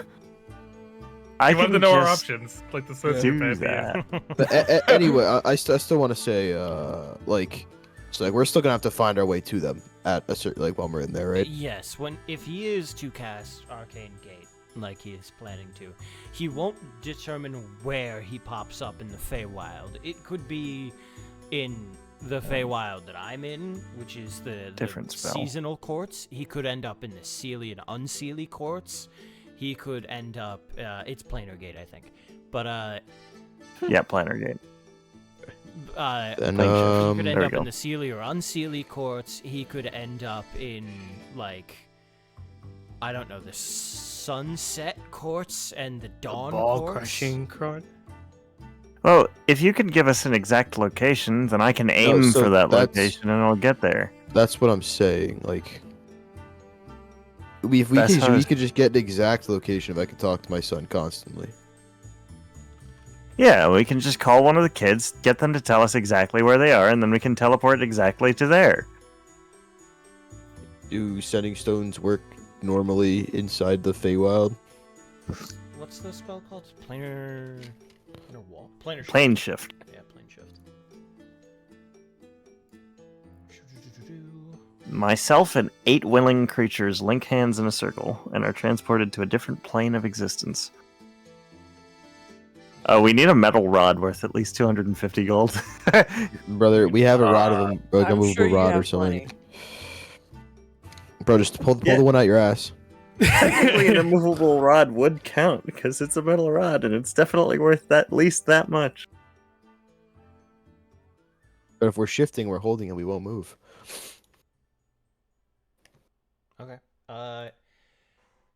I You want to can know our just options, like the do sociopath. that. But anyway, I still want to say, like, so like we're still gonna have to find our way to them at a certain, like, while we're in there, right? Yes, if he is to cast Arcane Gate, like he is planning to, he won't determine where he pops up in the Feywild. It could be in the Feywild that I'm in, which is the Different spell. seasonal courts. He could end up in the Seelie and Unseelie courts. He could end up, it's Planar Gate, I think. But, Yeah, Planar Gate. And he could there end we up go. in the Seelie or Unseelie courts. He could end up in, like, I don't know, the Sunset courts and the Dawn Ball courts. crushing crowd. Well, if you could give us an exact location, then I can aim so for that that's- location and I'll get there. That's what I'm saying. Like, if we That's how we it's- could just get the exact location if I could talk to my son constantly. Yeah, we can just call one of the kids, get them to tell us exactly where they are, and then we can teleport exactly to there. Do sending stones work normally inside the Feywild? What's the spell called? Planar wall? Planar shift. Plane shift. Yeah, plane shift. Myself and 8 willing creatures link hands in a circle and are transported to a different plane of existence. We need a metal rod worth at least 250 gold. Brother, we have a rod of them, like a I'm movable sure you rod or have something. plenty. Bro, just pull Yeah. the one out your ass. Technically, an immovable rod would count because it's a metal rod and it's definitely worth at least that much. But if we're shifting, we're holding it, we won't move. Okay.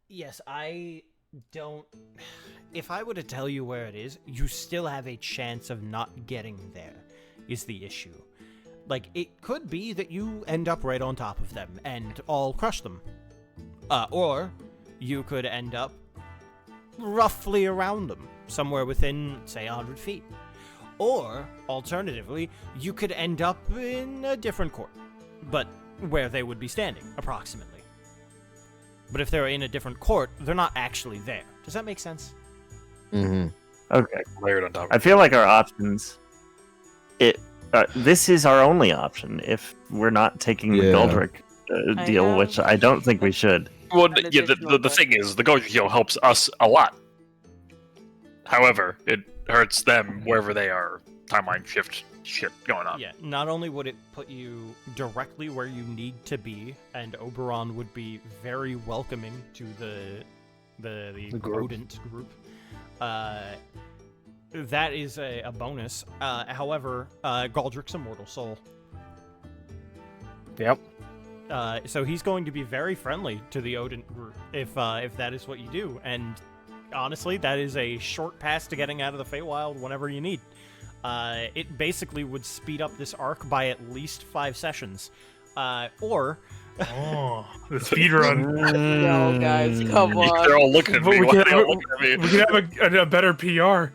Yes, I don't. If I were to tell you where it is, you still have a chance of not getting there, is the issue. Like, it could be that you end up right on top of them and all crush them. Or you could end up roughly around them, somewhere within, say, 100 feet. Or, alternatively, you could end up in a different court, but where they would be standing, approximately. But if they're in a different court, they're not actually there. Does that make sense? Mm-hmm. Okay. Layered on top. I feel like our options. This is our only option if we're not taking the Yeah. Goldrick I deal, have- which I don't think we should. Well, An yeah, additional the thing is, the Gojo heal helps us a lot. However, it hurts them wherever they are timeline shift shit going on. Yeah, not only would it put you directly where you need to be, and Oberon would be very welcoming to the group. rodent group. That is a bonus. However, Galdrick's a mortal soul. Yep. So he's going to be very friendly to the Odin group if that is what you do. And honestly, that is a short pass to getting out of the Feywild whenever you need. It basically would speed up this arc by at least 5 sessions. Or... Oh, the speed run. No, guys, come on. They're all looking at But me. we Why can are they all have- looking at me? We can have a better PR.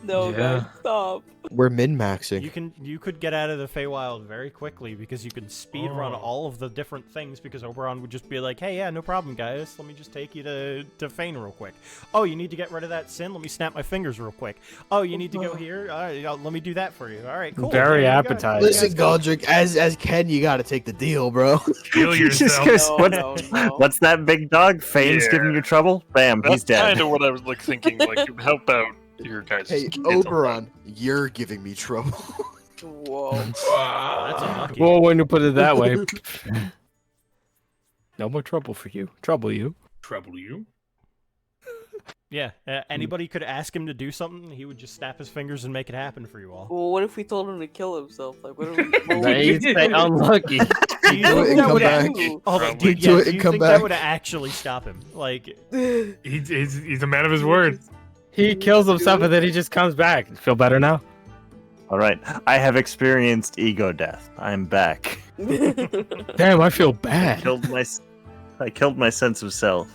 No, Yeah. guys, stop. We're min-maxing. You could get out of the Feywild very quickly because you can speed run Oh. all of the different things because Oberon would just be like, hey, yeah, no problem, guys. Let me just take you to Fane real quick. Oh, you need to get rid of that sin? Let me snap my fingers real quick. Oh, you need to go here? All right, let me do that for you. All right, cool. Very There you go. appetizing. Listen, You guys go. Galdrick, as Ken, you gotta take the deal, bro. Feel Jesus yourself. Christ, No, what's, no, no. what's that big dog? Fane's Yeah. giving you trouble? Bam, he's That's dead. kind of what I was like thinking. Like, you help out your guys. Hey, Oberon, you're giving me trouble. Whoa. That's unlucky. Well, when you put it that way, no more trouble for you. Trouble you. Trouble you. Yeah, anybody could ask him to do something, he would just snap his fingers and make it happen for you all. Well, what if we told him to kill himself? Like, what if we? What would They we do? say unlucky. Do you Do it think and that come would back. do? Hold on, Probably. do Do it you and come think back. that would actually stop him? Like, He's a man of his word. He kills himself and then he just comes back. Feel better now? All right, I have experienced ego death. I'm back. Damn, I feel I bad. killed my sense of self.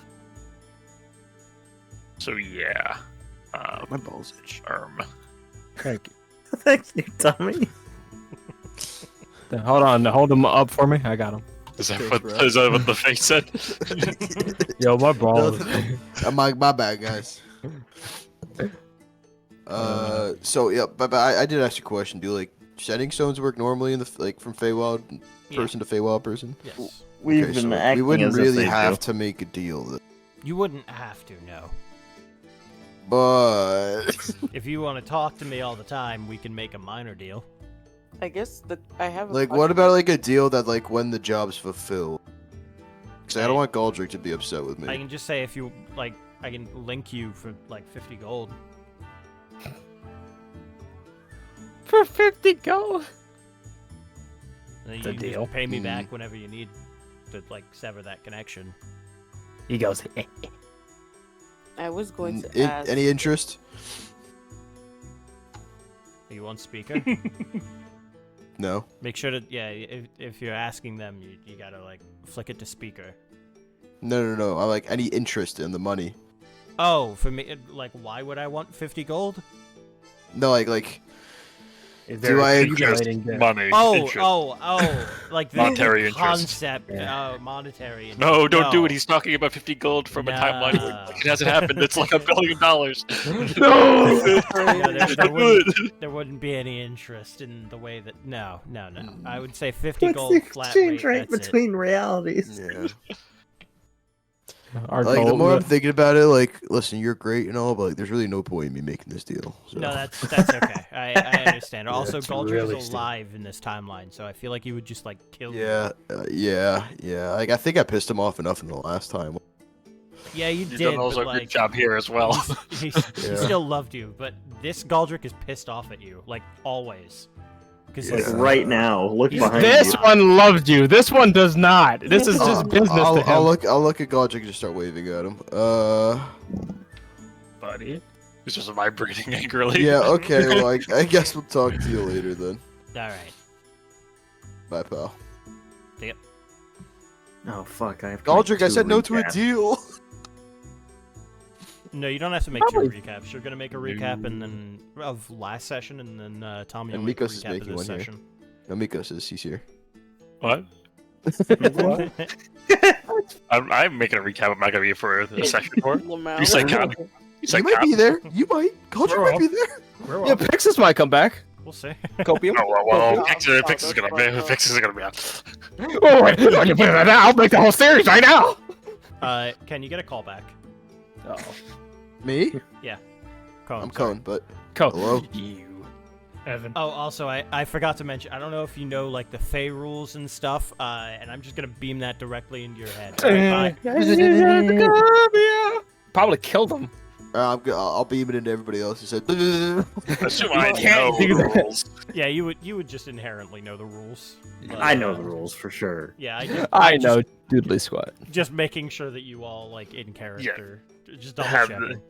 So yeah. My balls itch. Thank you. Thank you, Tommy. Hold on, hold him up for me. I got him. Is that Thanks, what bro. is that what the face said? Yo, my balls. My bad, guys. So yeah, but I did ask you a question. Do like sending stones work normally in the like from Feywild person to Feywild person? yes. We've Okay, been so acting we wouldn't as if really they have do. to make a deal, You wouldn't have to, no. but If you want to talk to me all the time, we can make a minor deal. I guess I have. like, what about like a deal that like when the job's fulfilled? Because I don't want Galdrick to be upset with me. I can just say if you, like, I can link you for, like, 50 gold. For 50 gold. And then It's a you deal. just pay me Mm. back whenever you need to, like, sever that connection. He goes, I was going to ask. Any interest? Are you on speaker? No. Make sure to, yeah, if you're asking them, you gotta, like, flick it to speaker. No. I like any interest in the money. Oh, for me, like, why would I want 50 gold? No, like Is Do I accumulating debt? Money. Oh, interest. like the Monetary interest. concept. Yeah. Oh, monetary. Interest. No, don't do it. He's talking about 50 gold from a timeline. Nah. It hasn't happened. It's like $1 billion. No! No, there wouldn't be any interest in the way that. No. I would say 50 gold flat rate. That's it. realities? yeah. Our Like the goal- more I'm thinking about it, like, listen, you're great and all, but like, there's really no point in me making this deal. So. No, that's okay. I understand. Also, That's Galdrick really is alive in this timeline, so I feel like he would just like kill you. Yeah. Like I think I pissed him off enough in the last time. Yeah, you You've did. done also but, a like, good job here as well. He Yeah. still loved you, but this Galdrick is pissed off at you, like always. Because Like Yeah. right now, look He's behind This you. one loves you. This one does not. This is just business I'll to him. I'll look at Galdrick and just start waving at him. Buddy. He's just vibrating angrily. Yeah. Okay. Well, I guess we'll talk to you later then. all right. Bye, pal. Oh fuck! I have. Galdrick, I said no to a recap. deal. No, you don't have to make two recaps. You're gonna make a recap and then of last session, and then Tommy will And make a Mikos is recap of making this one here. session. No, Miko says he's here. What? I'm making a recap. I'm not gonna be here for the second part. Lamau. He's psychotic. He's You might psychotic. be there. You might. Galdrick might be there. We're Yeah, all, Pixis might come back. we'll see. Copium. Oh, well, Oh, Pix is that's gonna fine, be. no. Pix is gonna be out. Oh, wait. When you put it out, I'll make the whole series right now. Can you get a call back? Oh. Me? Cone, I'm sorry. Cone, but Go. hello. You. Evan. Oh, also, I forgot to mention, I don't know if you know, like, the Fey rules and stuff, and I'm just gonna beam that directly into your head. Alright, bye. Probably killed him. I'll beam it into everybody else. He said, Assume I can't know do the that. rules. Yeah, you would just inherently know the rules. But, I know the rules for sure. Yeah, I know, doodly squat. Just making sure that you all, like, in character. Just double Have checking.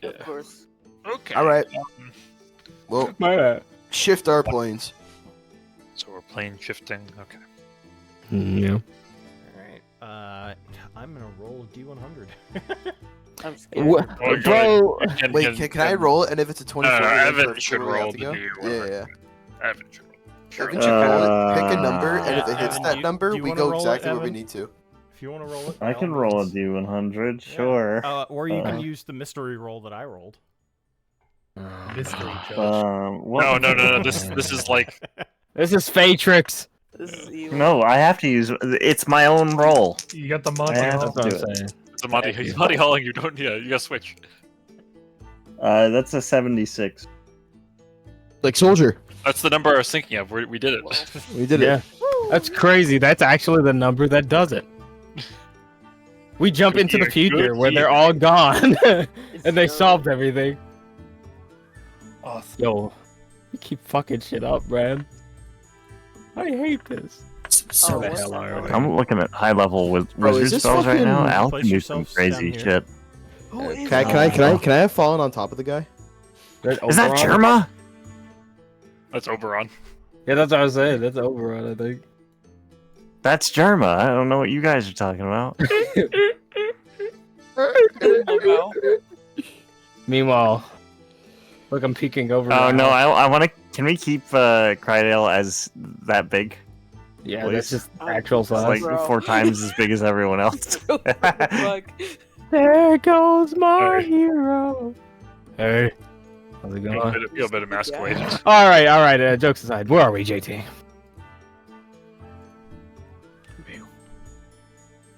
Of course. Okay. all right. Well, My bad. shift our planes. So we're plane shifting. Okay. Yeah. Alright, I'm gonna roll a D100. I'm scared. What? Oh, Bro, Wait, can I roll it? And if it's a 24, then Evan first should order we have roll to the go? D100. Yeah. Evan should roll. Sure. Evan should roll it. Pick a number, and if Yeah, it hits Evan, that do number, you we wanna go roll it, exactly where we Evan? need to. If you wanna roll it, I by can all roll a means. D100, Yeah. sure. Or you can use the mystery roll that I rolled. Mystery judge. What? No. This is like this is Fatrix. This is evil. No, I have to use. It's my own roll. You got the I Monty have Hall. to do it. saying. it's a Monty Hauling. You don't. Yeah, you gotta switch. That's a 76. Like soldier. That's the number I was thinking of. We did it. We did Yeah. it. That's crazy. That's actually the number that does it. We jump Could into be the a future good where they're year. all gone, It's and they so- solved everything. Awesome. Yo, you keep fucking shit up, man. I hate this. Oh, the what's hell that are one? we? I'm looking at high level with Bro, is wizard this spells right now. fucking- Al Place can do some yourselves crazy down here. shit. Who is Can I have fallen on top of the guy? Is that Germa? That's Oberon. Yeah, that's what I was saying. That's Oberon, I think. That's Germa. I don't know what you guys are talking about. Meanwhile, look, I'm peeking over. Oh now. no, I want to. Can we keep Crydale as that big? Yeah, please. that's just Oh, actual It's size. like Bro. 4 times as big as everyone else. Fuck. There goes my Hey. hero. Hey, how's it going? Feel a bit emasculated. All right. Jokes aside, where are we, JT?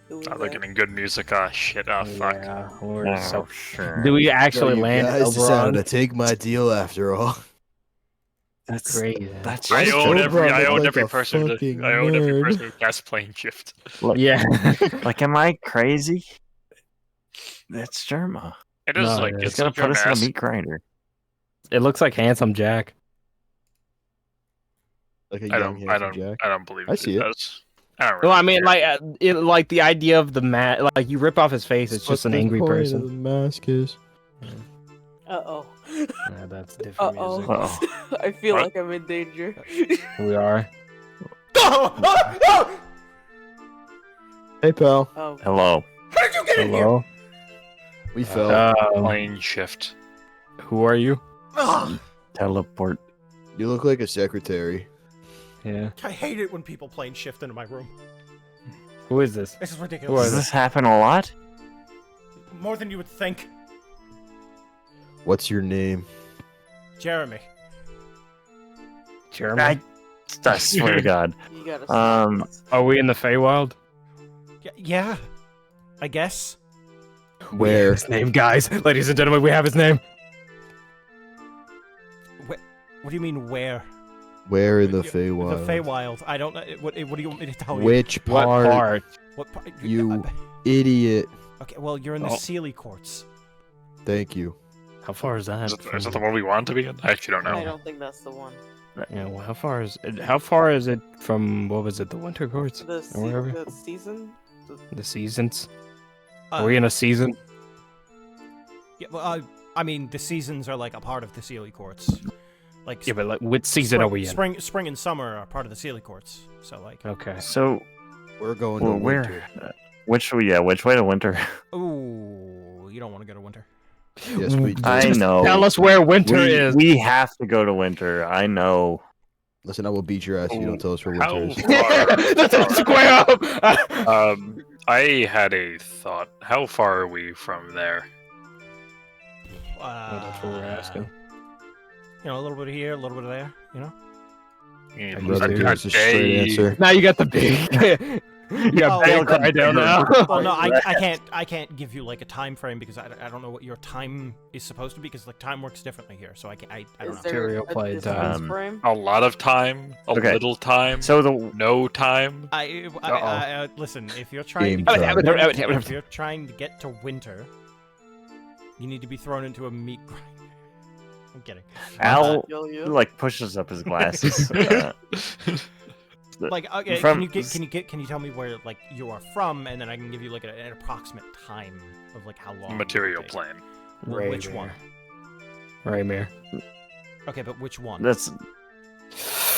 Who is Oh, they're that? getting good music. Ah, shit. Ah, fuck. Yeah, we're Oh, so. sure. Do we actually You land guys decided to Oberon? take my deal after all. That's Crazy. That's I Just own Oberon every. I looked own like every a person. fucking I own every nerd. person who casts plane shift. Yeah. like, am I crazy? That's Germa. It is No, like yeah. He's it's gonna such put a us in a mess. meat grinder. It looks like Handsome Jack. Like a I young don't. I handsome don't. Jack. I don't believe I see it. does. I don't Well, really I mean, care. like the idea of the like you rip off his face, it's just an angry person. The mask is. Uh-oh. Yeah, that's different Uh-oh. music. Uh-oh. I feel What? like I'm in danger. We are. Hey pal, Oh, Hello. Hello. we fell. Plane shift. Who are you? Teleport. You look like a secretary. Yeah. I hate it when people plane shift into my room. Who is this? This is Who are ridiculous. Does this happen a lot? More than you would think. What's your name? Jeremy. Jeremy. I swear to God. you gotta stop. Are we in the Feywild? Yeah. I guess. Where? His name, guys. Ladies and gentlemen, we have his name. What do you mean where? Where in the The Feywild? Feywild. I don't know. What do you want me to tell you? Which What part? part? What part? You idiot. Okay, well, you're in the Oh. Sealy courts. Thank you. How far is that? Is that the one we want to be in? I actually don't know. I don't think that's the one. Yeah, well, how far is it from, what was it, the Winter Courts? The, Or wherever? the season? The seasons? Uh, Are we in a season? Yeah, well, I mean, the seasons are like a part of the Sealy courts. Like, Yeah, but like, what season are we in? Spring and summer are part of the Sealy courts. So, like, Okay. So, We're going well, to winter. which way to winter? ooh, you don't want to go to winter. Yes, we do. I know. Tell us where winter is. We have to go to winter. I know. Listen, I will beat your ass if you don't tell us where How winter is. That's far? square up. I had a thought. How far are we from there? That's what we're asking. You know, a little bit of here, a little bit of there. You know. In Brother, a here's a straight day- answer. Now you got the big. Yeah, Oh, Bale cry down now. Well, no, I can't give you like a time frame because I don't know what your time is supposed to be because like time works differently here. So I don't know. Is there Material a play distance time. frame? A lot of time, a Okay. little time, So the no time. I listen. If you're trying Game to time. if you're trying to get to winter, you need to be thrown into a meat grinder. I'm kidding. Al Kill you? like pushes up his glasses. Like, okay, From- can you tell me where like you are from, and then I can give you like an approximate time of like how long. it would Material take. plane. Which one? Raymir. Okay, but which one? That's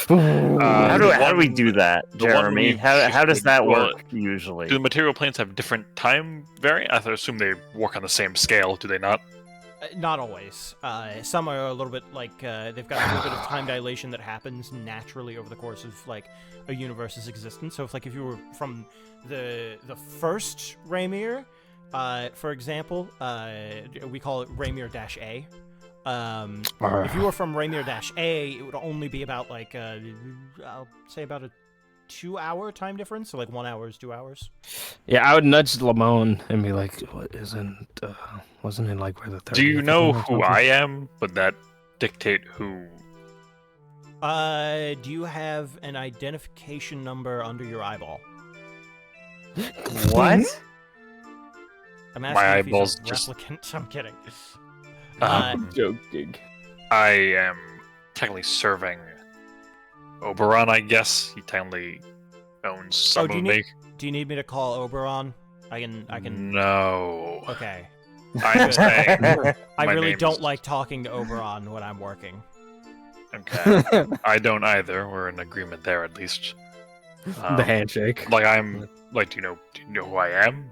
how do the we one- do that, the one Jeremy? we How does shifted- that well, work usually? Do the material planes have different time variant? I assume they work on the same scale. Do they not? Not always. Some are a little bit like they've got a little bit of time dilation that happens naturally over the course of like a universe's existence. So if you were from the first Raymir, for example, we call it Raymir-A. If you were from Raymir-A, it would only be about like I'll say about a 2-hour time difference. So like 1 hour is 2 hours. Yeah, I would nudge Lamone and be like, "What wasn't it like where the 30th Do you know or who something?" I am? Would that dictate who? Do you have an identification number under your eyeball? What? I'm My asking if he's eyeball's a just- replicant. I'm kidding. Joking. I am technically serving Oberon, I guess. He technically owns some do you of need- me. Do you need me to call Oberon? I can. No. Okay. I'm saying. I My really name don't is- like talking to Oberon when I'm working. Okay. I don't either. We're in agreement there, at least. The handshake. Like I'm. Like, do you know who I am?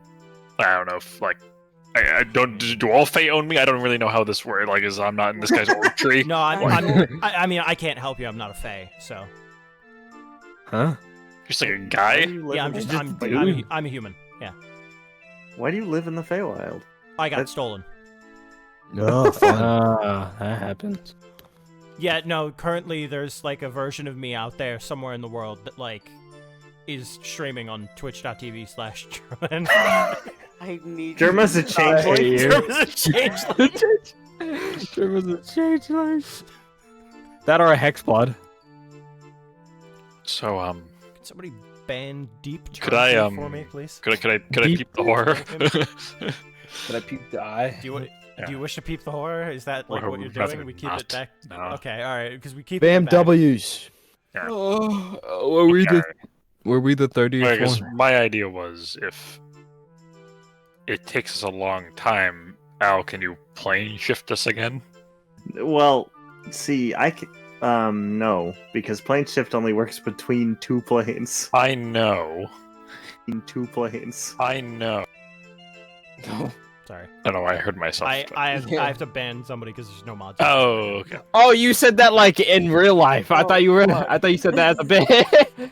I don't know if like. I don't. Do all Fae own me? I don't really know how this works. Like, is I'm not in this guy's org tree. No, I mean, I can't help you. I'm not a Fae, so Huh? Just like a guy. yeah, I'm a human. Yeah, Why do you live in the Feywild? I got That's- stolen. No, fun. That happens. Yeah, no. Currently, there's like a version of me out there somewhere in the world that like is streaming on Twitch.tv/German. I need Germa's a changeling. German's a changeling. There was a change life. That or a hexplod. So Can somebody ban deep Could I, Turkey for me, please? could I Deep- peep the horror? Did I peep the eye? Do you wish to peep the horror? Is that like Or what you're rather doing? We keep not. it back. No. Okay, all right, because we keep Bam it back. W's. Oh, were we the 30th I guess one? my idea was if it takes us a long time, Al, can you plane shift us again? Well, see, no, because plane shift only works between two planes. I know. In two planes. I know. Sorry, I don't know. I heard myself. I have to ban somebody because there's no mods. Oh, okay. Oh, you said that like in real life. I thought you were. I thought you said that as a bit.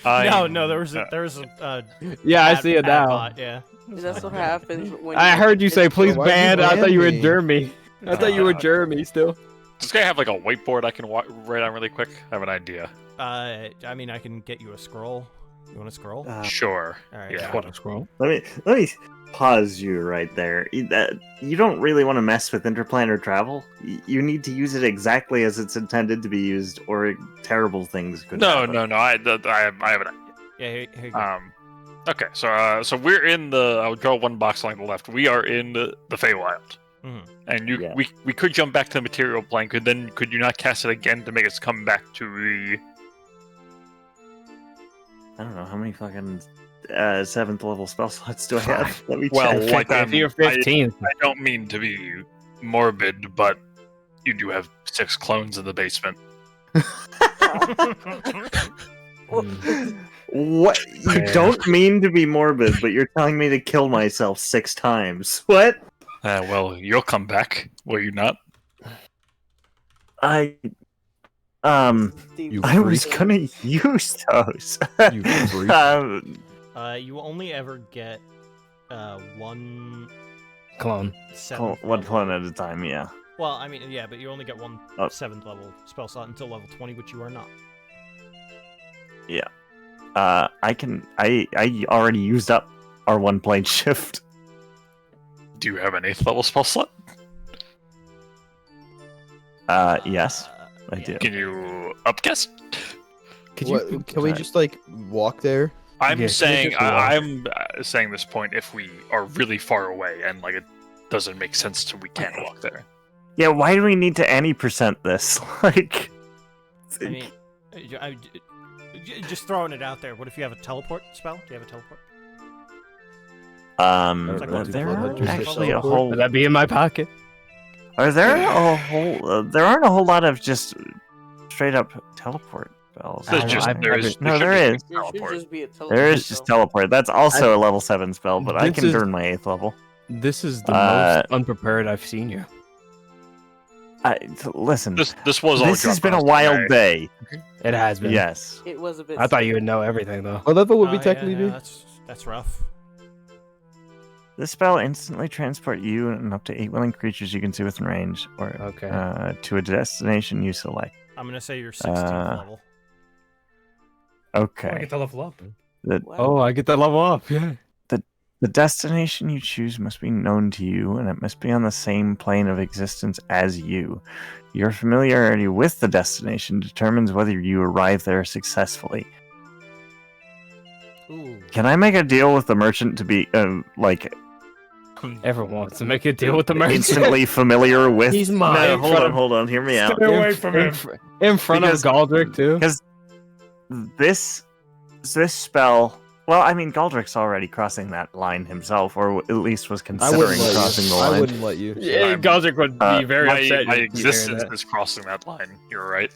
No, there was a Yeah, I ad- see it ad now. bot, yeah. That's what happens when I heard you say, it's- "Please Why ban." you I thought you were ban me? Jeremy. I thought you were Jeremy still. Does this guy have like a whiteboard I can write on really quick? I have an idea. I mean, I can get you a scroll. You want a scroll? Sure. All right. Yeah. What a scroll. Let me pause you right there. You don't really want to mess with interplanar travel. You need to use it exactly as it's intended to be used, or terrible things could No, happen. no. I have an idea. Yeah, here you go. Okay, so we're in the. I'll draw one box along the left. We are in the Feywild, Mhm. and Yeah. we could jump back to the material plane. Could you not cast it again to make us come back to the? I don't know how many fucking 7th level spell slots do I have. Let me Well, check. like If you're 15th, I don't mean to be morbid, but you do have 6 clones in the basement. What? You don't mean to be morbid, but you're telling me to kill myself 6 times. What? Well, you'll come back, will you not? I You I was freak. gonna use those. You freak. You only ever get one clone. seventh One level- clone at a time, yeah. Well, I mean, yeah, but you only get one Oh. 7th level spell slot until level 20, which you are not. I already used up our one plane shift. Do you have an 8th level spell slot? Yes, I yeah. do. Can you upcast? Can we just like walk there? I'm Yeah, saying just walk. I'm saying this point if we are really far away and like it doesn't make sense to we can't walk there. Yeah, why do we need to any percent this? Like, I mean, just throwing it out there. What if you have a teleport spell? Do you have a teleport? It's like what, there Blood are Hunters have actually a teleport? whole. Would that be in my pocket? Are there a whole? There aren't a whole lot of just straight up teleport spells. There's I- just I've there never- is No, should there just is. be There should teleport. just be a teleport. There is just teleport. That's also a level 7 spell, but I This can is- turn my 8th level. This is the Uh, most unprepared I've seen you. Listen, This was all this has dropped been on a us wild today. day. It has been. Yes. It was a bit. I thought you would know everything though. What level would Oh, we yeah, technically yeah, be? that's rough. This spell instantly transport you and up to 8 willing creatures you can see within range, or Okay. to a destination you select. I'm gonna say you're 16th level. Oh, I Okay. get to level up. Wow. Oh, I get that level up. Yeah. The destination you choose must be known to you, and it must be on the same plane of existence as you. Your familiarity with the destination determines whether you arrive there successfully. Ooh. Can I make a deal with the merchant to be, like, Everyone wants to make a deal with the merchant. instantly familiar with? He's mine. No, hold on, hear me out. Stay away from him. In front Because- of Galdrick too. because this spell. Well, I mean, Galdrick's already crossing that line himself, or at least was I considering wouldn't let crossing you. the I line. wouldn't let you. Yeah, Galdrick would be very upset. My if you hear existence that. is crossing that line. You're right.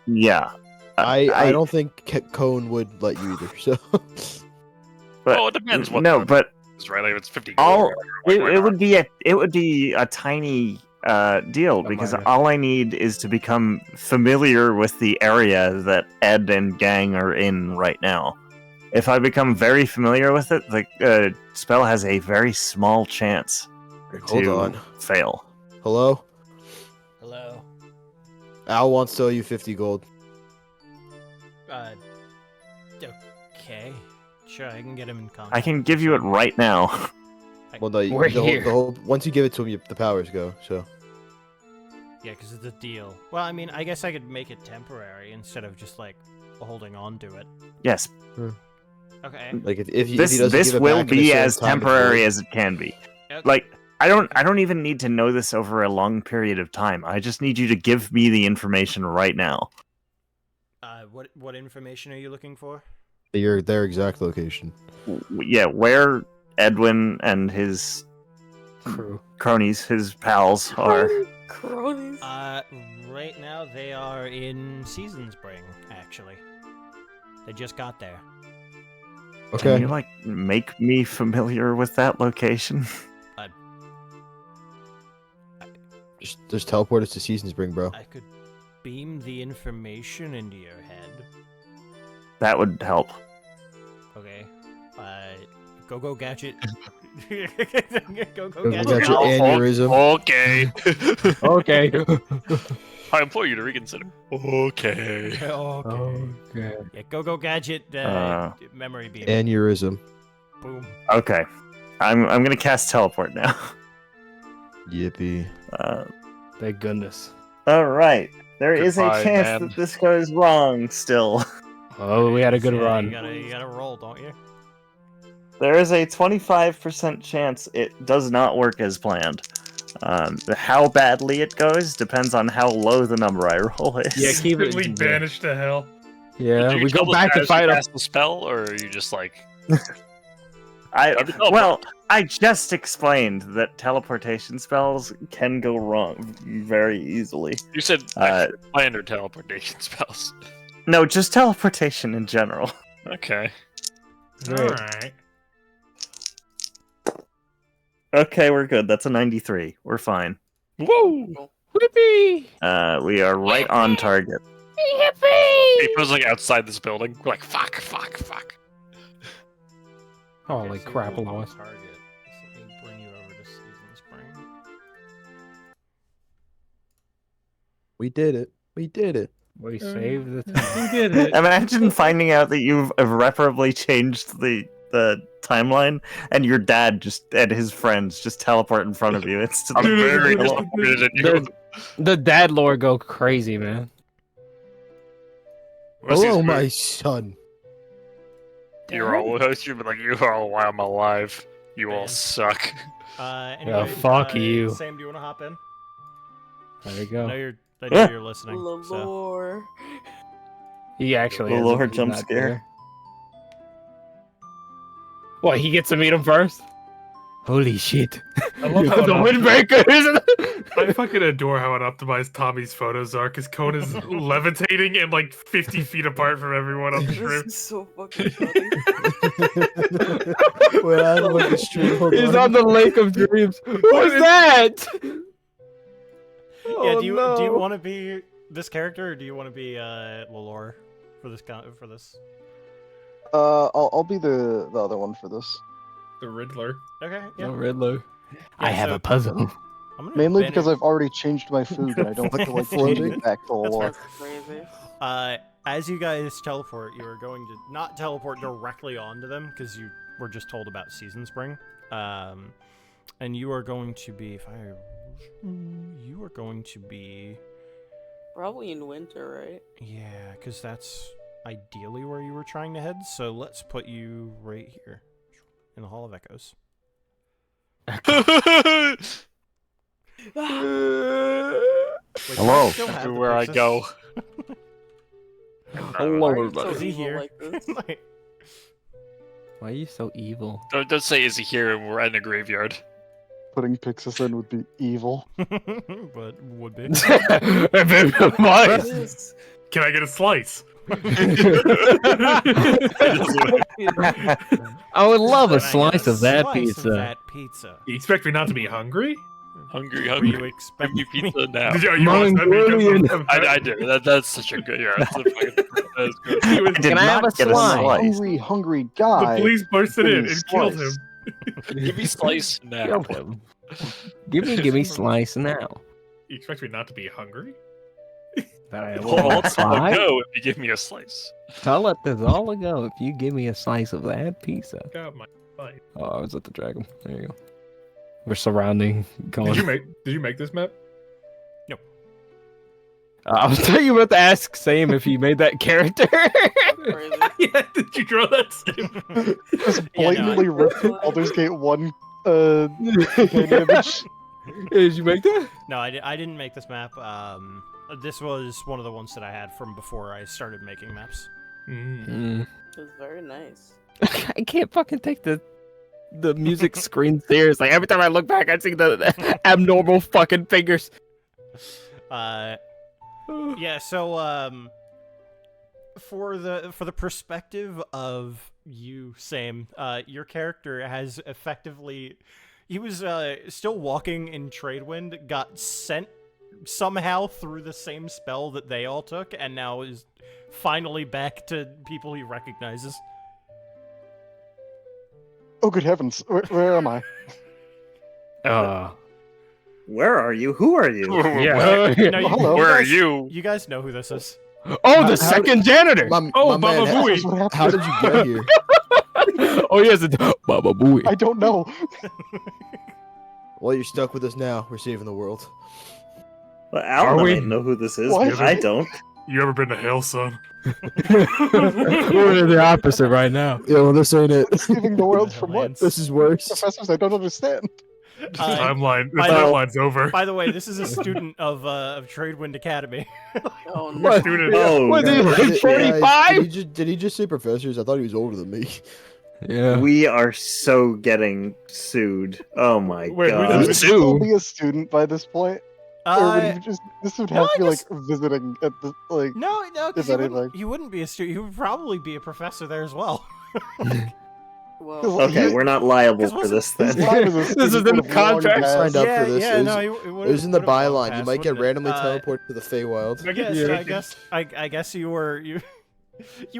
Yeah, I don't think Cone would let you either. So But Well, it depends what no, the- but It's right. Like if it's 50 all gold. why it not? would be a tiny deal because minor. all I need is to become familiar with the area that Ed and gang are in right now. If I become very familiar with it, the spell has a very small chance hold to on. fail. Hello, Hello. Al wants to owe you 50 gold. Okay. Sure, I can get him in contact. I can give you it right now. Well, no, We're the here. whole once you give it to him, the powers go. So Yeah, because it's a deal. Well, I mean, I guess I could make it temporary instead of just like holding on to it. Yes, Okay. like if he this doesn't this give it will back in a be certain as time, it's temporary void. as it can be. Okay. Like I don't even need to know this over a long period of time. I just need you to give me the information right now. What information are you looking for? Their exact location. Yeah, where Edwin and his Crew. cronies, his pals, are. Cronies. Right now they are in Season Spring. Actually, they just got there. Can Okay. you like make me familiar with that location? Just teleport us to Season Spring, bro. I could beam the information into your head. That would help. Okay. Go gadget. Go Go gadget. gadget aneurysm. Okay. Okay. I implore you to reconsider. Okay. Okay. Okay. Yeah, go gadget. Memory beam. Aneurysm. Boom. Okay, I'm gonna cast teleport now. Yippee. Thank goodness. All right, there is Goodbye, a chance man. that this goes wrong. Still, Oh, we had a good Yeah, run. You gotta roll, don't you? there is a 25% chance it does not work as planned. How badly it goes depends on how low the number I roll is. Yeah, keep it. Instantly banished to hell. Yeah, Did you we go kill back the to guys who fight him. cast the spell, or are you just like? Well, I just explained that teleportation spells can go wrong very easily. You said planned or teleportation spells. No, just teleportation in general. Okay. Great. Alright. Okay, we're good. That's a 93. We're fine. Whoa! Whippy! We are right on target. He was like outside this building. We're like fuck. Holy Okay, so crap, you're on Lois. target. So let me bring you over to Season Spring. We did it. We did it. We saved the time. We did it. Imagine finding out that you've irreparably changed the timeline, and your dad and his friends just teleport in front of you. It's I'm very disappointed in you. The dad lore go crazy, man. Hello, my son. You're all you've been like, you are all why I'm alive. You all Man. suck. Anyway, fuck you. Sam, do you want to hop in? There you I go. know you're listening. So. Lalore. He actually The is. Lord He's jump not scare. there. What? He gets to meet him first? Holy shit! I love how The it Windbreakers. I fucking adore how unoptimized Tommy's photos are, because Cone is levitating and like 50 feet apart from everyone on the This stream. is so fucking funny. Wait, I have like the stream. Hold He's on the Lake of Dreams. Who's that? Yeah, do you want to be this character, or do you want to be Lalore for this? I'll be the other one for this. The Riddler. Okay, yeah. No, Riddler. I Yeah, have so- a puzzle. I'm gonna Mainly banish- because I've already changed my food and I don't feel like changing back to That's lore. fair. Crazy. As you guys teleport, you are going to not teleport directly onto them because you were just told about Season Spring. And you are going to be, you are going to be, Probably in winter, right? yeah, because that's ideally where you were trying to head. So let's put you right here in the Hall of Echoes. Wait, do Hello. you still have the Everywhere I pictures? go. Hello, Why are you everybody. so Is he evil here? like this? Why are you so evil? Don't say is he here and we're in a graveyard. Putting Pixis in would be evil. But would be. Why? Yes. Can I get a slice? I would love a Can I get slice of that slice pizza. Of that pizza. You expect me not to be hungry? Hungry, Were hungry. you expecting Give me pizza now. Did you, you want that Mongolian. because I do. That's such a good. Yeah, that's a fucking, that is good. he was, I did Can I have not a get slice? a slice. Hungry the guy. police bursted in Please and killed slice. him. Give me slice now. Kill him. Give me slice now. You expect me not to be hungry? That I Well, will let's all try. go if you give me a slice. I'll let this all go if you give me a slice of that pizza. Got my slice. Oh, I was at the dragon. There you go. We're surrounding. Did you make this map? I was telling you about to ask Sam if he made that character. Crazy. Yeah, did you draw that same? Just Yeah, no, blatantly ripped Baldur's Gate 1 image. Did you make that? No, I didn't make this map. This was one of the ones that I had from before I started making maps. Mm. It was very nice. I can't fucking take the music screen serious. Like every time I look back, I see the abnormal fucking fingers. Yeah, so for the perspective of you, Sam, your character has effectively, he was still walking in Tradewind, got sent somehow through the same spell that they all took, and now is finally back to people he recognizes. Oh, good heavens. Where am I? Where are you? Who are you? Yeah. No, you, Hello. Where are guys- you? You guys know who this is. Oh, the How second janitor. Oh, my man, Baba Booey. That's what happened. how did you get here? Oh, yes, it's Baba Booey. I don't know. Well, you're stuck with us now. We're saving the world. Well, Are Alan we? might know who this is, What? but I don't. You ever been to hell, son? We're the opposite right now. Yeah, well, this ain't it. Saving the world from what? Lance. This is worse. Professors, I don't understand. The by the- timeline's over. By the way, this is a student of Tradewind Academy. Oh no. What? Student. Oh, Was he no. like Did- 45? Did he just say professors? I thought he was older than me. Yeah. We are so getting sued. Oh my Wait, god. who's Would this? he still be a student by this point? Or would Uh, he just, this would no, have to be I like visiting at the, like, no, because If he wouldn't be a student. He would probably be a professor there as well. Well, Okay, we're not liable Because for wasn't- this his then. time as a This student is in would the have long contract. passed. Signed up yeah, for this. yeah, It was- no, It was in the byline. You might get randomly teleported. teleported to the Feywild. Yes, Yeah. I guess you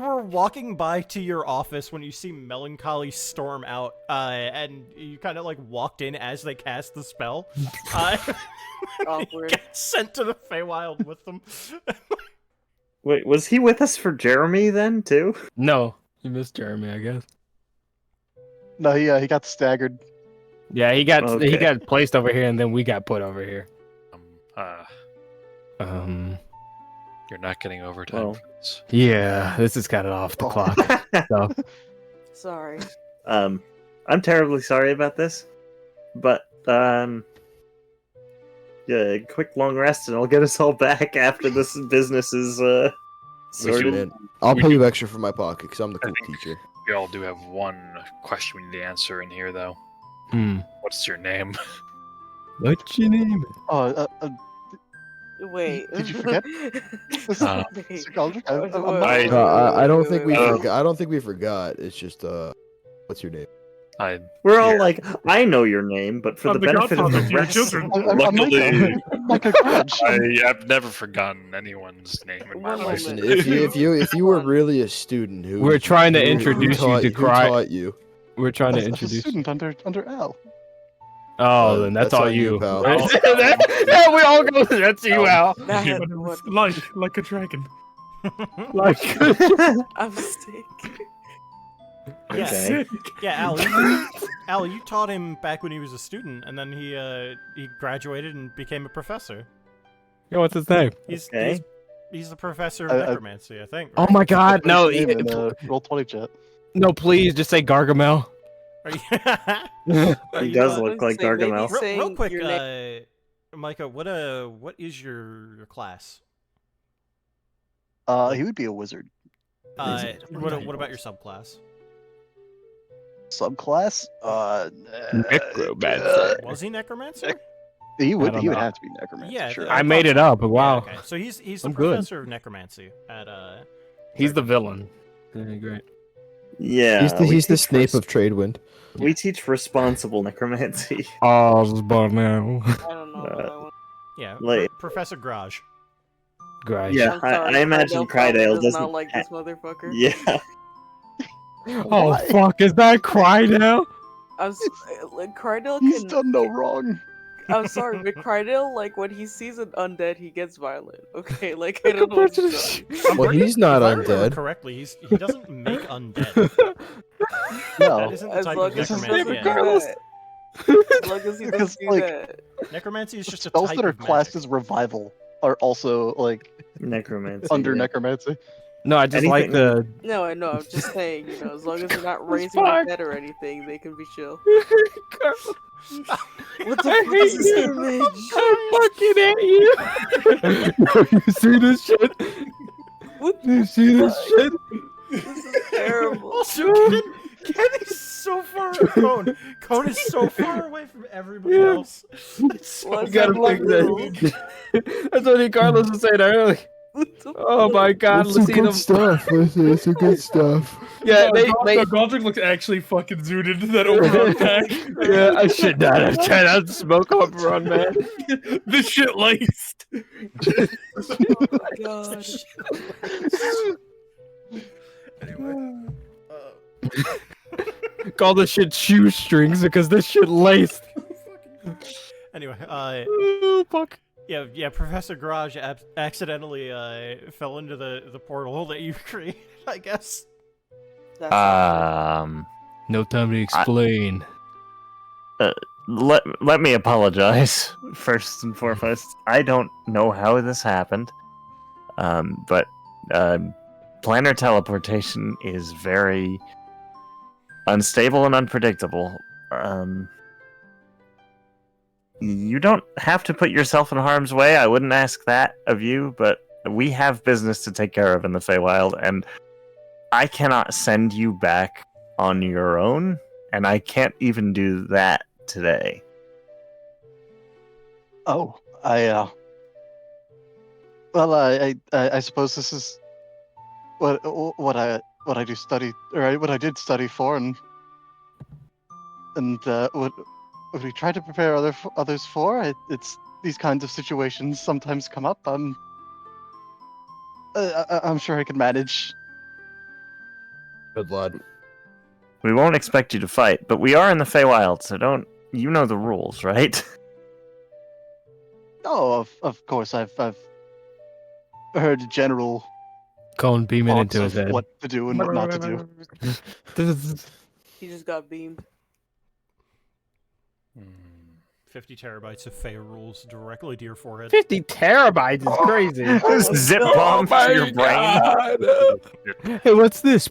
were walking by to your office when you see Melancholy storm out, and you kind of like walked in as they cast the spell. You awkward. get sent to the Feywild with them. Wait, was he with us for Jeremy then too? No, you missed Jeremy, I guess. No, he got staggered. Yeah, he Okay. got placed over here, and then we got put over here. You're not getting overtime Well. for this. Yeah, this is kind of off the Oh. clock. So, Sorry. I'm terribly sorry about this, but yeah, quick long rest and I'll get us all back after this business is sorted. Man, I'll we pay do- you extra for my pocket because I'm the cool think- teacher. We all do have one question we need to answer in here, though. What's your name? What's your name? Oh, Wait. Did you forget? this is Uh, Mr. Goldrick. I'm Wait, not- wait, I don't wait, think we wait, wait. forgot. I don't think we forgot. It's just what's your name? I We're all Yeah. like, I know your name, but for I'm the the benefit of godfather the to your rest, children. I'm luckily Micah Grudge. have never forgotten anyone's name in my One life. Listen, moment. if you were really a student who We're trying to who introduce you taught- to who Cry. taught you. We're trying to As a introduce. student under Al. Oh, then that's all on you, you. pal. Yeah, we all go. That's you, Al. That Came had under one. the light like a dragon. Like, I'm sick. Yeah, Okay. yeah, Al, you taught him back when he was a student, and then he graduated and became a professor. yo, what's his name? Okay. He's the professor of I- necromancy, I think. Oh right? my God, no, Name in, Roll20 chat. no, please, just say Gargamel. Are you- are He you, does uh, look like Say maybe Gargamel. s- real saying quick, your name- Micah, what is your class? He would be a wizard. What about your subclass? Subclass? Necromancer. Was he necromancer? He would don't have know. to be necromancer. Yeah, sure. I made it up, but wow. Yeah, okay. So he's the I'm good. professor of necromancy at He's the villain. Yeah, great. Yeah, He's the we teach Snape of Tradewind. We teach responsible necromancy. Osborne. I don't know. What I want. yeah, Like- Professor Graj. Great. Yeah, I'm sorry, I imagine probably Crydale does doesn't. not like this motherfucker. Yeah, Oh Why? fuck! Is that Crydale? Like Crydale He's can. done no wrong. I'm sorry, but Crydale, like when he sees an undead, he gets violent. Okay, like I don't know what he's done. Well, he's not If I remember undead. correctly, he doesn't make undead. That No. isn't the As type long of as he necromancy. doesn't Yeah. do that. As long as he Because, doesn't do like, that. Necromancy is just a Spells type that are of classed magic. as revival are also like necromancy. under yeah. necromancy. No, I just like the. No, I know. I'm just saying, as long as they're not raising fine. the dead or anything, they can be chill. I What the fuck is this image? fucking hate you. You see this shit? What You see this shit? This is terrible. Also, Ken is so far. Cone is so far away from everybody Yeah. else. It's so Why You is gotta that fix black that. That's what Carlos was saying earlier. What the Oh my God! It's Let's some see good them. stuff. It's some good stuff. Yeah, they. Godric looks actually fucking zooted into that overrun pack. Yeah, I should not have tried out the smoke overrun, man. This shit laced. Oh my god. Anyway. Call this shit shoestrings because this shit laced. Anyway, Oh, fuck. yeah, Professor Garage accidentally fell into the portal that you created, I guess. That's not No time to explain. Let me apologize first and foremost. I don't know how this happened, but planar teleportation is very unstable and unpredictable. You don't have to put yourself in harm's way. I wouldn't ask that of you, but we have business to take care of in the Feywild, and I cannot send you back on your own, and I can't even do that today. Oh, well, I suppose this is what I do study, or what I did study for, and what we try to prepare others for. It's these kinds of situations sometimes come up. I'm sure I can manage. Good lad. We won't expect you to fight, but we are in the Feywild, so don't... You know the rules, right? Oh, of course, I've heard general Cone beaming thoughts into his of head. what to do and what not to do. He just got beamed. 50 terabytes of Fey rules directly to your forehead. 50 terabytes is crazy. Zip bomb to your brain. Hey, what's this?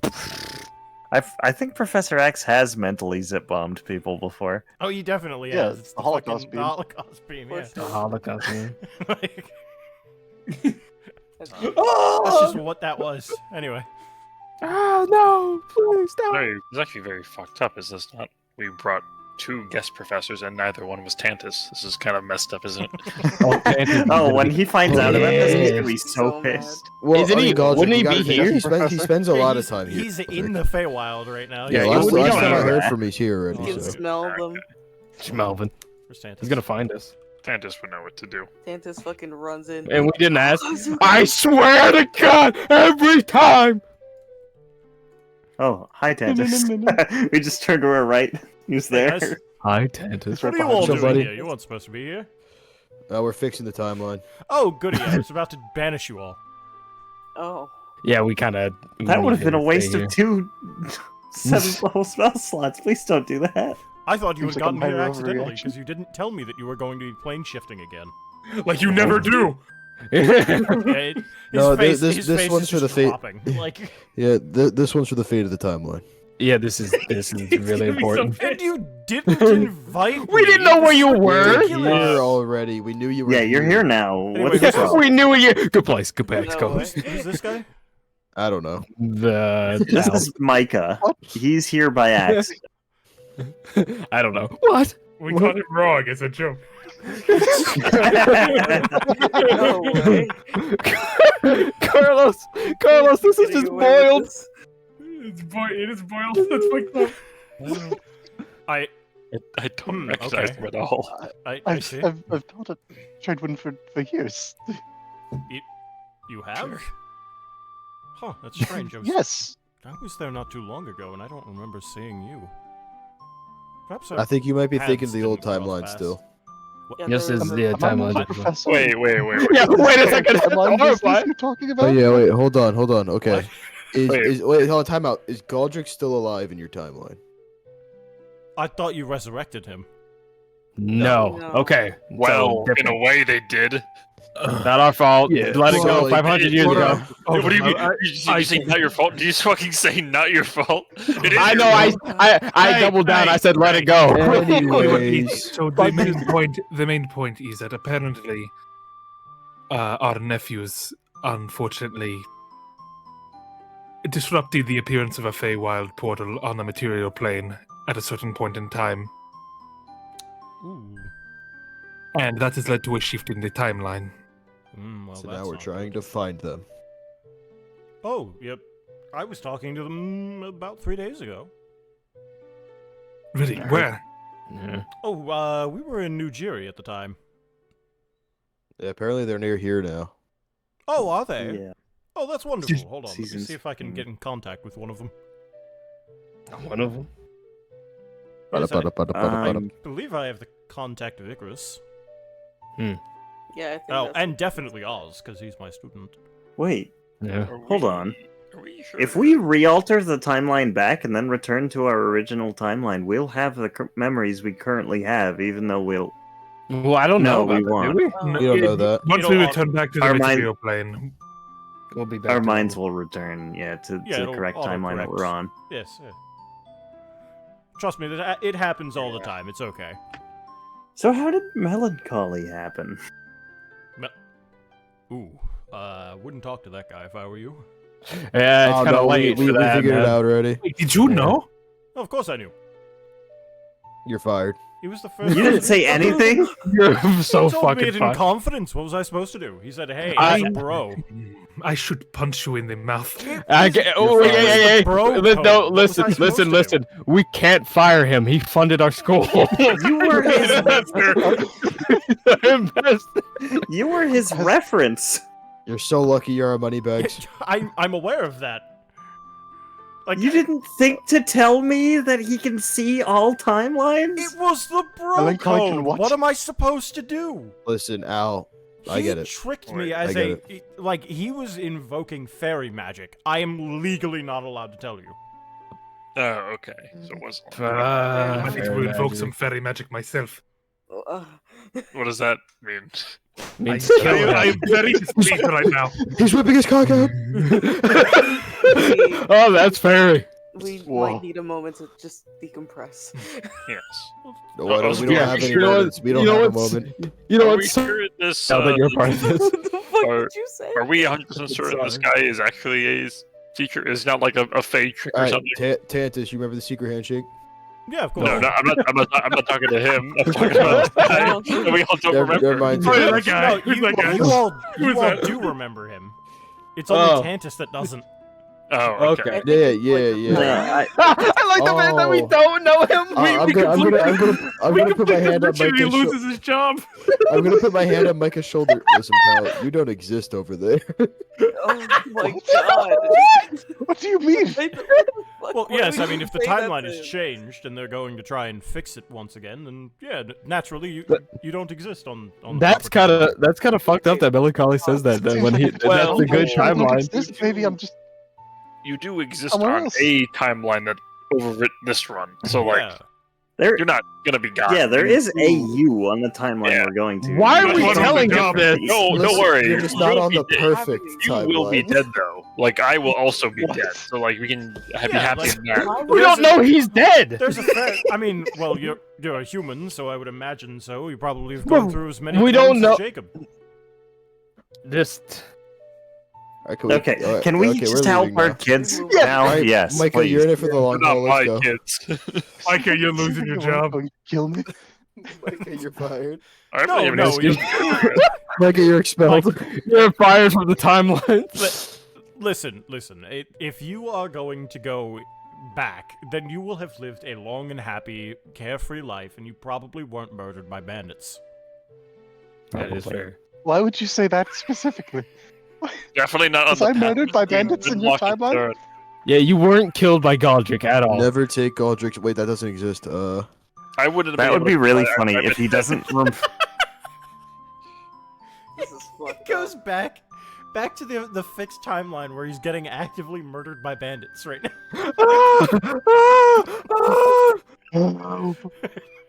I think Professor X has mentally zip bombed people before. Oh, he definitely Yeah, has. it's the Holocaust beam. The Holocaust beam, yeah. The Holocaust. Man. Like, That's that's just what that was. Anyway. Oh no! Please don't. It's actually very fucked up, is this not? We brought 2 guest professors and neither one was Tantus. This is kind of messed up, isn't it? Oh, when he finds out about this, he's Yeah. gonna be so So mad. pissed. Well, Isn't I mean, he- Galdrick, wouldn't you he gotta be think here? He spends a Yeah, lot of time here. He's in the Feywild right now. Yeah, He's- last we time don't I know heard that. from he's here You already. can So. smell them. It's Melvin. Where's Tantus? He's gonna find us. Tantus would know what to do. Tantus fucking runs in. And we didn't ask. I swear to God, every time. Oh, hi, Tantus. We just turned to our right. He's Hey, there. guys. Hi, Tantus. What are you all So, doing buddy? here? You weren't supposed to be here. We're fixing the timeline. Oh, goody. I was about to banish you all. Oh. Yeah, we kind of. That would have been a waste of 2 7th level spell slots. Please don't do that. I thought you Seems had like a gotten here minor accidentally overreaction. because you didn't tell me that you were going to be plane shifting again. Like you never do. Yeah, his No, face, this his this face one's is for the just fate. dropping. Like, Yeah, this one's for the fate of the timeline. Yeah, this is really important. and you didn't invite me. We didn't know where you were. You're here already. We knew you were. Yeah, you're here now. Anyway, What's the who's- problem? We knew you. Good place. Good place. No Go. way. Who's this guy? I don't know. The This is Micah. He's here by accident. I don't know. What? We got it wrong. It's a joke. No way. Carlos, this is Getting just away with boiled. this? It is boiled. That's fucked up. I I don't recognize okay. them at all. I see. I've taught at Tradewin for years. You have? Huh, that's strange. Yes. I was there not too long ago, and I don't remember seeing you. Perhaps I think you might be Paths thinking the old didn't cross timeline paths. still. Yeah, Yes, there this was- is the Am I not timeline. a professor? Wait. Yeah, wait a second. Timeline business Horrified. you're talking Oh about? yeah, wait, hold on. Okay, What? wait, hold on, time out. Is Galdrick still alive in your timeline? I thought you resurrected him. No. No. Okay. Well, so in a way, they did. not our fault. Yeah. Let it Well, go. like, 500 years hold ago. on. Oh, What do you mean? I- You say not your fault? Do you just fucking say not your fault? It is I your know. fault. I Hey, doubled down. hey, I said, let it go. Anyways, So the main point is that apparently, our nephews unfortunately disrupted the appearance of a Feywild portal on the material plane at a certain point in time, Ooh. and that has led to a shift in the timeline. Well, so that's now we're not trying good. to find them. Oh, yep. I was talking to them about 3 days ago. Really? Where? Yeah. Oh, we were in New Jiri at the time. Yeah, apparently they're near here now. Oh, are they? Yeah. Oh, that's wonderful. Hold on. Let me Seasons. see if I can get in contact with one of them. One of them. Yes, I I'm- believe I have the contact of Icarus. Yeah, I think Oh, that's and definitely Oz, because he's my student. Wait, Yeah. hold on. Are we sure? If we re-alter the timeline back and then return to our original timeline, we'll have the memories we currently have, even though we'll... Well, I don't know No, we about that, won't. do we? Oh. You don't know that. Once It'll we all- return back to the Our mind- material plane, We'll be back. Our to minds normal. will return, to Yeah, the it'll correct timeline that autocorrect. we're on. Yes. Yeah. Trust me, it happens all the time. It's okay. So how did melancholy happen? Ooh, wouldn't talk to that guy if I were you. Yeah, it's Oh, kind no, of we late for that. figured it man. out already. wait, did you Yeah. know? Oh, of course I knew. You're fired. He was the first. You didn't say anything? You're so he told me fucking it in fucked. confidence. What was I supposed to do? He said, "Hey, I- bro." I should punch you in the mouth. I get, oh, You're yeah. Bro No, code. What was listen, I supposed to do? listen. We can't fire him. He funded our school. You were his, you were his reference. You're so lucky you're our money bags. I'm aware of that. Like You didn't think to tell me that he can see all timelines? It was the bro Melancholy can code. what? What am I supposed to do? Listen, Al. I get it. He tricked Wait, me I as get like he was invoking fairy magic. I am legally not allowed to tell you. Oh, okay. So it wasn't. I need to Fairy invoke magic. some fairy magic myself. What does that mean? Means I, kill him. I am very displeased right now. He's whipping his cock out. Oh, that's fairy. We Whoa. might need a moment to just decompress. Yes. No, I don't, we don't Yeah, have any you know what- moments. We don't you know have a what's- moment. You know Are we what's sure this? now that you're part of this? What the fuck Are- did you say? Are we 100% certain this guy is actually a secret? Is not like a fake trick or All right, something? Tantus, you remember the secret handshake? Yeah, of course. No, no, I'm not talking to him. I'm talking about this guy that we all don't Never remember. mind. Oh, yeah, Tantus. that guy. No, Who's you, that guy? you all, Who's you all that? do remember him. It's only Oh. Tantus that doesn't. Oh, okay. I think Yeah, it's yeah, like yeah. the- I like the fact that we Oh. don't know him. I'm gonna put my hand on He Micah's shoulder. loses his job. I'm gonna put my hand on Micah's shoulder. Listen, pal, you don't exist over there. Oh my god. What do you mean? Well, yes, I mean, if the timeline is changed and they're going to try and fix it once again, then yeah, naturally you don't exist on. the That's proper kind of fucked up that Melancholy says that when he Well, that's a good well, timeline. Maybe I'm just. You do exist Somewhere on else. a timeline that overwrit this run, so timeline. like Yeah. There, you're not gonna be gone. yeah, there is a you on the timeline Yeah. we're going to. Why are we telling him this? No, Listen, don't worry. You're just not You'll on be the dead. perfect You will be timeline. dead though. Like I will also be What? dead. So like we can be Yeah, happy like- in that. We don't know he's dead. There's a fair. I mean, well, you're a human, so I would imagine so. You probably have Well, gone through as many. we don't clones know- as Jacob. Just All right, can we, Okay, all right, can we okay, just we're help leaving our now. kids Yeah. now? All right, Yes, Micah, please. you're in it for the long They're haul. not Let's my go. kids. Micah, you're losing your job. Going to kill me? Micah, you're fired. I No, really no, you, Micah, you're expelled. you're fired from the timeline. listen. If you are going to go back, then you will have lived a long and happy, carefree life, and you probably weren't murdered by bandits. That is fair. Why would you say that specifically? Definitely not on Was the I path murdered by of being bandits in your Grimlock and timeline? Third. Yeah, you weren't killed by Godric at all. Never take Galdrick's. Wait, that doesn't exist. I wouldn't. That able would be to- really I- funny I if he bet- doesn't. This is fucked It goes up. back to the fixed timeline where he's getting actively murdered by bandits right now.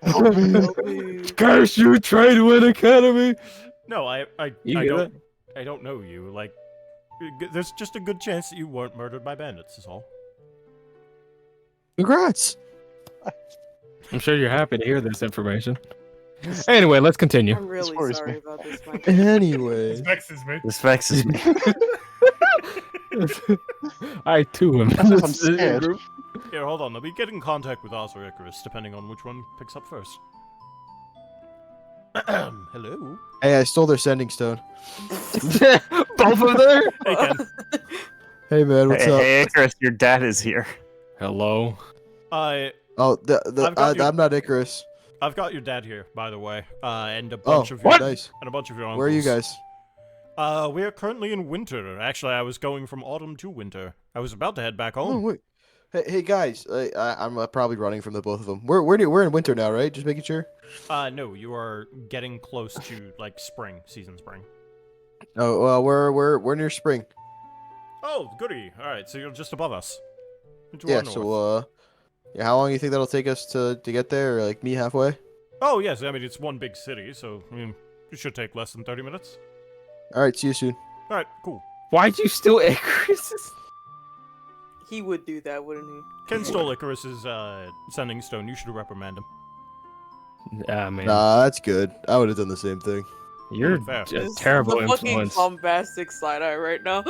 Help me. Curse you, Tradewind Academy! No, I You get don't know you. Like, there's just a good chance that you weren't murdered by bandits. Is all. Congrats. I'm sure you're happy to hear this information. Anyway, let's continue. I'm really worries sorry me. about this, Mike. Anyway, Vexes me. This vexes me. I too am. I'm scared. Here, hold on. Let me get in contact with Oz or Icarus, depending on which one picks up first. Hello. hey, I stole their sending stone. Both of them? Hey, Ken. Hey man, what's up? Hey, Icarus, your dad is here. Hello. I Oh, I've got your- I'm not Icarus. I've got your dad here, by the way, and a Oh, bunch of your What? nice. and a bunch of your uncles. Where are you guys? We are currently in winter. Actually, I was going from autumn to winter. I was about to head back Oh home. wait. Hey guys, I'm probably running from the both of them. We're in winter now, right? Just making sure. No, you are getting close to like spring, season spring. Oh, well, we're near spring. Oh, goody. All right, so you're just above us. To Yeah. our north. So yeah, how long do you think that'll take us to get there? Or, like meet halfway? Oh yes, I mean it's one big city, so I mean it should take less than 30 minutes. All right. See you soon. All right, cool. Why'd you steal Icarus? He would do that, wouldn't he? Ken stole Icarus's sending stone. You should reprimand him. Ah, man. Nah, that's good. I would have done the same thing. You're Fair. a This is terrible the fucking influence. bombastic side eye right now.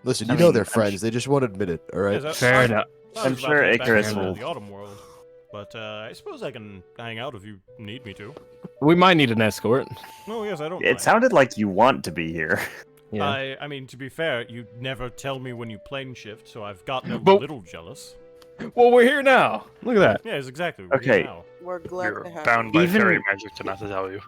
Listen, I you know mean, they're I'm friends. They just won't admit it. All right. Yes, Fair enough. I I'm was about sure to head back Icarus to will- the autumn world, but I suppose I can hang out if you need me to. We might need an escort. Oh yes, I don't. It mind. sounded like you want to be here. Yeah. I mean, to be fair, you never tell me when you plane shift, so I've gotten a But- little jealous. Well, we're here now. Look at that. Yeah, it's exactly. We're here Okay. now. We're glad You're to have bound you. by Even- fairy magic to not to tell you.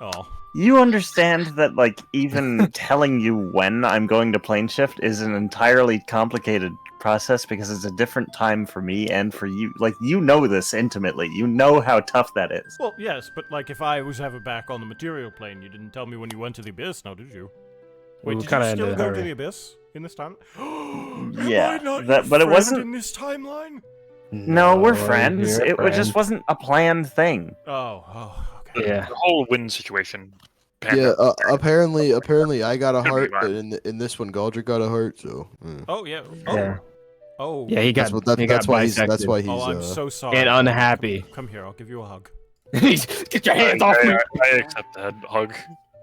Oh. You understand that, like, even telling you when I'm going to plane shift is an entirely complicated process because it's a different time for me and for you. Like, you know this intimately. You know how tough that is. Well, yes, but like if I was ever back on the material plane, you didn't tell me when you went to the abyss, now did you? Wait, We did kinda you still ended in a go to hurry. the abyss in this time? Yeah, Am I not that- your but it friend wasn't- in this timeline. No, we're friends. you're a It just friend. wasn't a planned thing. Oh, okay. Yeah. The whole win situation. panned Yeah, out. apparently I got a Could be heart, mine. but in this one Galdrick got a heart, so Oh yeah. Oh. Yeah. Oh. Yeah, he got that's why he's bisected. Oh, I'm so sorry. and unhappy. Come here, I'll give you a hug. Get your hands off me! I accept that hug.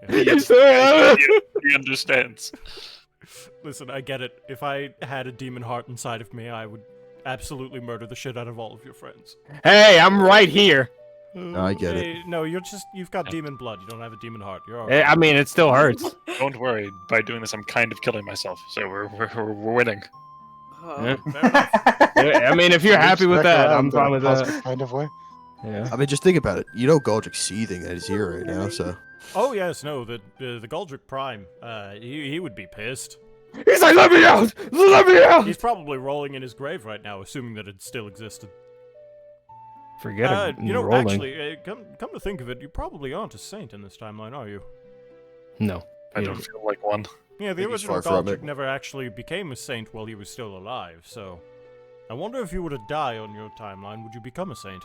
Yeah. He understands. Listen, I get it. If I had a demon heart inside of me, I would absolutely murder the shit out of all of your friends. Hey, I'm right here. No, I get it. Hey, no, you've got demon blood. You don't have a demon heart. You're Hey, alright. I mean, it still hurts. Don't worry. By doing this, I'm kind of killing myself. So we're winning. Yeah. Fair enough. Yeah, I mean, if you're happy with Back that, around I'm in fine a with positive that. kind of way. Yeah. I mean, just think about it. You know Galdrick's seething that he's here right now, so Oh yes, no, the Galdrick Prime. He would be pissed. He's like, let me out! Let me out! He's probably rolling in his grave right now, assuming that it still existed. Forget it. You know, rolling. actually, come to think of it, you probably aren't a saint in this timeline, are you? No. I don't feel like one. Yeah, the think he's original far from Galdrick it. never actually became a saint while he was still alive, so... I wonder if you were to die on your timeline, would you become a saint?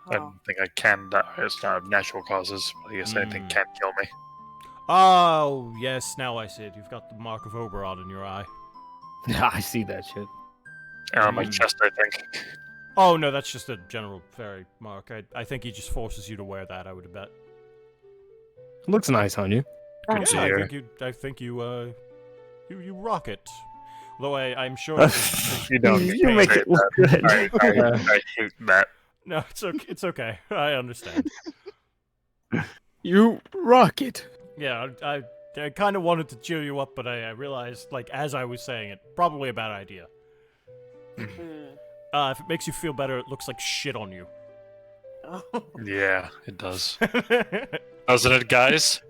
I don't think I can die. It's not natural causes. I guess anything can kill me. Oh, yes, now I see it. You've got the mark of Oberon in your eye. I see that shit. And on my chest, I think. Oh, no, that's just a general fairy mark. I think he just forces you to wear that, I would bet. Looks nice on you. Yeah, to I think you rock it. Though I'm sure that You don't. You make it look good. I hate that. No, it's okay. I understand. You rock it. Yeah, I kind of wanted to cheer you up, but I realized, like, as I was saying it, probably a bad idea. If it makes you feel better, it looks like shit on you. Yeah, it does. Doesn't it, guys?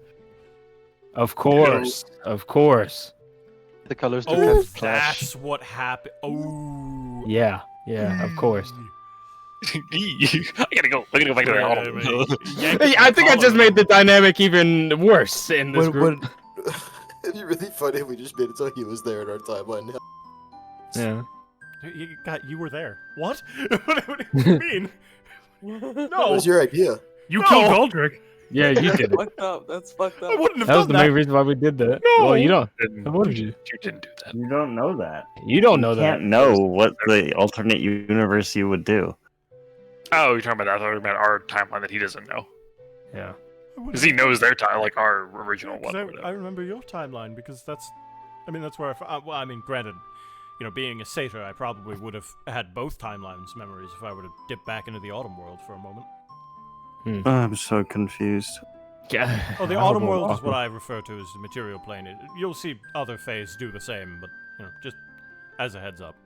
Of course. Of course. The colors do Oh, kind of clash. that's what happened. Oh. Yeah. Yeah, of course. I gotta go. I gotta go back to the auto. Hey, I think I just made the dynamic even worse in this group. it'd be really funny if we just made it so he was there in our timeline now. Yeah. You were there. What? What do you mean? That No. was your idea. You No. killed Galdrick. Yeah, you did it. Fucked up. That's fucked up. I wouldn't have That was done the that. main reason why we did that. No. Well, you don't. Didn't- What did you? You didn't do that. You don't know that. You don't know You that. can't know what the alternate universe you would do. Oh, you're talking about that. I thought you were about our timeline that he doesn't know. Yeah. Because he knows their time, like our original 'Cause one. or I whatever. remember your timeline because that's where well, I mean, granted, you know, being a satyr, I probably would have had both timelines memories if I were to dip back into the autumn world for a moment. I'm so confused. Yeah. Oh, the I autumn hope world is awkward. what I refer to as the material plane. You'll see other fays do the same, but you know, just as a heads up.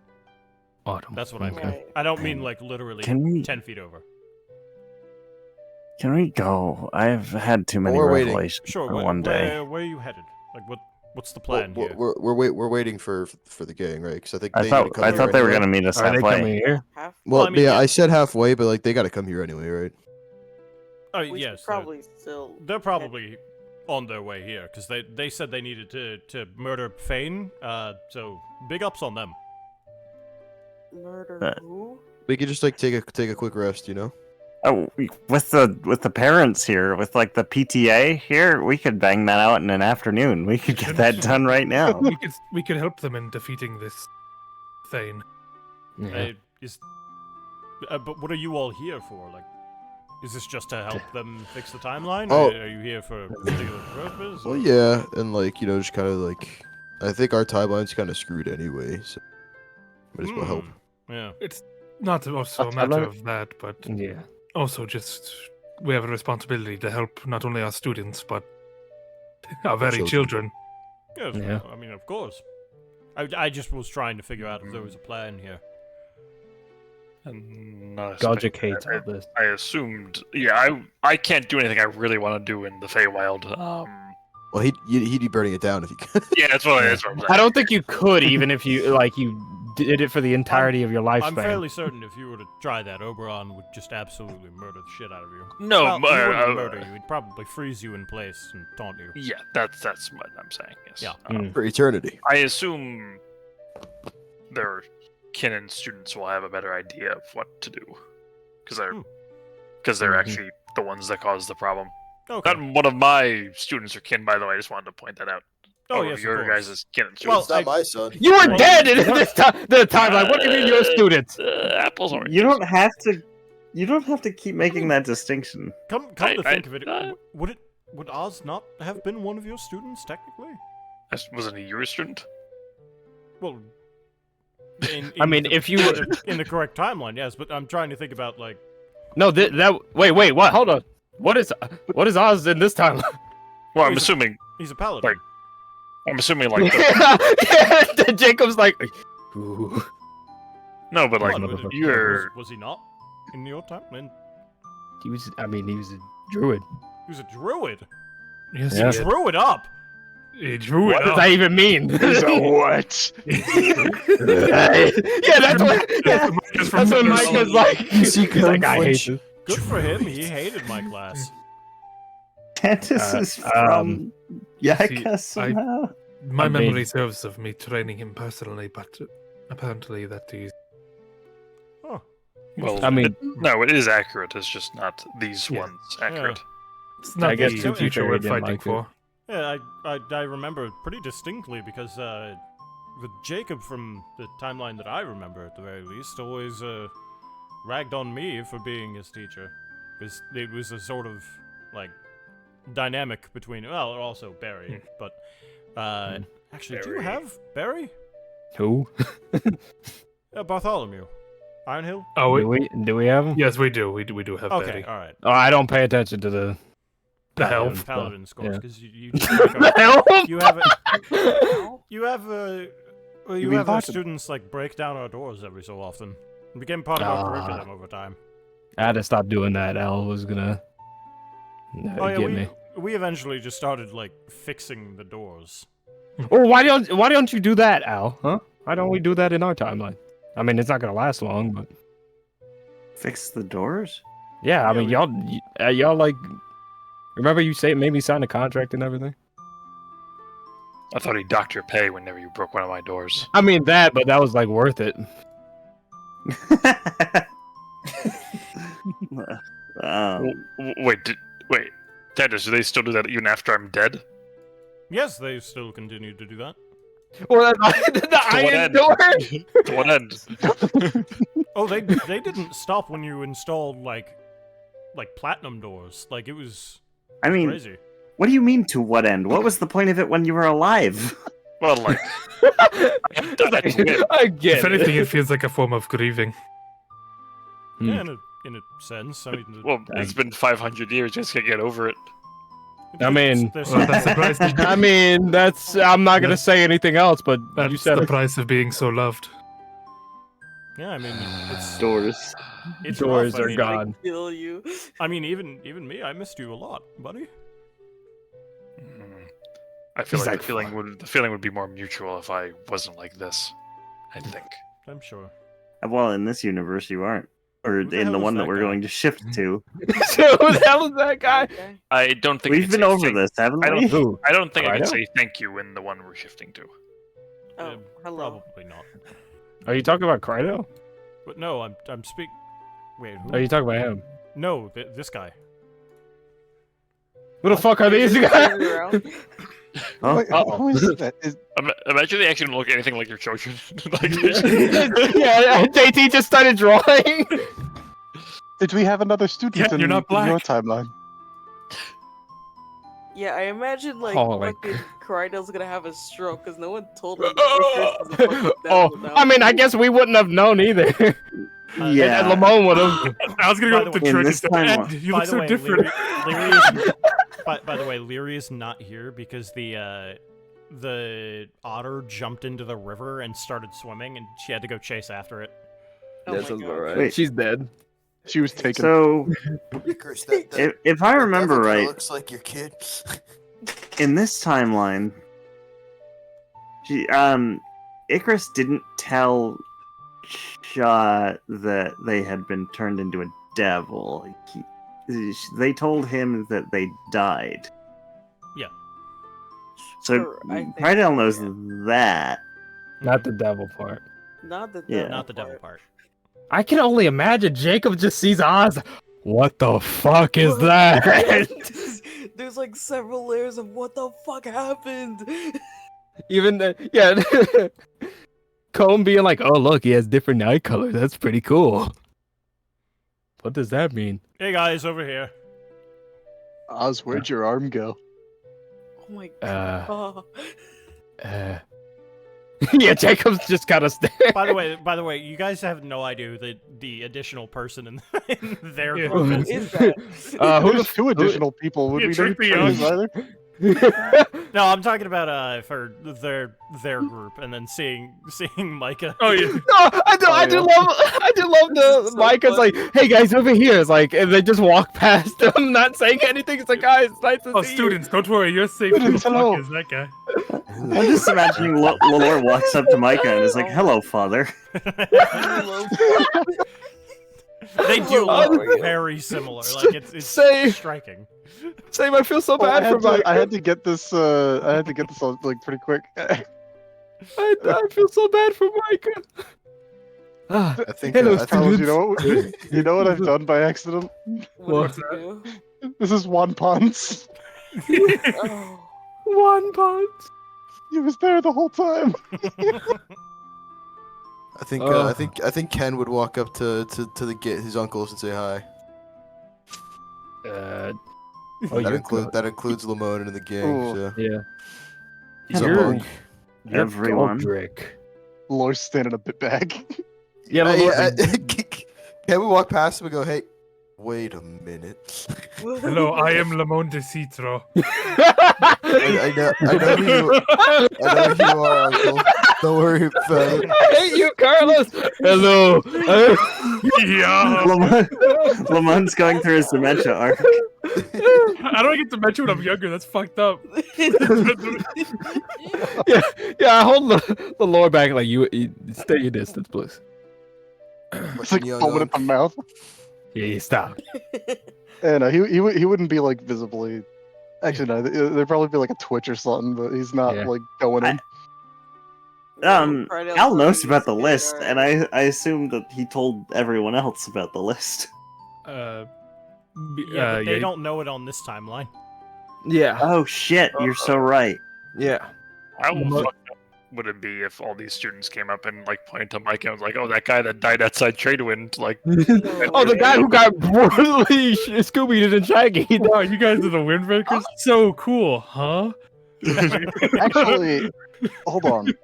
Autumn. That's what I mean. Right. I don't mean like literally Can we 10 feet over. can we go? I've had too many We're waiting. revelations Sure. for one day. Where are you headed? Like, what's the plan here? We're waiting for the gang, right? Because I think I they need to thought come I here thought they were anyway. gonna meet us Are they halfway. coming here? Half. Well, I mean, yeah, yeah. I said halfway, but like they got to come here anyway, right? Oh, We should yes. probably still. They're probably on their way here because they said they needed to murder Fane. So big ups on them. Murder who? We could just like take a quick rest, you know? Oh, with the parents here, with like the PTA here, we could bang that out in an afternoon. We could get that done right now. We could help them in defeating this Thane. Yeah. But what are you all here for? Like, is this just to help them fix the timeline? Oh. Are you here for a particular purpose? Well, yeah, and like, you know, just kind of like, I think our timeline's kind of screwed anyway, so might as well help. Yeah. It's not also a That's matter like- of that, but Yeah. also just we have a responsibility to help not only our students but our very children. Yes, Yeah. I mean, of course. I just was trying to figure out if there was a plan here. And not Galdrick expecting hates that. all this. I assumed. Yeah, I can't do anything I really want to do in the Feywild. Well, he'd be burning it down if he could. Yeah, that's what I'm saying. I don't think you could, even if you did it for the entirety of your lifespan. I'm fairly certain if you were to try that, Oberon would just absolutely murder the shit out of you. No, Well, he wouldn't murder you. He'd probably freeze you in place and taunt you. Yeah, that's what I'm saying. Yes. Yeah. For eternity. I assume their kin and students will have a better idea of what to do, because they're actually the ones that caused the problem. Okay. Not one of my students or kin, by the way. I just wanted to point that out. Oh, Of yes, of your course. guys' kin and Well, students. It's not my son. You were dead at this time. The timeline. What do you mean, you're students? Apples, oranges. You don't have to. You don't have to keep making that distinction. Come to think of it, would Oz not have been one of your students technically? Wasn't he your student? Well, I mean, if you were in the correct timeline, yes. But I'm trying to think about like. no, wait, what? Hold on. What is Oz in this time? Well, I'm assuming. He's a paladin. Like, I'm assuming like. Jacob's like. Ooh. No, but like What, you're. was he not in your time? He was. I mean, he was a druid. He was a druid. Yes, Yeah. he did. Drew it up. He drew What it does up. that even mean? What? Yeah, that's what. Yeah, It's that's what from Mike was like. He's like, I hate this. Good for him. He hated my class. Tantus is from Yaka somehow. My I mean- memory serves of me training him personally, but apparently that is. Oh. Well, I mean- no, it is accurate. It's just not these Yeah. ones accurate. It's not I guess the to be future fair, we're he didn't fighting like it. for. Yeah, I remember pretty distinctly because with Jacob from the timeline that I remember at the very least always ragged on me for being his teacher because it was a sort of like dynamic between also Barry, but actually do you Barry. have Barry? Who? Bartholomew, Ironhill. Oh, Do we have him? yes, we do. We do have Okay, Betty. all right. Oh, I don't pay attention to the The Paladin scores yeah. because you just like the help. you have mean our Barton? students like break down our doors every so often. It became part of our Ah. curriculum over time. I had to stop doing that. Al was gonna Oh yeah, get me. we eventually just started like fixing the doors. Or why don't you do that, Al? Huh? Why don't we do that in our timeline? I mean, it's not gonna last long, but Fix the doors? yeah. I Yeah, mean, y'all like. Remember you made me sign a contract and everything. I thought he docked your pay whenever you broke one of my doors. I mean that, but that was like worth it. Wait, Tandis, do they still do that even after I'm dead? Yes, they still continue to do that. Well, the To what iron end? door. To what end? Oh, they didn't stop when you installed like platinum doors. Like it was I mean, crazy. what do you mean to what end? What was the point of it when you were alive? Well, like, I get If anything, it. it feels like a form of grieving. Yeah, in a sense. I mean, well, it's been 500 years. Just can't get over it. I mean, there's Well, that's the price. I mean, that's. I'm not gonna say anything else, but That's you said the it. price of being so loved. yeah. I mean, it's Doors. it's Doors rough. I are mean, gone. Kill you. I mean, even me, I missed you a lot, buddy. I feel He's like like, the feeling would be more mutual if I wasn't like this. I think. I'm sure. Well, in this universe, you aren't. Or Who the in hell the is one that that we're guy? going to shift to. So who the hell is that guy? Okay. I don't think I We've can been say over thank- this, haven't I we? don't. Who? I don't think I can Rido? say thank you in the one we're shifting to. Oh, hello. Probably not. Are you talking about Krydo? But no, I'm speak. Wait, who? Are you talking about him? No, this guy. Who the fuck are these guys? Oh, Wait, who is that? Imagine they actually don't look anything like your children. Like, Yeah, JT just started drawing. Did we have another student Yeah, in, you're not in your black. timeline? Yeah, I imagine like Oh, like- fucking Krydel's gonna have a stroke because no one told him. that Icarus is a fucking Oh, devil now. I mean, I guess we wouldn't have known either. yeah. And Lamone would have. I was gonna By go the with the way- church In this instead. time- Ed, you By look the so way, different. Leary is, by the way, Leary is not here because the otter jumped into the river and started swimming, and she had to go chase after it. Oh my God. Wait, She's dead. She was taken. so Icarus, that if I remember devil kinda right, looks like your kid. in this timeline, Icarus didn't tell Shaw that they had been turned into a devil. They told him that they died. Yeah. So Sure, I think- Prydell knows that. Not the devil part. Not the Yeah. devil Not the devil part. I can only imagine Jacob just sees Oz. What the fuck is that? There's like several layers of what the fuck happened. Even Comb being like, oh look, he has different eye colors. That's pretty cool. What does that mean? Hey guys, over here. Oz, where'd your arm go? Oh my Uh, god. yeah, Jacob's just kind of staring. By the way, you guys have no idea who the additional person in their Yeah. group Who is. is that? Who There's two additional people. Would You we tricked me, know Oz. either? No, I'm talking about for their group, and then seeing Micah. Oh yeah. No, I do love the So Micah's funny. like, hey guys, over here. It's like, and they just walk past them, not saying anything. It's like, guys, it's nice to Oh, see students, don't worry, you're safe. Who the Students, hello. fuck is that guy? I'm just imagining Lalore walks up to Micah and is like, "Hello, father." They do Oh, look very similar. Like it's Say- striking. you. Same, I feel so Well, bad for Micah. I had to get this. I had to get this like pretty quick. I feel so bad for Micah. Ah, I think. Hello, I think Carlos, you know what I've done by accident? What did you This is Juan Ponce. do? Oh. one punch. He was there the whole time. I think Ken would walk up to his uncles and say hi. That includes Lamone and the gang. Ooh. So Yeah. he's a You're- monk. Everyone. Drake. Lore's standing a bit back. Yeah, Can we walk past him and go, hey, wait a minute? Hello, I am Lamont de Citro. I know who you are, Uncle. Don't worry about it. I hate you, Carlos. Hello. Yeah. Lamont's going through his dementia arc. How do I get dementia when I'm younger? That's fucked up. Yeah, I hold the lore back like you stay your distance, please. It's like foaming at the mouth. Yeah, stop. And he wouldn't be like visibly. Actually, no. There'd probably be like a twitch or something, but he's not Yeah. like going in. Al knows about the list, and I assume that he told everyone else about the list. Yeah, but they don't know it on this timeline. Yeah. Oh shit, you're so right. Yeah. How fucked up would it be if all these students came up and like pointed to Mike and was like, "Oh, that guy that died outside Tradewind," like, Oh, the guy who got brutally Scooby-Doo and Shaggy. Wow, you guys are the Windbreakers? So cool, huh? Actually, hold on.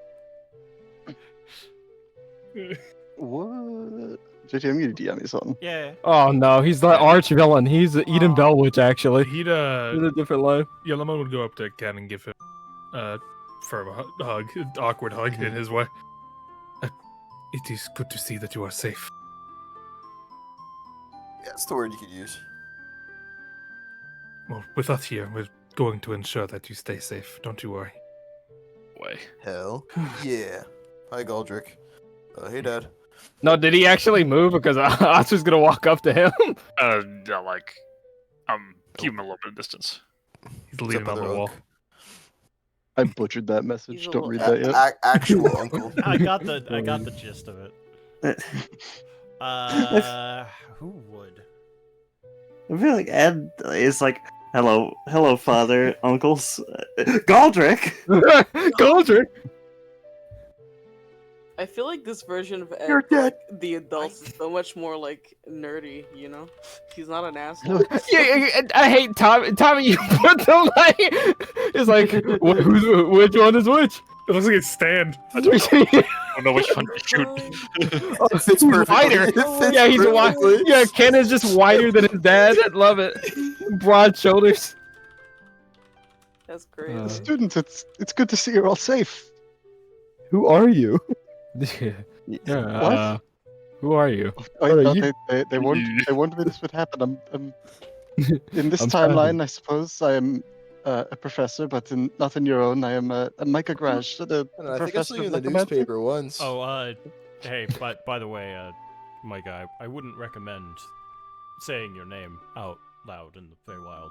What? JT, I'm gonna DM you something. Yeah. Oh no, he's the arch villain. He's Eden Bellwitch, actually. He'd He's a different life. yeah, Lamont would go up to Ken and give him firm hug, awkward hug in his way. It is good to see that you are safe. Yeah, that's the word you could use. Well, with us here, we're going to ensure that you stay safe. Don't you worry. way. Hell yeah. Hi, Galdrick. Hey, Dad. No, did he actually move? Because Oscar's gonna walk up to him. Yeah, like, keep him a little bit of distance. He's leaning on the wall. I butchered that message. He's a Don't read little- that yet. Actual uncle. I got the gist of it. Who would? I feel like Ed is like, hello, father, uncles, Galdrick. Galdrick. I feel like this version of Ed, You're dead. like, the adults, is so much more like nerdy. You know, he's not an asshole. Yeah, I hate Tommy. Tommy, you put the like. It's like, which one is which? It looks like it's Stan. I don't know which one to shoot. It fits He's perfectly. wider. It fits Yeah, he's wide. perfectly. Yeah, Ken is just wider than his dad. I love it. Broad shoulders. That's crazy. Students, it's good to see you're all safe. Who are you? Yeah. Who are you? I Are thought you- they warned me this would happen. I'm in this I'm timeline. I suppose I am a professor, but not in your own. I am a Micah Grash, the I don't know, I think I saw professor you of in the necromancy. newspaper once. Oh, hey, by the way, Micah, I wouldn't recommend saying your name out loud in the Feywild.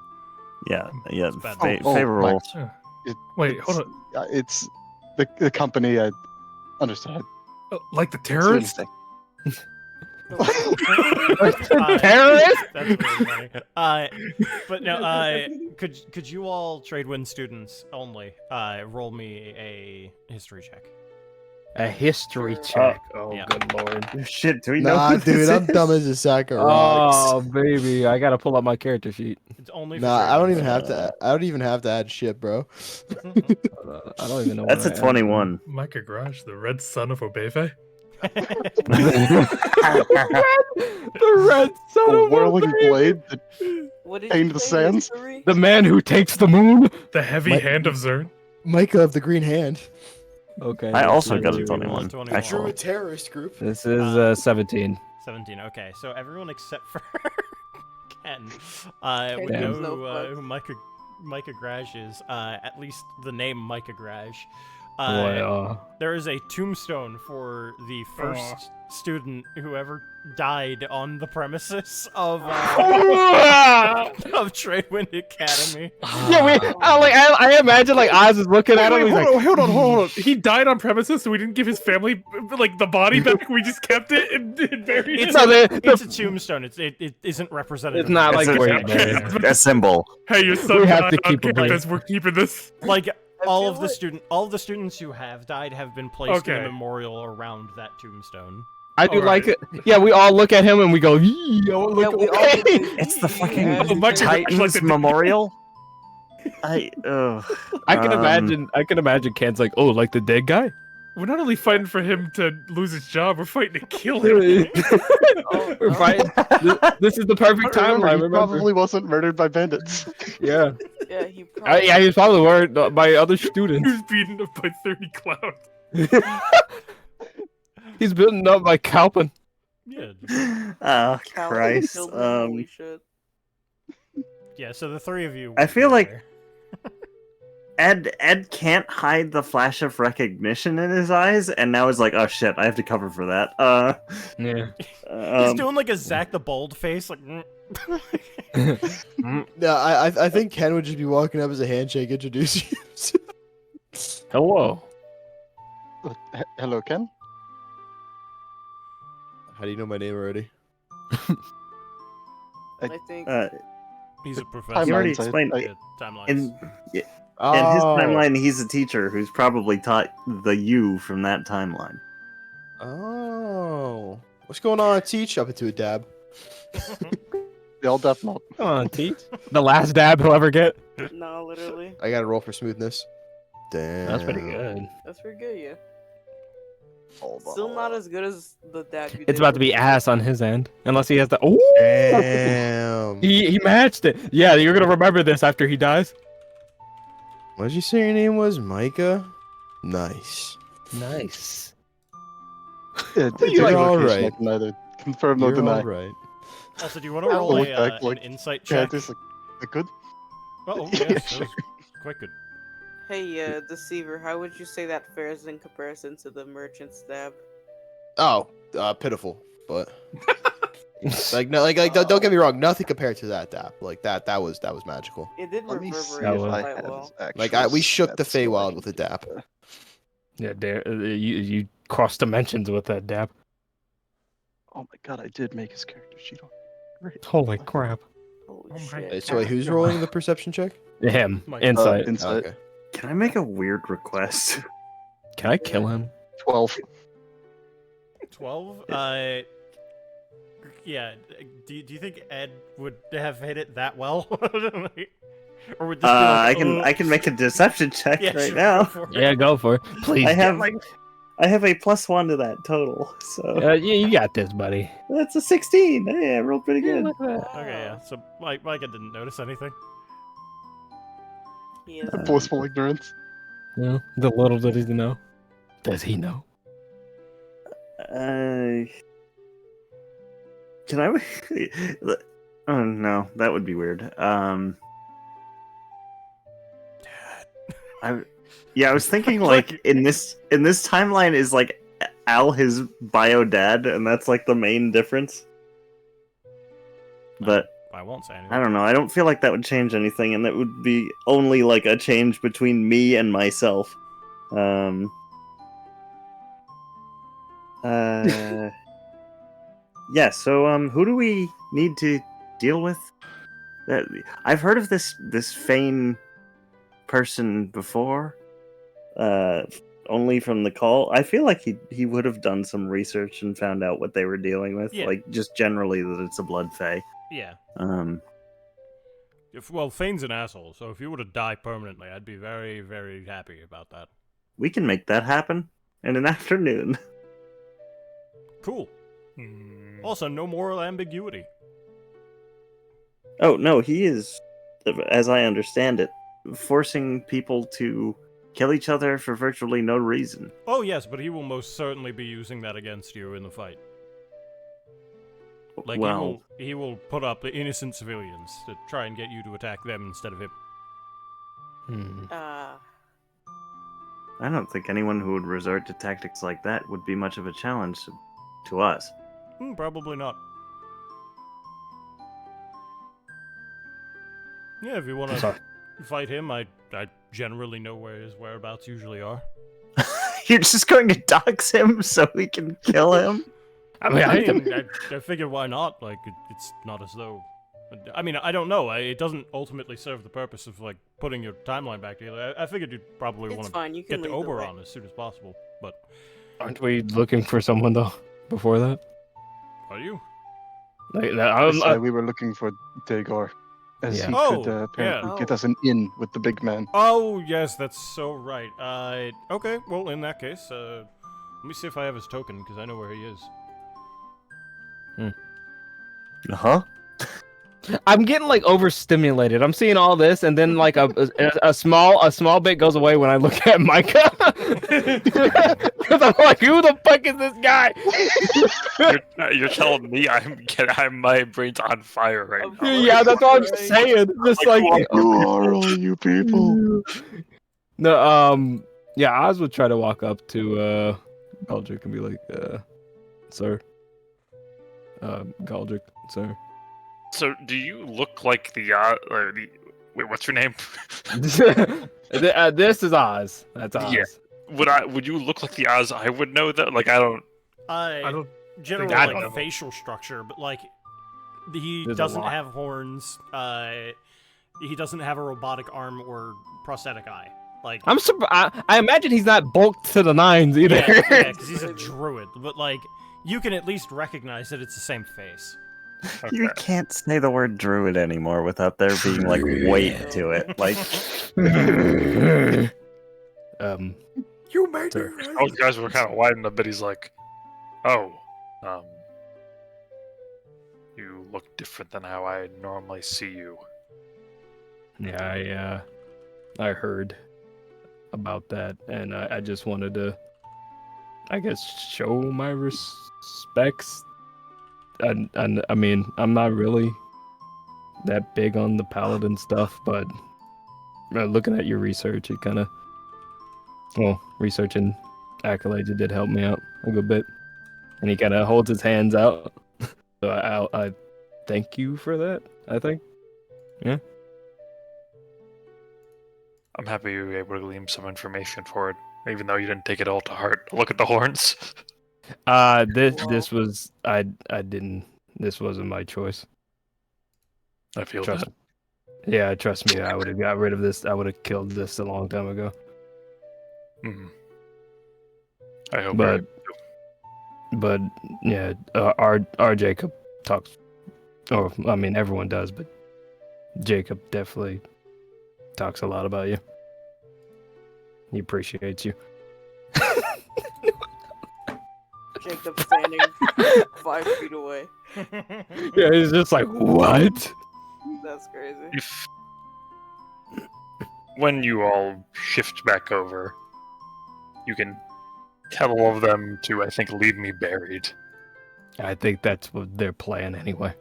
Yeah, It's bad. favor roll. Wait, hold on. It's the company. I understand. Like the It's terrorists? a Terrorist? That's very funny. But no, could you all Tradewind students only roll me a history check? A history check. Oh, Yeah. good lord. Shit, do we know? Nah, who dude, this I'm is? dumb as a sack of rocks. Oh, baby. I gotta pull up my character sheet. It's only for Nah, I don't Tradewind even have to. I don't even have to add shit, bro. students. I don't even know. That's a what I am. 21. Micah Garage, the red son of Obeve? The red son A of a whirling baby. blade that What did Pain you the say, sands? history? The man who takes the moon. The heavy Mi- hand of Zern? Micah of the Green Hand. I Okay. that's also not got a you. 21. 21. Drew a Actually, terrorist group. This is 17. 17. Okay, so everyone except for Ken would Ken know gives no who Micah Grash is. At least the name Micah Grash. Boy, There is a tombstone for the first student who ever died on the premises of Tradewind Academy. yeah, I imagine like Oz is looking at him. Wait, He's like, hold on. He died on premises, so we didn't give his family like the body back. We just kept it and buried it. It's, No, it's a tombstone. It isn't representative. It's not of like the where tombstone. you a symbol. Hey, your son We have died to on keep it campus. We're keeping this. Like all feel of the like- all of the students who have died have been placed in Okay. a memorial around that tombstone. I do All like right. it. Yeah, we all look at him and we go, "Yee, oh, Yeah, look we all away." did the It's the yee fucking as Oh, Micah they- Grash, like Titans the- Memorial? I I can imagine Ken's like, "Oh, like the dead guy." We're not only fighting for him to lose his job, we're fighting to kill him. We're fighting. This is the perfect Remember, timeline. he Remember? probably wasn't murdered by bandits. Yeah. Yeah, he probably. Yeah, he's probably worried by other He students. was beaten up by 30 clowns. He's building up by Calpin. Yeah. Oh, Cal Christ. killed him, holy shit. Yeah. So the three of you. I feel like- there. Ed can't hide the flash of recognition in his eyes, and now is like, oh shit, I have to cover for that. Yeah. He's doing like a Zack the Bold face, like. No, I think Ken would just be walking up as a handshake, introduce you. Hello. Hello, Ken. How do you know my name already? I think. He's a professor. You already Timelines, I- explained I- Yeah, timelines. in Oh. his timeline, he's a teacher who's probably taught the you from that timeline. Oh. What's going on, Teach? Up into a dab. The old Death Note. Come on, Teach. The last dab he'll ever get. No, literally. I got to roll for smoothness. Damn. That's pretty good. That's pretty good, yeah. Hold on. Still not as good as the dab you It's did about to with- be ass on his end, unless he has the. Oh, Damn. he matched it. Yeah, you're gonna remember this after he dies. What did you say your name was? Micah? Nice. Nice. Yeah, You're it's your all location, right. I can neither confirm nor You're deny. alright. Also, do you want to I'll roll look a, back, an like- insight Yeah, check? this is good. Oh, Yeah, yes, sure. that was quite good. Hey, Deceiver, how would you say that fares in comparison to the merchant's dab? Oh, pitiful, but like no, like don't get me wrong, nothing compared to that dab. Like that was magical. It did Let me see reverberate if I quite have well. Like actual we shook the stats so I Feywild can with a get dab. Yeah, you cross dimensions with that dab. Oh my god, I did make his character sheet. Great. Holy crap. Holy Oh my shit. So wait, who's rolling the perception check? Him. Mike. Insight. Insight. Okay. Can I make a weird request? Can I kill him? 12. 12? Yeah. Do you think Ed would have hit it that well? Or would this be like, I can make a deception check yeah, right sure, now. go for it. Yeah, go for it. Please. I have I have a +1 to that total, so Yeah, you got this, buddy. that's a 16. Hey, I rolled pretty good. Okay, yeah. So Micah didn't notice anything. He is Blissful ignorance. Yeah, the little did he know. Does he know? Can I? Oh no, that would be weird. I was thinking like in this timeline is like Al his bio dad, and that's like the main difference. But I won't say anything. I don't know. I don't feel like that would change anything, and it would be only like a change between me and myself. Yeah. So who do we need to deal with? I've heard of this Fane person before. Only from the call. I feel like he would have done some research and found out what they were dealing with. Yeah. Like just generally that it's a blood fae. Yeah. Well, Fane's an asshole, so if you were to die permanently, I'd be very, very happy about that. We can make that happen in an afternoon. Cool. Also, no moral ambiguity. Oh no, he is, as I understand it, forcing people to kill each other for virtually no reason. Oh yes, but he will most certainly be using that against you in the fight. Like well, he will put up the innocent civilians to try and get you to attack them instead of him. I don't think anyone who would resort to tactics like that would be much of a challenge to us. Probably not. Yeah, if you want to fight him, I generally know where his whereabouts usually are. You're just going to dox him so we can kill him? I figured why not? Like, it's not as though... I mean, I don't know. It doesn't ultimately serve the purpose of, like, putting your timeline back together. I figured you'd probably want to get to Oberon as soon as possible, but... Aren't we looking for someone, though, before that? Are you? We were looking for Daegor, as he Oh, could apparently yeah. get us an in with the big man. Oh, yes, that's so right. Okay, well, in that case, let me see if I have his token, because I know where he is. Huh? I'm getting like overstimulated. I'm seeing all this, and then like a small bit goes away when I look at Micah. Because I'm like, who the fuck is this guy? You're telling me my brain's on fire right now. Yeah, that's what I'm saying. Just like Who are all you people? No, yeah, Oz would try to walk up to Galdrick and be like, sir. Galdrick, sir. So, do you look like the wait, what's your name? This is Oz. That's Oz. Yeah. Would you look like the Oz I would know that? Like, I don't General I like don't know. facial structure, but like he There's a doesn't lot. have horns. He doesn't have a robotic arm or prosthetic eye. Like I'm surprised. I imagine he's not bulked to the nines either. yeah, because he's a druid. But like you can at least recognize that it's the same face. Okay. You can't say the word druid anymore without there being like weight to it. Like, You made Sir. me right. Those guys were kind of widened a bit. He's like, oh, you look different than how I normally see you. Yeah, I heard about that, and I just wanted to, I guess, show my respects. And I mean, I'm not really that big on the paladin stuff, but looking at your research, it kind of, well, researching accolades, it did help me out a good bit. And he kind of holds his hands out. So I thank you for that, I think. Yeah. I'm happy you were able to glean some information for it, even though you didn't take it all to heart. Look at the horns. This was I didn't. This wasn't my choice. I feel Trust that. Yeah, trust me. I would have got rid of this. I would have killed this a long time ago. Mhm. I hope. But yeah, our Jacob talks, or I mean, everyone does, but Jacob definitely talks a lot about you. He appreciates you. Jacob standing 5 feet away. Yeah, he's just like, what? That's crazy. If when you all shift back over, you can tell all of them to, I think, leave me buried. I think that's what their plan anyway.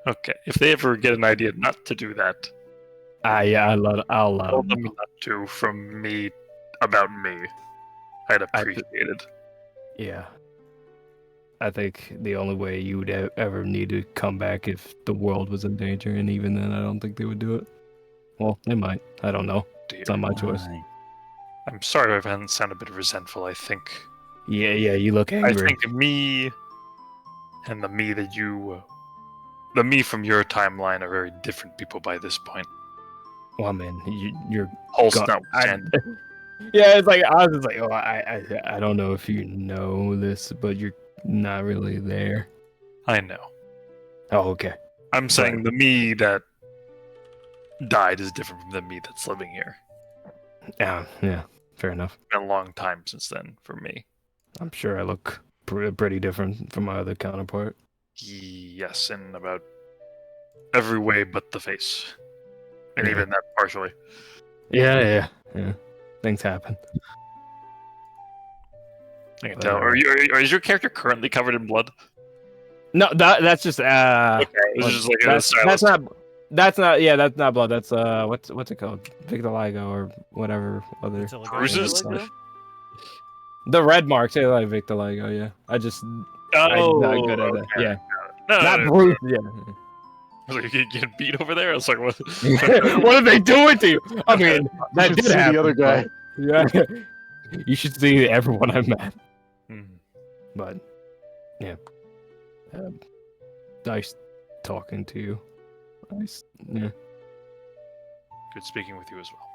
Okay. If they ever get an idea not to do that, Yeah, I'll Tell them not to from me about me. I'd appreciate it. Yeah. I think the only way you would ever need to come back if the world was in danger, and even then, I don't think they would do it. Well, they might. I don't know. It's not my choice. I'm sorry if I haven't sounded a bit resentful. I think. Yeah, you look angry. I think me and the me the me from your timeline are very different people by this point. Well, man, you're Pulse notwithstanding. Yeah, it's like I was just like, oh, I don't know if you know this, but you're not really there. I know. Oh, okay. I'm saying the me that died is different from the me that's living here. Yeah, fair enough. It's been a long time since then for me. I'm sure I look pretty different from my other counterpart. Yes, in about every way but the face. And even that partially. Yeah. Things happen. I can tell. Is your character currently covered in blood? No, that's just okay, it's just like that's not blood. That's what's it called? Vitiligo or whatever other bruises. The red marks, yeah, like vitiligo. Yeah, I'm not good at that. Yeah, not bruised. Yeah. I was like, you getting beat over there? I was like, what? What are they doing to you? I mean, that did happen. The other guy. Yeah, you should see everyone I met. But yeah, nice talking to you. Nice, yeah. Good speaking with you as well.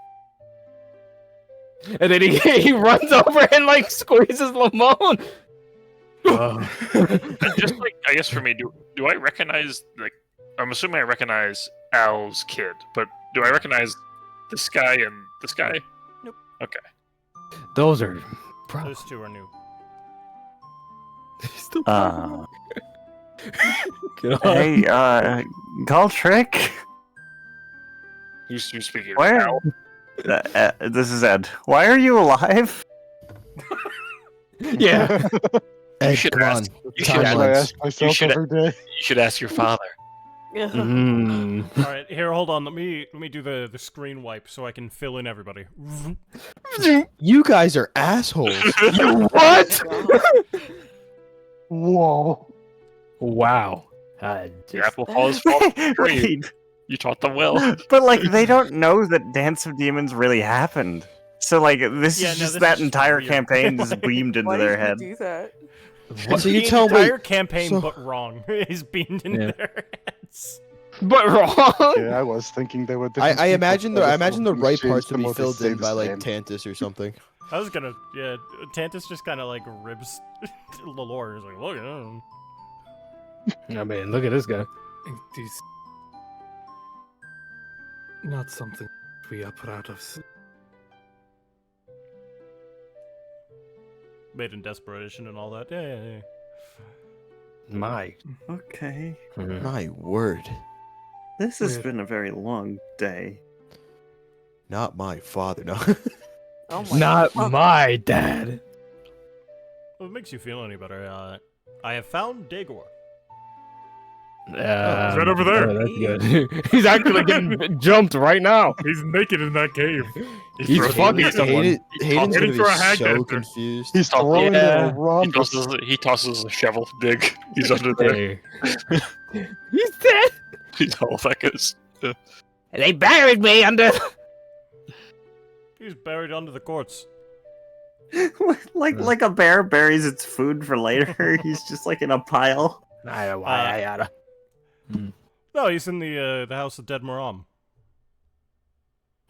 And then he runs over and like squeezes Lamone. Just like, I guess for me, do I recognize, like, I'm assuming I recognize Al's kid, but do I recognize this guy and this guy? Nope. Okay. Those are those two are new. Hey, Galtrick? Who's speaking? Where? Al? This is Ed. Why are you alive? Yeah. Ed, come on. You should Timelines. Myself every day. You should ask your father. All right, here, hold on. Let me do the screen wipe so I can fill in everybody. You guys are assholes. You what? Whoa. Wow. Your apple falls from the tree. You taught them well. But like, they don't know that Dance of Demons really happened. So like, this is just that entire campaign just beamed into their head. Do that? So you the tell me entire campaign, but wrong, is beamed into their heads. But wrong. Yeah, I was thinking they would. I imagine the right parts to be filled in by like Tantus or something. I was gonna, Tantus just kind of like ribs Lalore. He's like, look at him. I mean, look at this guy. These not something we are proud of. Made in desperation and all that. Yeah. My. Okay. My word. This has been a very long day. Not my father, no. Oh my Not God. my dad. Well, it makes you feel any better. I have found Daegor. He's right over there. That's good. He's actually getting jumped right now. He's naked in that cave. He's fucking someone. Hayden's gonna for a be hag so dancer. confused. He's throwing Yeah. a rhombus. He tosses a shovel dig. He's under there. He's dead. He's all that goes. They buried me under. He's buried under the courts. like a bear buries its food for later. He's just like in a pile. No, he's in the house of Dead Maram.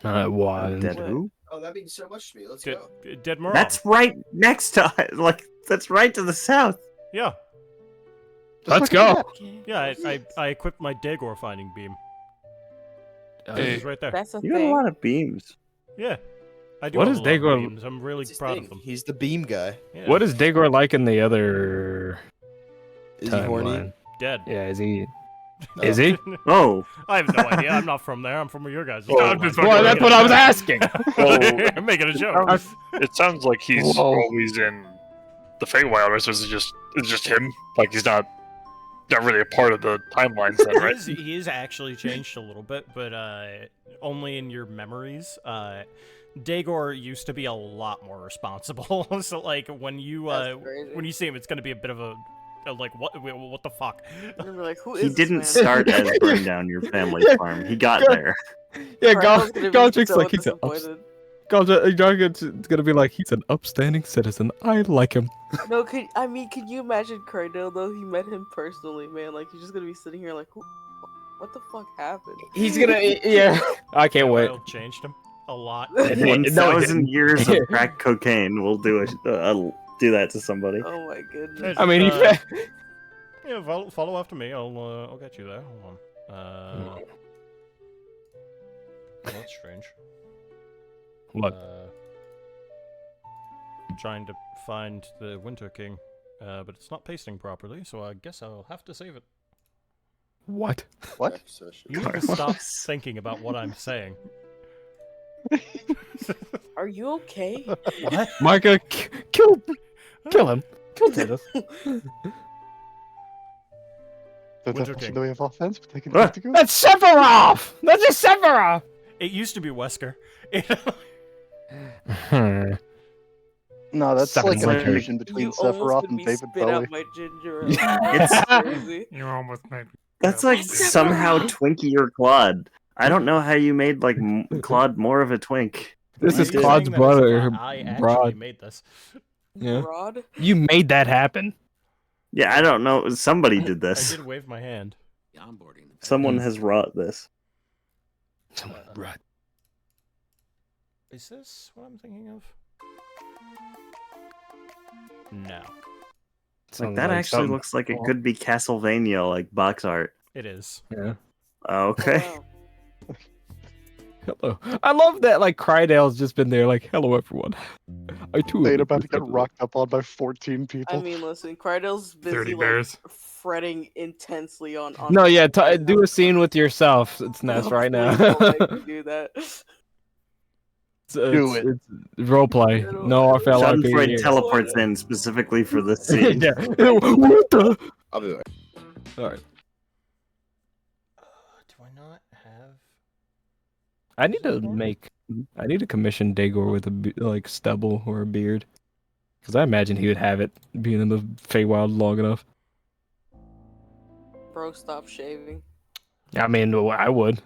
Why? Dead who? Oh, that means so much to me. Let's go. Dead Maram. That's right next to that's right to the south. Yeah. Let's go. Yeah, I equipped my Daegor finding beam. He's right there. That's a You got a thing. lot of beams. Yeah. I do What have is a lot of Daegor- beams. I'm really proud of them. He's the beam guy. Yeah. What is Daegor like in the other? Is he horny? timeline? Dead? Yeah, is he? Is he? Oh. I have no idea. I'm not from there. I'm from your guys. Oh, I'm Well, that's what I was asking. I'm making a joke. It sounds like he's always in the Feywild, or so it's just him. Like he's not not really a part of the timelines then, right? He is actually changed a little bit, but only in your memories. Daegor used to be a lot more responsible. So like when you see him, it's gonna be a bit of a like what the fuck. Like, who He is didn't this man? start as burn down your family farm. He got there. Yeah, Cardinal's gonna be Godric's so like he's disappointed. Godric's gonna be like he's an upstanding citizen. I like him. No, can you imagine Cardinal though? He met him personally, man. Like he's just gonna be sitting here like, what the fuck happened? He's gonna yeah. I can't wait. Wild changed him a lot. 1,000 years of crack cocaine will do do that to somebody. Oh my goodness. I mean, yeah, follow after me. I'll get you there. Hold on. That's strange. What? Trying to find the Winter King, but it's not pasting properly, so I guess I'll have to save it. What? What? You need to stop thinking about what I'm saying. Are you okay? What? Micah, kill him. Kill Tatus. The Winter definition King. that we have offense, but they can What? to go. That's Sephiroth! That's just Sephiroth! It used to be Wesker. No, that's Seven like a Winter. fusion between You Sephiroth almost and made me David spit Bowie. out my ginger ale. It's- That's crazy. You almost made me. That's like somehow Twinkie or Claude. I don't know how you made like Claude more of a twink. This is You did. Claude's Saying that is brother, not- I actually Rod. made this. Yeah. Rod? You made that happen. Yeah, I don't know. Somebody did I this. did wave my hand. Someone has wrought this. Right. Is this what I'm thinking of? No, Like that actually looks like it could be Castlevania, like box art. it is. Yeah. Okay. Wow. Hello. I love that like Crydale's just been there like, hello everyone. I too They're am about to get with rocked up on by 14 people. I mean, listen, Cardell's busy 30 like, bears. fretting intensely on. No, yeah, do a scene with yourself. It's Ness right now. Please don't make me do that. Do it. It's roleplay. No RFL Schadenfreude RP. teleports in specifically for this scene. Yeah. What the? I'll be back. Alright. Do I not have? I need to commission Daegor with a stubble or a beard. Because I imagine he would have it being in the Feywild long enough. Bro, stop shaving. I mean, I would.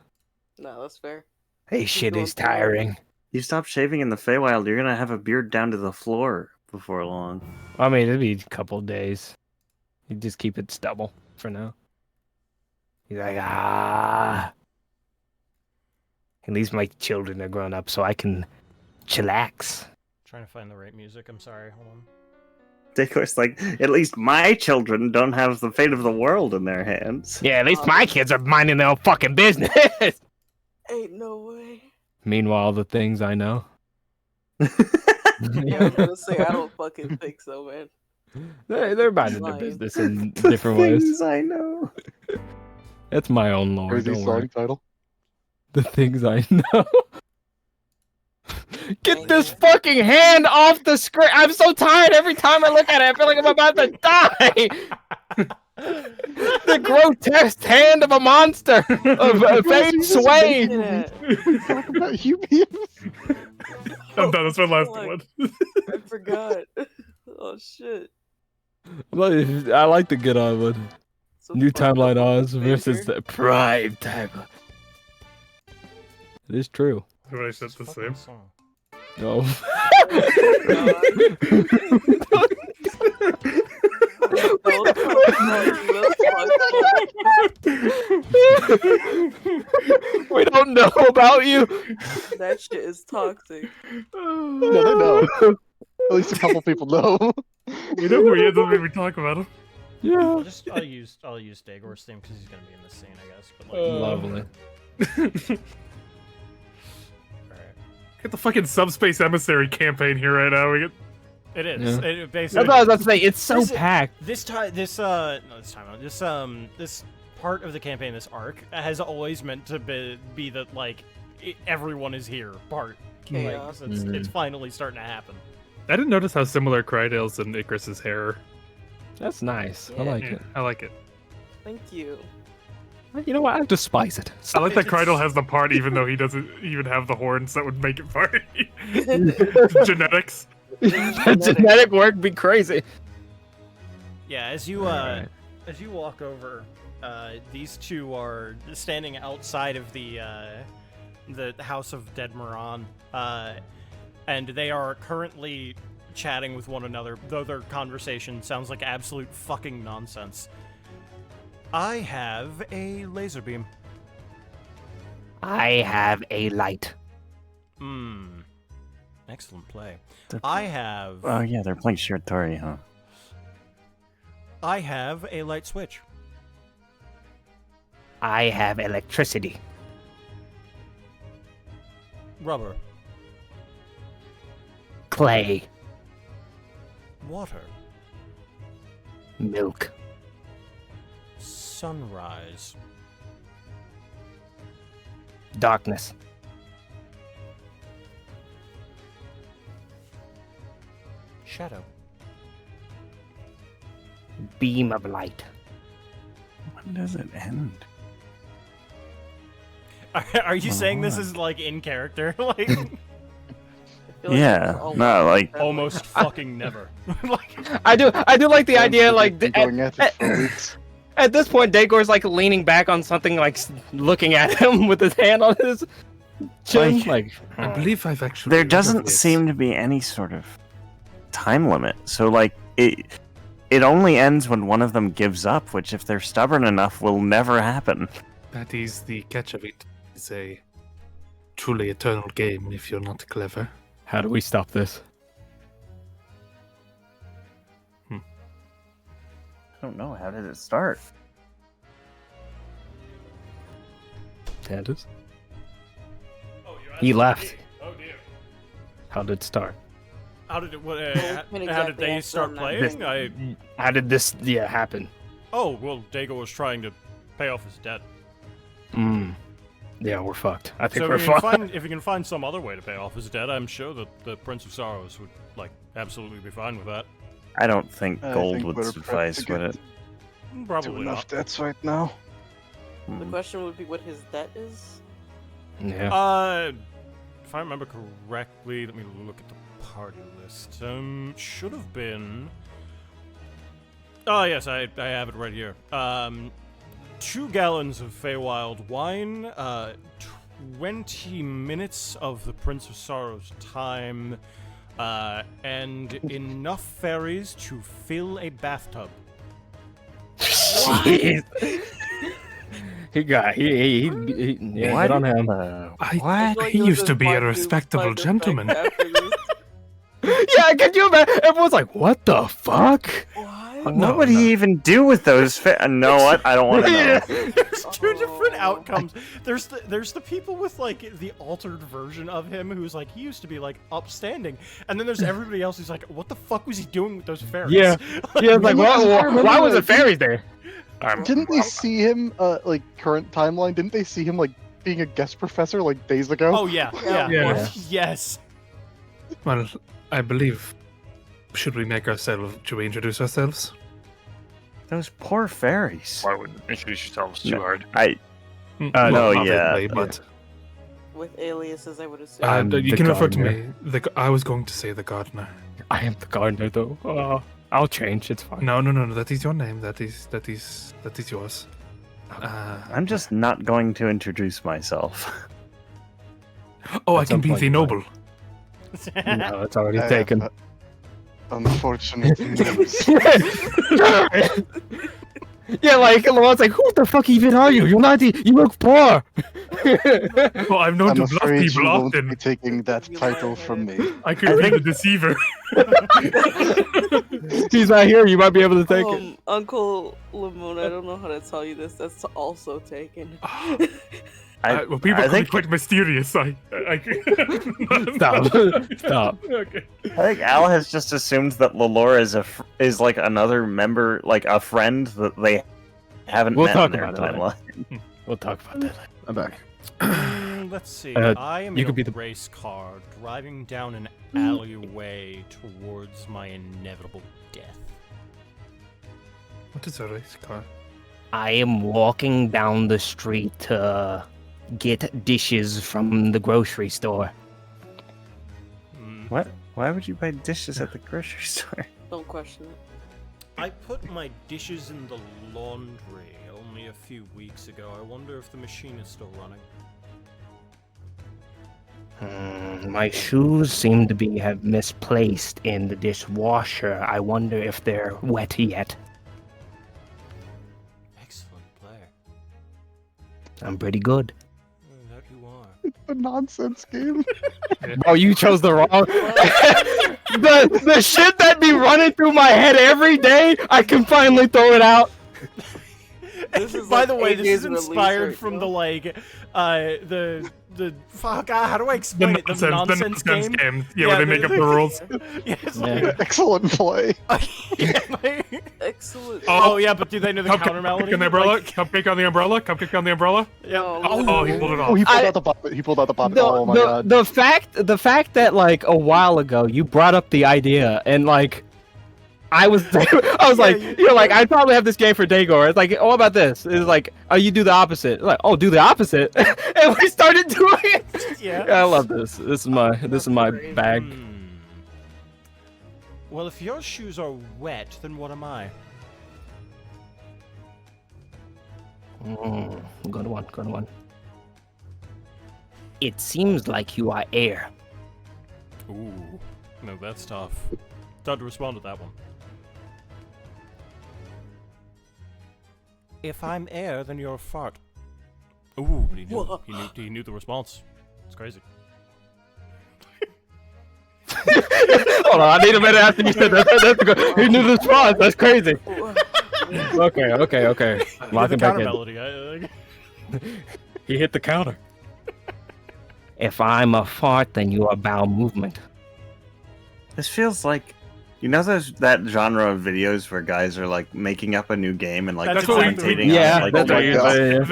No, that's fair. Hey, shit is tiring. You stop shaving in the Feywild, you're gonna have a beard down to the floor before long. I mean, it'd be a couple of days. You just keep it stubble for now. He's like, At least my children are grown up, so I can chillax. Trying to find the right music. I'm sorry. Hold on. Daegor's like, at least my children don't have the fate of the world in their hands. Yeah, at least my kids are minding their own fucking business. Ain't no way. Meanwhile, the things I know. Yeah, I was gonna say I don't fucking think so, man. They're minding their Lying. business in different ways. Things I know. That's my own lore. Crazy Don't song worry. title. The things I know. Get this fucking hand off the screen! I'm so tired every time I look at it. I feel like I'm about to die. The grotesque hand of a monster of fate sway. Talk about you being. I'm done. That's my last Fuck. one. I forgot. Oh shit. I like the Get On one. So New fuck Timeline up, Oz versus Victor. the Prime Timeline. It is true. What I said the same. Song. Oh. We don't know about you. That shit is toxic. No, they know. At least a couple people know. You know who he is? Doesn't make me talk about him. Yeah. I'll use Daegor's theme because he's gonna be in the scene, I guess. But Lovely. Alright. Get the fucking subspace emissary campaign here right now. We get. It is. Yeah. It That's basically. what I was about to say. It's so This is- packed. This part of the campaign, this arc, has always meant to be that like everyone is here part. Chaos. Like, it's finally starting to happen. I didn't notice how similar Crydale's and Icarus's hair. That's nice. I Yeah. like Yeah, it. I like it. Thank you. You know what? I despise it. I like that Krydel has the part even though he doesn't even have the horns that would make it party. Genetics. Genetic work be crazy. Yeah, as you walk over, these two are standing outside of the House of Dead Moran, and they are currently chatting with one another, though their conversation sounds like absolute fucking nonsense. I have a laser beam. I have a light. Excellent play. I have... Oh, yeah, they're playing Shiratori, huh? I have a light switch. I have electricity. Rubber. Clay. Water. Milk. Sunrise. Darkness. Shadow. Beam of light. When does it end? Are you saying this is like in character? Like, yeah, no, like almost fucking never. Like, I do like the idea, like going at it for weeks. at this point, Dagor's like leaning back on something, like looking at him with his hand on his chin. Like, I believe I've actually. There doesn't seem to be any sort of time limit, so like it only ends when one of them gives up, which, if they're stubborn enough, will never happen. That is the catch of it. It's a truly eternal game if you're not clever. how do we stop this? I don't know. How did it start? Tandis? He left. Oh dear. How did it start? How did it? What, When how did exactly they I start saw that. playing? How did this happen? Oh well, Dago was trying to pay off his debt. Yeah, we're fucked. I think So we're fucked. if you can find some other way to pay off his debt, I'm sure that the Prince of Sorrows would like absolutely be fine with that. I don't think I gold think would we're suffice, prepped to would get it? Probably enough not. debts right now. The question would be what his debt is. Yeah. If I remember correctly, let me look at the party list. Should have been. Oh yes, I have it right here. 2 gallons of Feywild wine, 20 minutes of the Prince of Sorrows time, and enough fairies to fill a bathtub. Jeez. He yeah, What? good on him. He used to be a respectable gentleman. Yeah, can you imagine? Everyone's like, what the fuck? What would he even do with those? Know what? I don't want to know. There's 2 different outcomes. There's the people with like the altered version of him who's like he used to be like upstanding, and then there's everybody else who's like, what the fuck was he doing with those fairies? Yeah, yeah. It's like, why was the fairies there? Didn't they see him, like, current timeline? Didn't they see him, like, being a guest professor, like, days ago? Oh yeah. Yes. Well, I believe. Should we introduce ourselves? Those poor fairies. Why would introduce yourselves too No, hard? No, yeah. obviously, but With aliases, I would assume. you the can refer to gardener. me. I was going to say the gardener. I am the gardener, though. I'll change. It's fine. No. That is your name. That is yours. I'm just not going to introduce myself. Oh, I At can some be point the you noble. No, it's already I have, taken. Unfortunate news. Yeah, like Lamon's like, who the fuck even are you? You're not the. You look poor. Well, I've known I'm to bluff afraid people you won't often. be taking that title from me. I could be the deceiver. He's not here. You might be able to take it. Uncle Lamona, I don't know how to tell you this. That's also taken. Well, people can be quite mysterious. Stop. Stop. Okay. I think Al has just assumed that Lalore is like another member, like a friend that they haven't We'll met talk in their about it timeline. We'll talk about that. I'm back. Let's see. Uh, I am you in could a be the- race car driving down an alleyway towards my inevitable death. What is a race car? I am walking down the street to get dishes from the grocery store. What? Why would you buy dishes at the grocery store? Don't question it. I put my dishes in the laundry only a few weeks ago. I wonder if the machine is still running. My shoes seem to have misplaced in the dishwasher. I wonder if they're wet yet. Excellent player. I'm pretty good. That you are. It's a nonsense game. Oh, you chose the wrong. the shit that be running through my head every day, I can finally throw it out. By the way, this is inspired from the fuck. How do I explain it? The nonsense game. Yeah, where they make up the rules. Yes. Excellent play. Excellent. Oh yeah, but do they know the counter melody? Cupcake on the umbrella. Cupcake on the umbrella. Cupcake on the umbrella. Yeah. Oh, he pulled it off. Oh, he pulled out the puppet. He pulled out the puppet. Oh my god. The fact that like a while ago you brought up the idea and like I was like, you're like, I'd probably have this game for Daegor. It's like, oh, what about this? It's like, oh, you do the opposite. It's like, oh, do the opposite, and we started doing it. Yeah. I love this. This is my bag. Well, if your shoes are wet, then what am I? Good one. It seems like you are air. Ooh, no, that's tough. Tough to respond to that one. If I'm air, then you're a fart. Ooh, but he knew the response. It's crazy. Hold on, I need a minute after you said that. That's good. He knew the response. That's crazy. Okay. Lock him back in. Melody, He hit the counter. If I'm a fart, then you are bowel movement. This feels like, you know, that genre of videos where guys are like making up a new game and like That's what we're commentating doing. on Yeah, it, like, that's oh what my you're God. saying.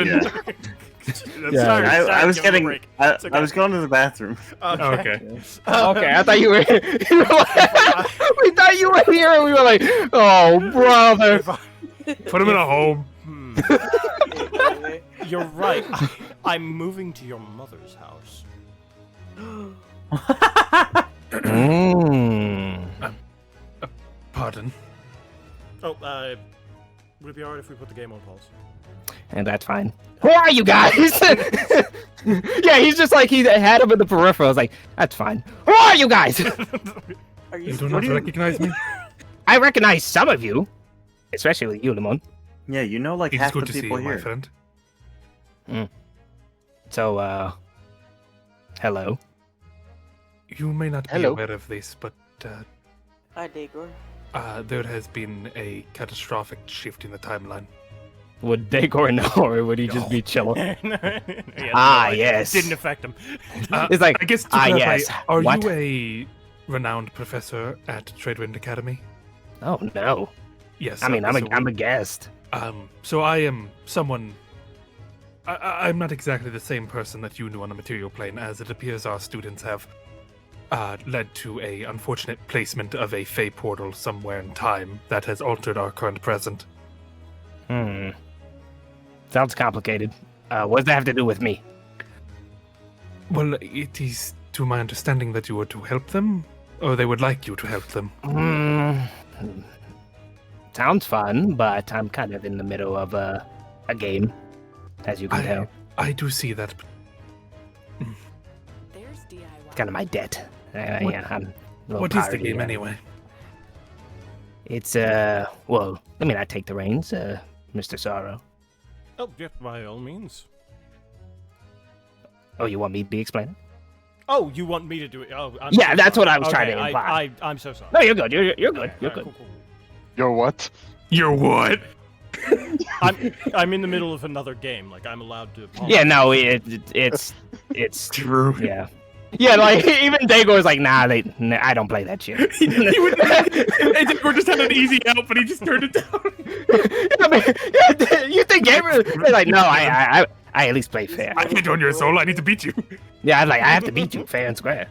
Yeah. I was Give him a getting. break. I It's okay. was going to the bathroom. Okay. Okay, I thought you were. We thought you were here, and we were like, "Oh, brother." Put him in a home. You're right. I'm moving to your mother's house. Pardon. Oh, would it be alright if we put the game on pause? And that's fine. Who are you guys? Yeah, he's just like he had him in the peripheral. I was like, that's fine. Who are you guys? Are You do not recognize me? I recognize some of you, especially with you, Lemon. Yeah, you know, like It's half good the to see people you, my here. friend. So, hello. You may not be Hello. aware of this, but Hi, Daegor. there has been a catastrophic shift in the timeline. Would Daegor know, or would he just be chilling? Yes. Didn't affect him. It's like, I guess to clarify, yes. are What? you a renowned professor at Tradewind Academy? Oh no. Yes. I mean, I'm so a guest. So I am someone. I'm not exactly the same person that you knew on the material plane, as it appears our students have led to a unfortunate placement of a Fey portal somewhere in time that has altered our current present. Sounds complicated. What does that have to do with me? Well, it is to my understanding that you were to help them, or they would like you to help them. Sounds fun, but I'm kind of in the middle of a game, as you can tell. I do see that. It's kind of my debt. Yeah, I'm a little What is the party, game anyway? It's well, let me not take the reins, Mr. Sorrow. Oh, yeah, by all means. Oh, you want me to explain it? Oh, you want me to do it? Oh, I'm Yeah, so that's sorry. what I was trying Okay, to imply. I'm so sorry. No, you're good. You're good. You're Alright, good. cool. You're what? You're what? I'm in the middle of another game. Like I'm allowed to. Yeah, no, it's true. Yeah. Yeah, like even Daegor's like, nah, I don't play that shit. Daegor just had an easy out, but he just turned it down. I mean, you think gamers? They're like, no, I at least play fair. I can't join your soul. I need to beat you. Yeah, I have to beat you fair and square.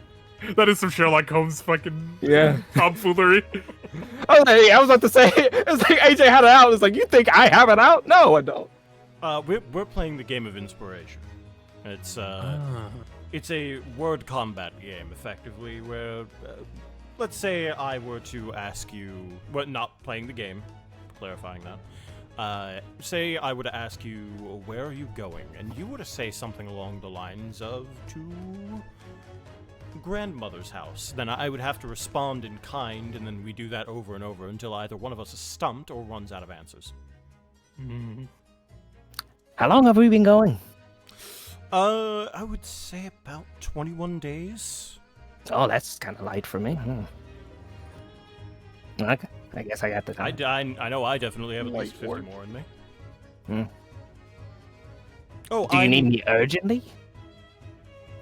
That is some Sherlock Holmes fucking Yeah. tomfoolery. I was about to say, it's like AJ had it out. It's like, you think I have it out? No, I don't. We're playing the game of inspiration. It's a word combat game, effectively, where, let's say I were to ask you, well, not playing the game, clarifying that. Say I were to ask you, where are you going? And you were to say something along the lines of, to grandmother's house. Then I would have to respond in kind, and then we do that over and over until either one of us is stumped or runs out of answers. Mm-hmm. How long have we been going? I would say about 21 days. Oh, that's kind of light for me. Okay, I guess I got the time. I know I definitely have at least 50 more in me. Hmm. Oh, do you need me urgently?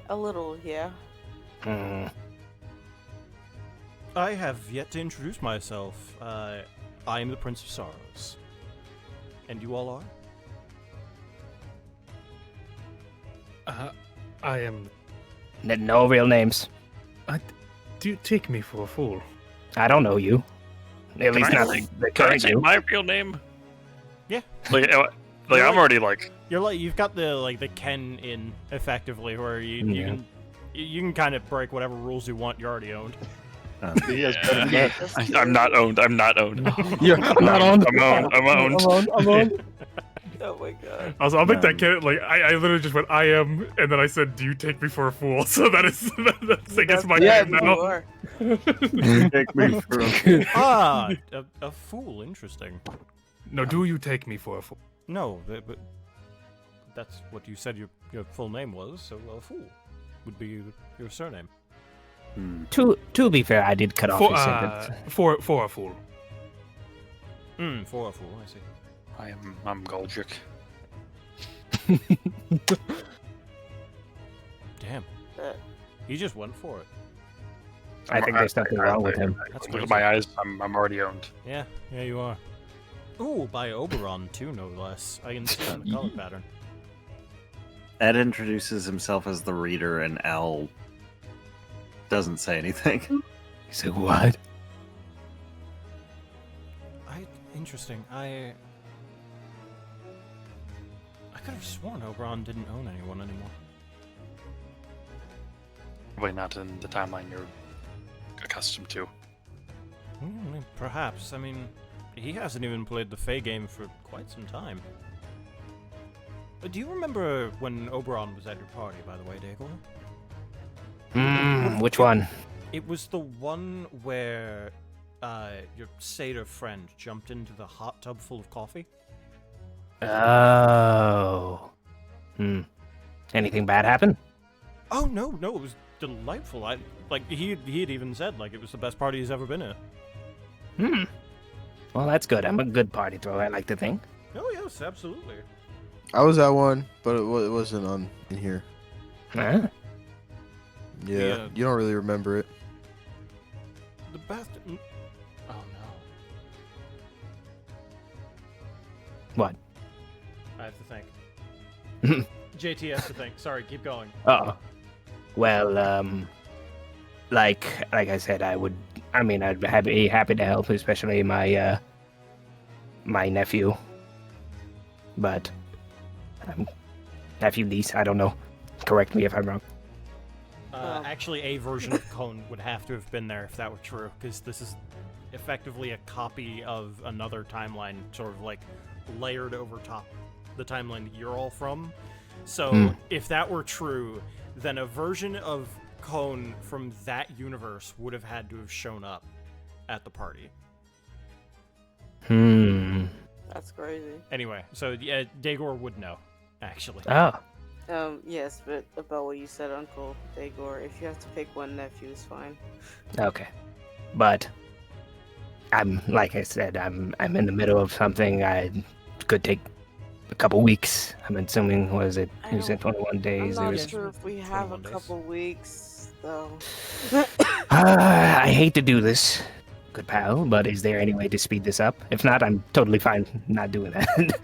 A little, yeah. I have yet to introduce myself. I am the Prince of Sorrows. And you all are? I am... No real names. Do you take me for a fool? I don't know you. At least not the current you. My real name? Yeah. Like I'm already like... You've got the Ken in, effectively, where you can kind of break whatever rules you want. You're already owned. I'm not owned. I'm not owned. You're not owned. I'm owned. Oh my god. Also, I'll make that kid like I literally just went I am, and then I said, "Do you take me for a fool?" So that's I guess my name now. Take me for a fool. A fool. Interesting. No, do you take me for a fool? No, but that's what you said your full name was. So a fool would be your surname. To be fair, I did cut off his sentence. For a fool. For a fool, I see. I'm Goldrick. Damn. He just went for it. I think there's something wrong with him. Look at my eyes. I'm already owned. Yeah, you are. Ooh, by Oberon too, no less. I can see on the color pattern. Ed introduces himself as the reader, and Al doesn't say anything. He said, "What?" Interesting. I could have sworn Oberon didn't own anyone anymore. Probably not in the timeline you're accustomed to. Perhaps. I mean, he hasn't even played the Fae game for quite some time. Do you remember when Oberon was at your party, by the way, Daegor? Which one? It was the one where your satyr friend jumped into the hot tub full of coffee. Oh. Anything bad happen? Oh no, it was delightful. He had even said it was the best party he's ever been in. Well, that's good. I'm a good party thrower, I like to think. Oh yes, absolutely. I was at one, but it wasn't in here. Huh? Yeah, you don't really remember it. The best. Oh no. What? I have to think. JT has to think. Sorry, keep going. Well, like I said, I'd be happy to help, especially my my nephew. But nephew niece, I don't know. Correct me if I'm wrong. Actually, a version of Cone would have to have been there if that were true, because this is effectively a copy of another timeline, sort of layered over top the timeline that you're all from. So if that were true, then a version of Cone from that universe would have had to have shown up at the party. That's crazy. Anyway, so yeah, Daegor would know, actually. Oh. Yes, but about what you said, Uncle Daegor, if you have to pick one nephew, is fine. Okay. But like I said, I'm in the middle of something. I could take a couple weeks. I'm assuming, was it 21 days? I'm not sure if we have a couple weeks, though. I hate to do this, good pal, but is there any way to speed this up? If not, I'm totally fine not doing that.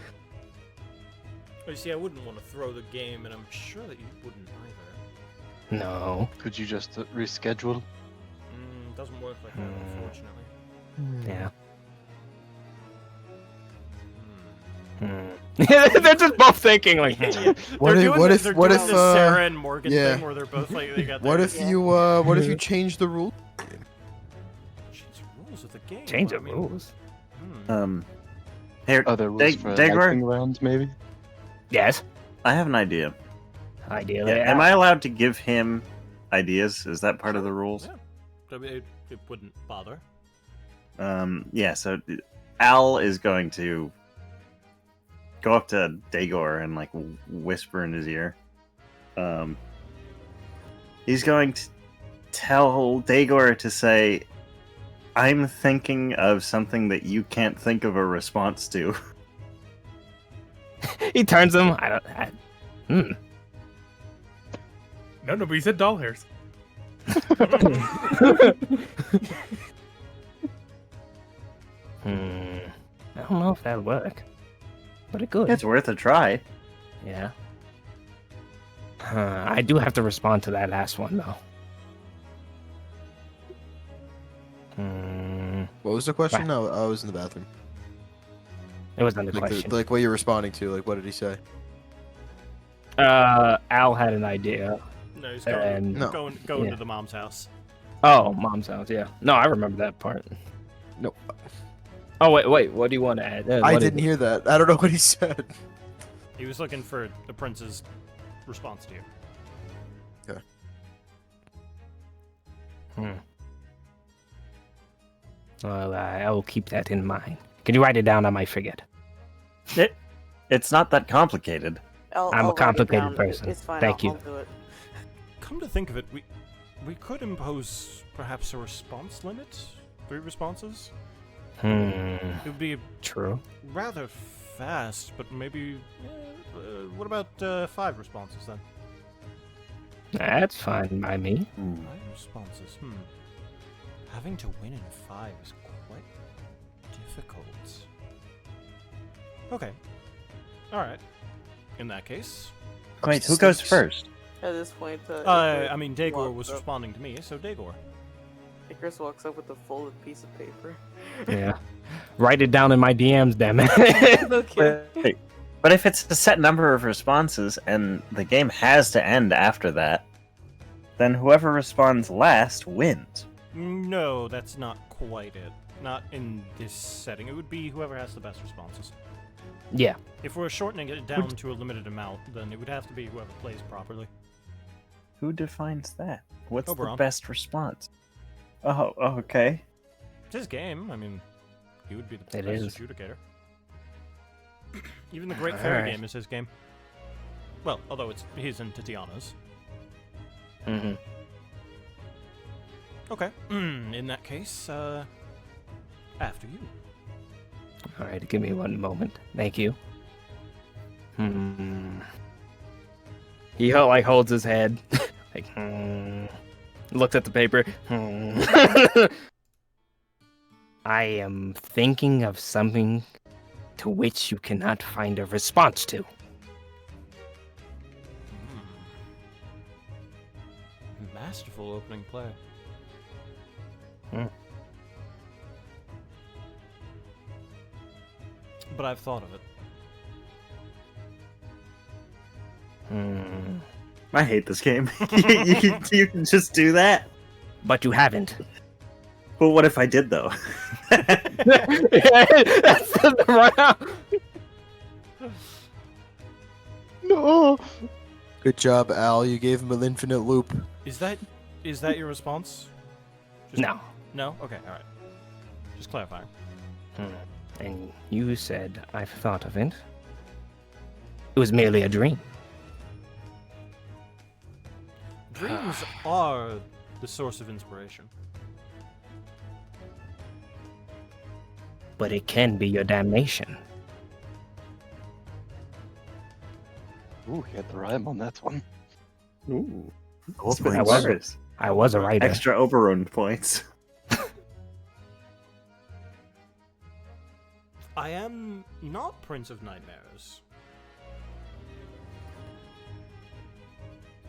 You see, I wouldn't want to throw the game, and I'm sure that you wouldn't either. No. Could you just reschedule? Doesn't work like that, unfortunately. Yeah. They're just both thinking like. What if Sarah and Morgan yeah. thing where they're both like they got. What if you change the rule? Change the rules of the game. Change the rules. Here, Are there rules for Dagor? lightning rounds, maybe? Yes. I have an idea. Idea. Yeah, am I allowed to give him ideas? Is that part of the rules? Yeah. It wouldn't bother. Yeah. So Al is going to go up to Dagor and like whisper in his ear. He's going to tell Dagor to say, "I'm thinking of something that you can't think of a response to." He turns him. No, but he said doll hairs. I don't know if that'll work, but it could. It's worth a try. Yeah. I do have to respond to that last one though. What was the question? No, I was in the bathroom. It wasn't the Like, question. like what you're responding to. Like, what did he say? Al had an idea. No, he's going, and- going yeah. to the mom's house. Oh, mom's house. Yeah. No, I remember that part. Nope. Oh wait. What do you want to add? I didn't hear that. I don't know what he said. He was looking for the prince's response to you. Okay. Well, I will keep that in mind. Can you write it down? I might forget. It's not that complicated. I'm I'll a write it complicated down. person. It's fine. Thank you. I'll do it. Come to think of it, we could impose perhaps a response limit. 3 responses. It would be True. rather fast, but maybe. What about 5 responses then? That's fine by me. 5 responses. Having to win in 5 is quite difficult. Okay. All right. In that case. Wait, who goes first? At this point, I mean, Dagor walks was up. responding to me, so Dagor. Icarus walks up with a folded piece of paper. Yeah. Write it down in my DMs, damn it. Okay. But if it's a set number of responses and the game has to end after that, then whoever responds last wins. No, that's not quite it. Not in this setting. It would be whoever has the best responses. Yeah. If we're shortening it down to a limited amount, then it would have to be whoever plays properly. Who defines that? What's Oberon. the best response? Oh, okay. It's his game. I mean, he would be the It best is. adjudicator. Even the Great Fairy Alright. game is his game. Well, although it's his and Tatiana's. Mm-hmm. Okay. In that case, after you. All right, give me one moment. Thank you. He holds his head, like looks at the paper. I am thinking of something to which you cannot find a response to. Masterful opening play. But I've thought of it. I hate this game. you can just do that. But you haven't. But what if I did, though? That's the round. No. Good job, Al. You gave him an infinite loop. Is that your response? No. No? Okay, alright. Just clarifying. And you said, I've thought of it. It was merely a dream. Dreams are the source of inspiration. But it can be your damnation. Ooh, he had the rhyme on that one. Ooh. I was a writer. Extra Oberon points. I am not Prince of Nightmares.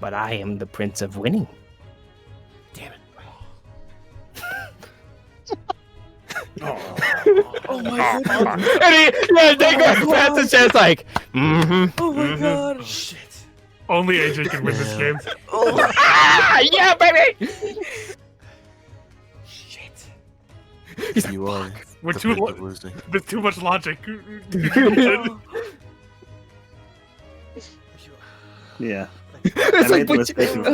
But I am the Prince of Winning. Damn it. Oh my god. And Daegor pats his chest like, Oh my god. Shit. Only AJ can win this game. yeah, baby. Shit. You are. We're the too fate of losing. There's too much logic. Yeah. It's I like, made the mistake of-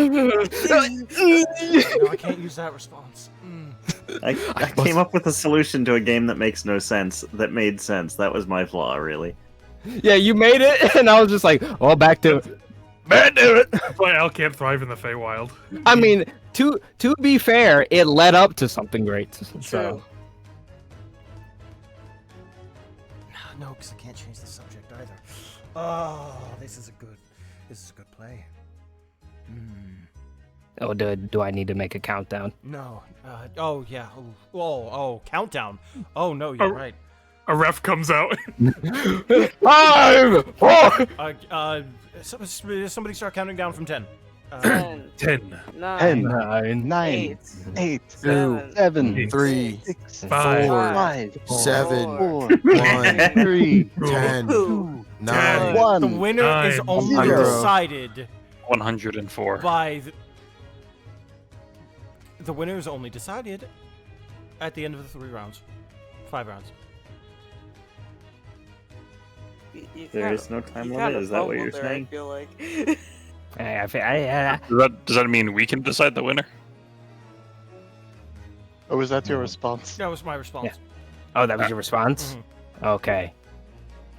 No, I can't use that response. I came up with a solution to a game that makes no sense. That made sense. That was my flaw, really. yeah, you made it, and I was just like, well, back to it. Back to it. That's why Al can't thrive in the Feywild. I mean, to be fair, it led up to something great. So No, because I can't change the subject either. Oh, this is a good play. oh, do I need to make a countdown? No. Oh yeah. Oh, countdown. Oh no, you're right. A ref comes out. 5, 4. Somebody start counting down from 10. 10, 9, 9, 8, 2, 7, 3, 6, 5, 5, 7, 4, 1, 3, 10, 2, 9. 1. The winner is 9, only 0. decided 104. by the winner is only decided at the end of the 5 rounds. There is no time limit. Is that what you're saying? I feel like. Does that mean we can decide the winner? Oh, was that your response? That was my response. Yeah. Oh, that was your response? Okay.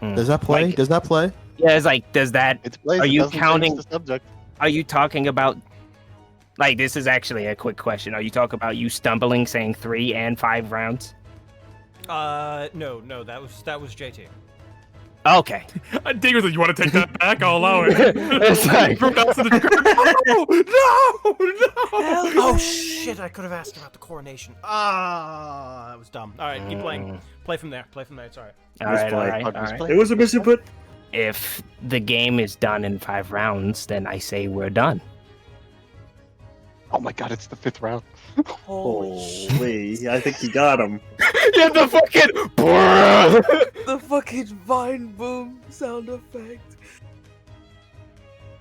Does that play? Like- Does that play? Yeah, it's like, does that... It's Blaze. Are it you doesn't change counting- the subject? Are you talking about... Like, this is actually a quick question. Are you talking about you stumbling saying 3 and 5 rounds? No, that was JT. Okay. Digger's like, you want to take that back? I'll allow it. It's like... No! Oh shit! I could have asked about the coronation. That was dumb. All right, keep playing. Play from there. It's all right. Alright. It was a misinput. If the game is done in 5 rounds, then I say we're done. Oh my god, it's the 5th round. Holy, I think you got him. Yeah, the fucking... The fucking vine boom sound effect.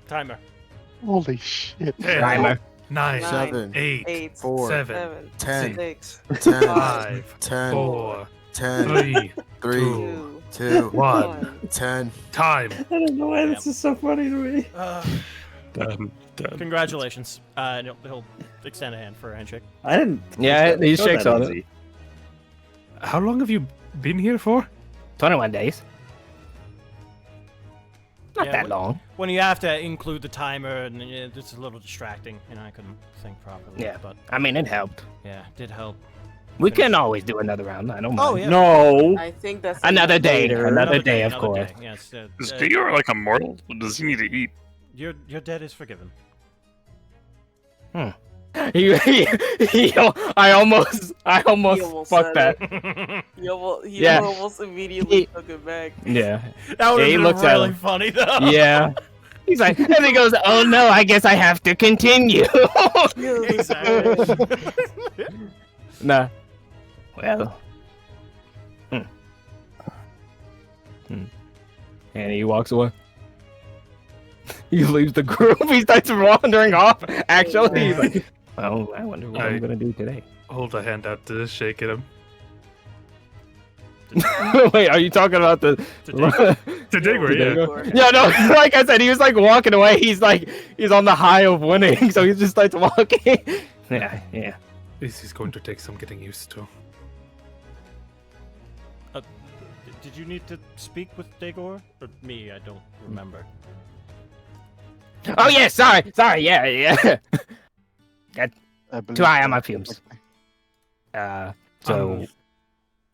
Timer. Holy shit. 10, 9, 7, 8, 4, 7, 10, 6, 10, 5, 10, 4, 10, 3, 3, 2, 2, 1. 10. Time. I don't know why this is so funny to me. Done. Congratulations. He'll extend a hand for a handshake. I didn't. Yeah, these Not shakes that on easy. it. How long have you been here for? 21 days. Not Yeah, that long. When you have to include the timer, and it's a little distracting. I couldn't think properly. Yeah. But I mean, it helped. yeah, it did help. We can always do another round. I don't mind. Oh yeah. No. I think that's Another day. Later. Another day, of course. Day. Yes. Is Digger like immortal? Does he need to eat? Your debt is forgiven. I almost fucked said that. He Yeah. almost immediately He- took it back. Yeah. That would Yeah, he have looks been at really him. funny though. Yeah. He's like, and he goes, "Oh no, I guess I have to continue." Exactly. Nah. Well. And he walks away. He leaves the group. He starts wandering off. Actually, he's like, "Well, I wonder what I'm gonna do today." Hold a hand out to shake at him. Wait, are you talking about the To Digger, yeah. Yeah, no, like I said, he was like walking away. He's on the high of winning, so he just starts walking. Yeah. This is going to take some getting used to. Did you need to speak with Daegor or me? I don't remember. Oh yeah, sorry, yeah. Got too high on my fumes. So,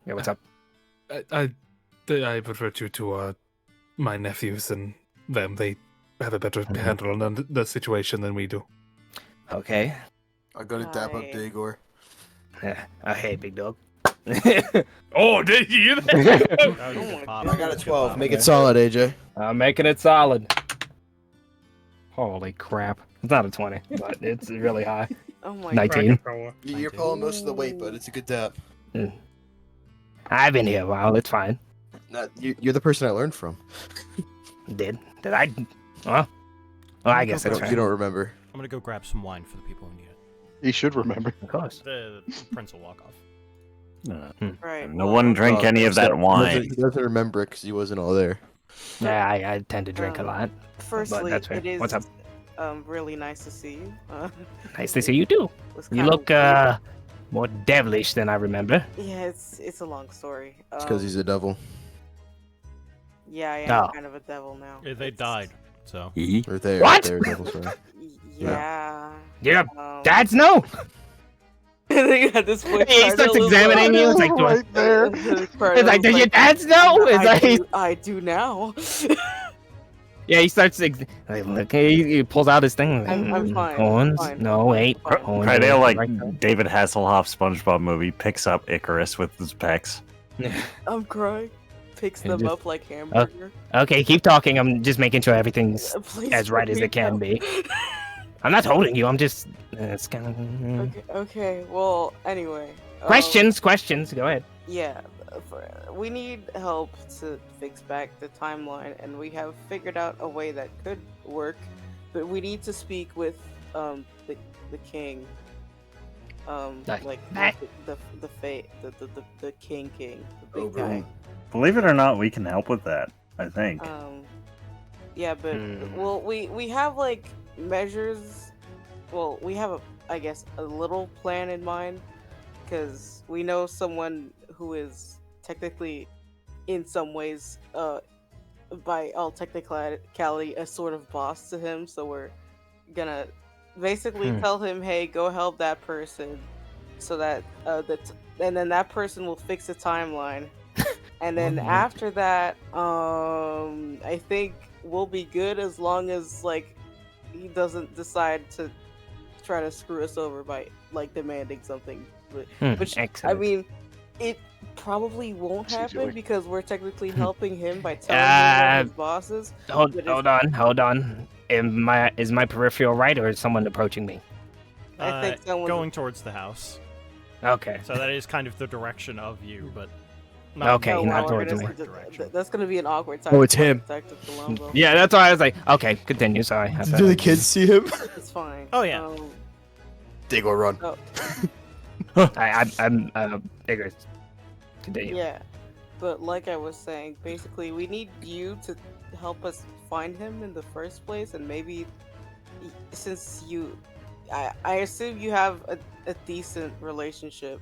yeah, what's up? I prefer you to my nephews and them. They have a better handle on the situation than we do. Okay. I gotta dap up Daegor. Hey, big dog. Oh, did you hear that? I got a 12. Make it solid, AJ. I'm making it solid. Holy crap. It's not a 20, but it's really high. Oh my 19. You're pulling most of the weight, but it's a good dap. I've been here a while. It's fine. You're the person I learned from. Did I? Well, I guess that's right. You don't remember. I'm gonna go grab some wine for the people who need it. You should remember. Of course. The prince will walk off. Right. No one drank any of that wine. He doesn't remember it because he wasn't all there. Yeah, I tend to drink a lot. Firstly, that's fair. it is What's up? really nice to see you. Nice to see you too. Was You kinda look weird. more devilish than I remember. Yeah, it's a long story. It's because he's a devil. Yeah, I am Oh. kind of a devil now. Yeah, they died, so. Or they're, What? They're devils, sorry. Yeah. Yeah, dads no. At this point, He starts examining you. It's like, right there. It's like, does your dads know? It's like, I do now. yeah, he starts. Look, he pulls out his thing. I'm fine. Horns? I'm fine. No, wait. Horns. Crydale, like Right there. David Hasselhoff SpongeBob movie, picks up Icarus with his pecs. I'm crying. Picks And them just- up like hamburger. Okay, keep talking. I'm just making sure everything's Please as right as let it can me be. I'm not holding you. I'm just. It's kind of. Okay. Well, anyway. Questions. Go ahead. Yeah, we need help to fix back the timeline, and we have figured out a way that could work, but we need to speak with the king. Like the king, the big guy. Believe it or not, we can help with that. I think. Yeah, but well, we have like measures. Well, we have I guess a little plan in mind, because we know someone who is technically, in some ways, by all technicality, a sort of boss to him. So we're gonna basically tell him, "Hey, go help that person," so that and then that person will fix the timeline. And then after that, I think we'll be good as long as like he doesn't decide to try to screw us over by like demanding something. Which I mean, it probably won't happen because we're technically helping him by telling him his bosses. Hold on. Is my peripheral right, or is someone approaching me? I think someone going towards the house. Okay. So that is kind of the direction of you, but. Not towards me. That's gonna be an awkward time. Oh, it's him. Yeah, that's why I was like, okay, continue. Sorry. Do the kids see him? It's fine. Oh yeah. They go run. Oh. I'm bigger. Continue. Yeah, but like I was saying, basically we need you to help us find him in the first place, and maybe since I assume you have a decent relationship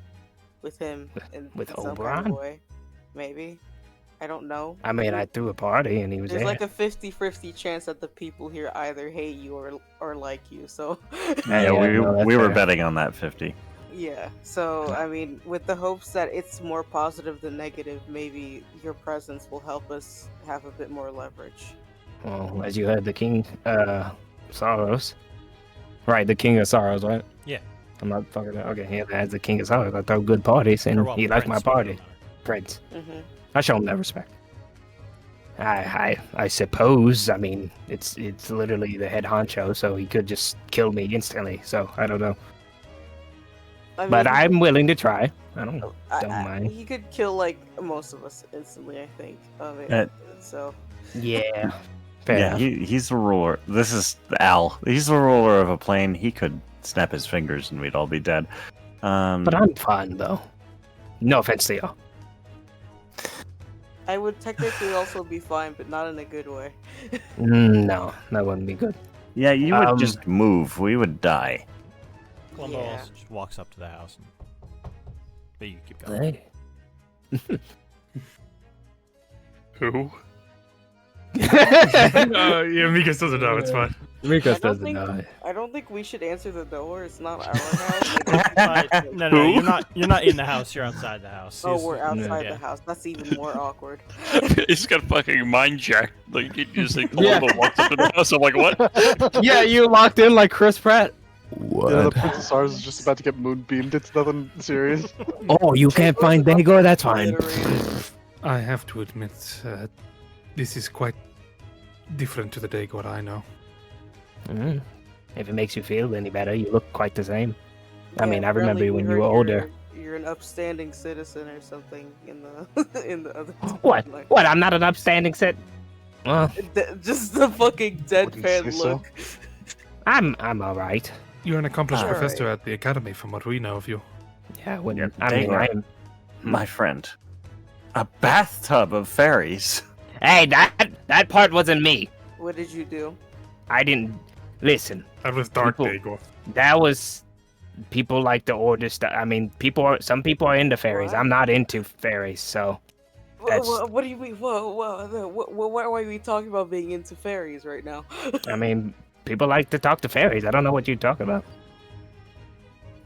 with him in some Oberon? kind of way. Maybe. I don't know. I mean, I threw a party and he was There's there. like a 50-50 chance that the people here either hate you or like you, so... Yeah, we were betting on that 50. Yeah, so, I mean, with the hopes that it's more positive than negative, maybe your presence will help us have a bit more leverage. Well, as you heard, the King, Sorrows. Right, the King of Sorrows, right? Yeah. I'm not fucking... Okay, yeah, as the King of Sorrows, I throw good parties, and he likes my party. Prince. Mm-hmm. I show him that respect. I suppose. I mean, it's literally the head honcho, so he could just kill me instantly. So I don't know. But I'm willing to try. I don't mind. He could kill like most of us instantly, I think. So. Yeah. Yeah, he's the ruler. This is Al. He's the ruler of a plane. He could snap his fingers and we'd all be dead. But I'm fine though. No offense to y'all. I would technically also be fine, but not in a good way. No, that wouldn't be good. Yeah, you would just move. We would die. Columbo also just walks up to the house. But you keep going. Hey. Who? Yeah, Mikas doesn't know. It's fine. Mikas doesn't know. I don't think we should answer the door. It's not our house. No, you're not in the house. You're outside the house. Oh, we're outside the house. That's even more awkward. He's got fucking mind check. Like you just like Columbo walks up to the house. I'm like, what? Yeah, you locked in like Chris Pratt. What? Yeah, the Princess Ours is just about to get moonbeamed. It's nothing serious. Oh, you can't find Dago? That's fine. I have to admit, this is quite different to the Dago I know. If it makes you feel any better, you look quite the same. I mean, I remember really, when we you were heard older. Your you're an upstanding citizen or something in the in the other. What? timeline. What? I'm not an upstanding cit. Well, Just the fucking deadpan say look. I'm all right. You're an accomplished Alright. professor at the academy, from what we know of you. Yeah, when Yeah, I mean, Dagor. I am. My friend. A bathtub of fairies. Hey, that part wasn't me. What did you do? I didn't listen. That was Dark People- Dagor. That was people like to order stuff. I mean, some people are into fairies. What? I'm not into fairies, so That's- What do you mean? Why are we talking about being into fairies right now? I mean, people like to talk to fairies. I don't know what you're talking about.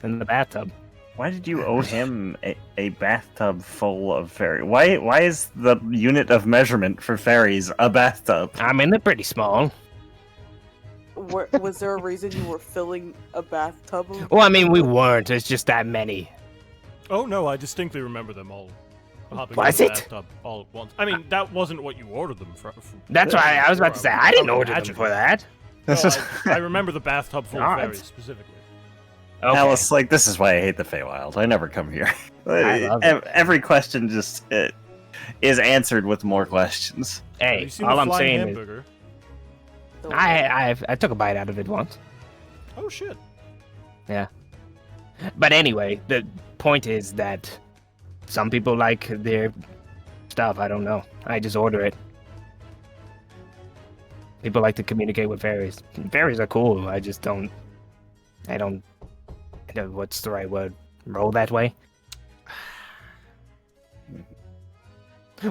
In the bathtub. Why did you owe him a bathtub full of fairies? Why is the unit of measurement for fairies a bathtub? I mean, they're pretty small. Was there a reason you were filling a bathtub? Of Well, I mean, we weren't. It's just that many. Oh no, I distinctly remember them all hopping Was in the it? bathtub all at once. I mean, that wasn't what you ordered them for. That's why I was about to say I didn't order them Imagine. for that. No, I remember the bathtub full of God. fairies specifically. Okay. Alice, like, this is why I hate the Feywild. I never come here. I love it. Every question just is answered with more questions. Have Hey, you seen all the I'm flying saying is hamburger? I took a bite out of it once. Oh shit. But anyway, the point is that some people like their stuff. I don't know. I just order it. People like to communicate with fairies. Fairies are cool. I just don't. I don't. What's the right word? Roll that way.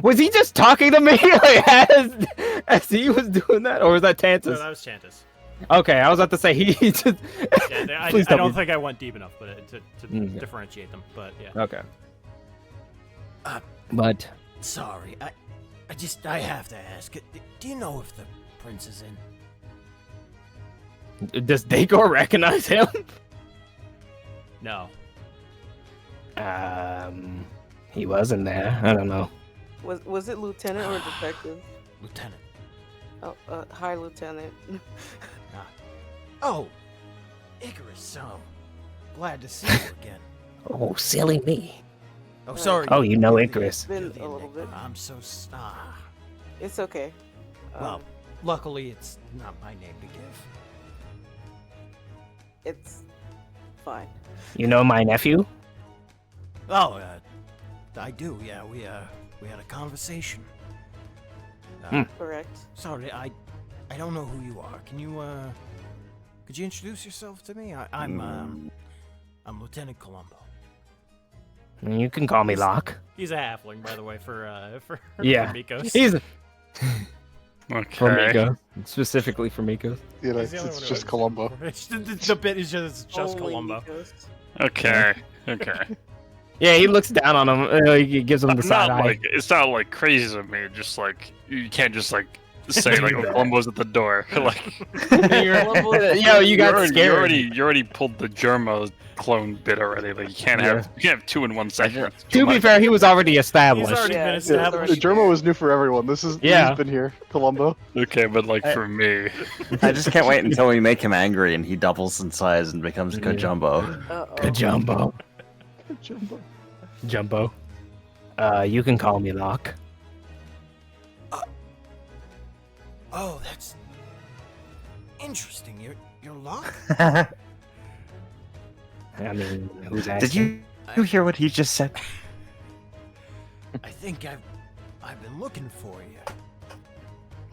Was he just talking to me like, as he was doing that, or was that No, Tantus? that was Chantus. Okay, I was about to say he just. Yeah, I Please don't me. think I went deep enough, but to Mm. differentiate them. But yeah. Okay. But Sorry, I have to ask. Do you know if the prince is in? does Dagor recognize him? No. He wasn't there. I don't know. Was it lieutenant or detective? Lieutenant. Oh, hi, lieutenant. Oh, Icarus, so glad to see you again. Oh, silly me. Oh, sorry. Oh, you know It's Icarus. been a little bit. I'm so It's okay. Well, luckily it's not my name to give. It's fine. You know my nephew? Oh, I do. Yeah, we had a conversation. Correct. Sorry, I don't know who you are. Can you could you introduce yourself to me? I'm Lieutenant Columbo. You can call me Locke. He's a halfling, by the way, for Yeah. Mikos. He's Okay. for Mikos. Specifically for Mikos. You know, He's the only it's one just who Columbo. the bit is just Only Columbo. Nikos. Okay. Okay. Yeah, he looks down on him. He gives him the side Not eye. like it's not like crazy of me. Just like you can't just like say like oh, Columbo's at the door. Like Yo, you got scared. You already pulled the Germa clone bit already. Like you can't have two in 1 second. It's too To be much. fair, he was already established. He's already been Yeah, established. The Germa was new for everyone. This is Yeah. he's been here, Columbo. Okay, but like for me, I just can't wait until we make him angry and he doubles in size and becomes Kojumbo. Uh-oh. Jumbo. Jumbo. Jumbo. You can call me Locke. Oh, that's interesting. You're Locke? I mean, who's asking? Did you hear what he just said? I think I've been looking for you.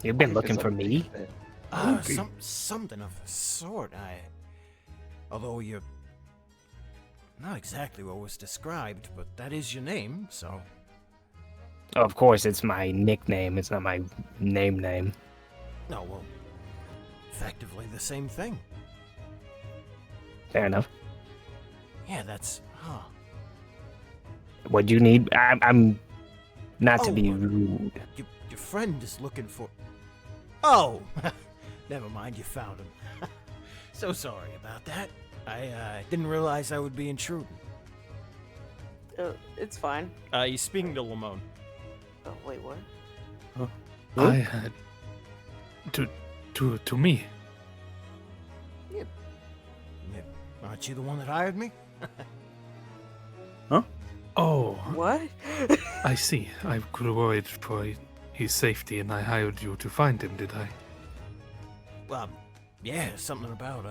You've been looking for me? Something of the sort. Although you're not exactly what was described, but that is your name, so. Of course, it's my nickname. It's not my name. No, well, effectively the same thing. Fair enough. Yeah, that's. Huh. What do you need? I'm not to Oh, be rude. Your friend is looking for. Oh! Never mind, you found him. So sorry about that. I didn't realize I would be intruding. It's fine. He's speaking to Lamone. Oh, wait, what? I had to me. Yeah, aren't you the one that hired me? What? I see. I grew worried for his safety, and I hired you to find him, did I? Yeah, something about,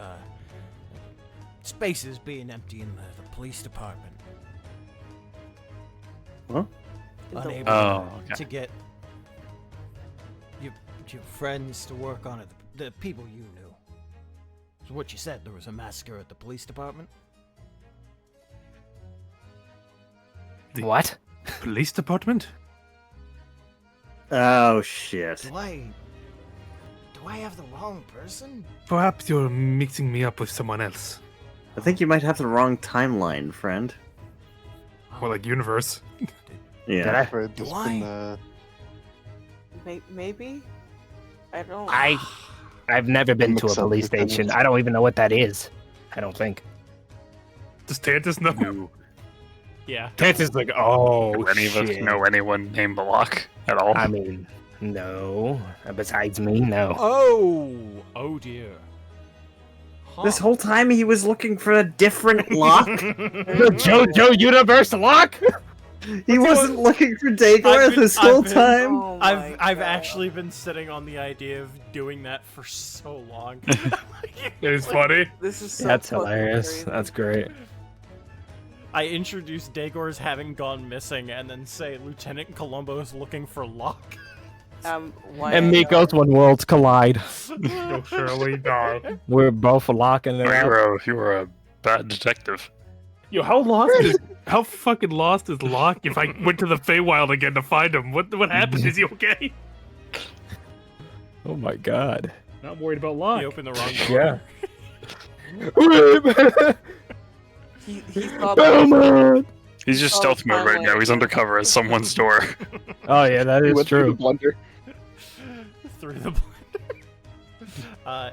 spaces being empty in the police department. Huh? Unable to get your friends to work on it, the people you knew. So what you said, there was a massacre at the police department? What? Police department? Oh shit. Do I have the wrong person? Perhaps you're mixing me up with someone else. I think you might have the wrong timeline, friend. Or like universe. Yeah. Afraid there's been, Maybe? I don't... I've never been to a Mix up police with things. station. I don't even know what that is. I don't think. Does Tantus know? Yeah. Tantus like, oh, Do any of us shit. know anyone named Balak at all? I mean, no. Besides me, no. Oh dear. This whole time he was looking for a different lock. The JoJo Universe lock? He wasn't looking for Daegor this whole time. Oh my I've God. actually been sitting on the idea of doing that for so long. It is funny. This is so That's fucking hilarious. crazy. That's great. I introduce Daegor as having gone missing, and then say Lieutenant Columbo is looking for Locke. Why And Miko's when worlds collide. You'll surely die. We're both locking it up. You were a bad detective. Yo, how fucking lost is Locke if I went to the Feywild again to find him? What happened? Is he okay? Oh my god. Not worried about Locke. He opened the wrong door. Yeah. He thought He's just Oh, stealth mode right now. He's undercover at someone's door. Oh yeah, that He is went through true. the blender. Through the blender.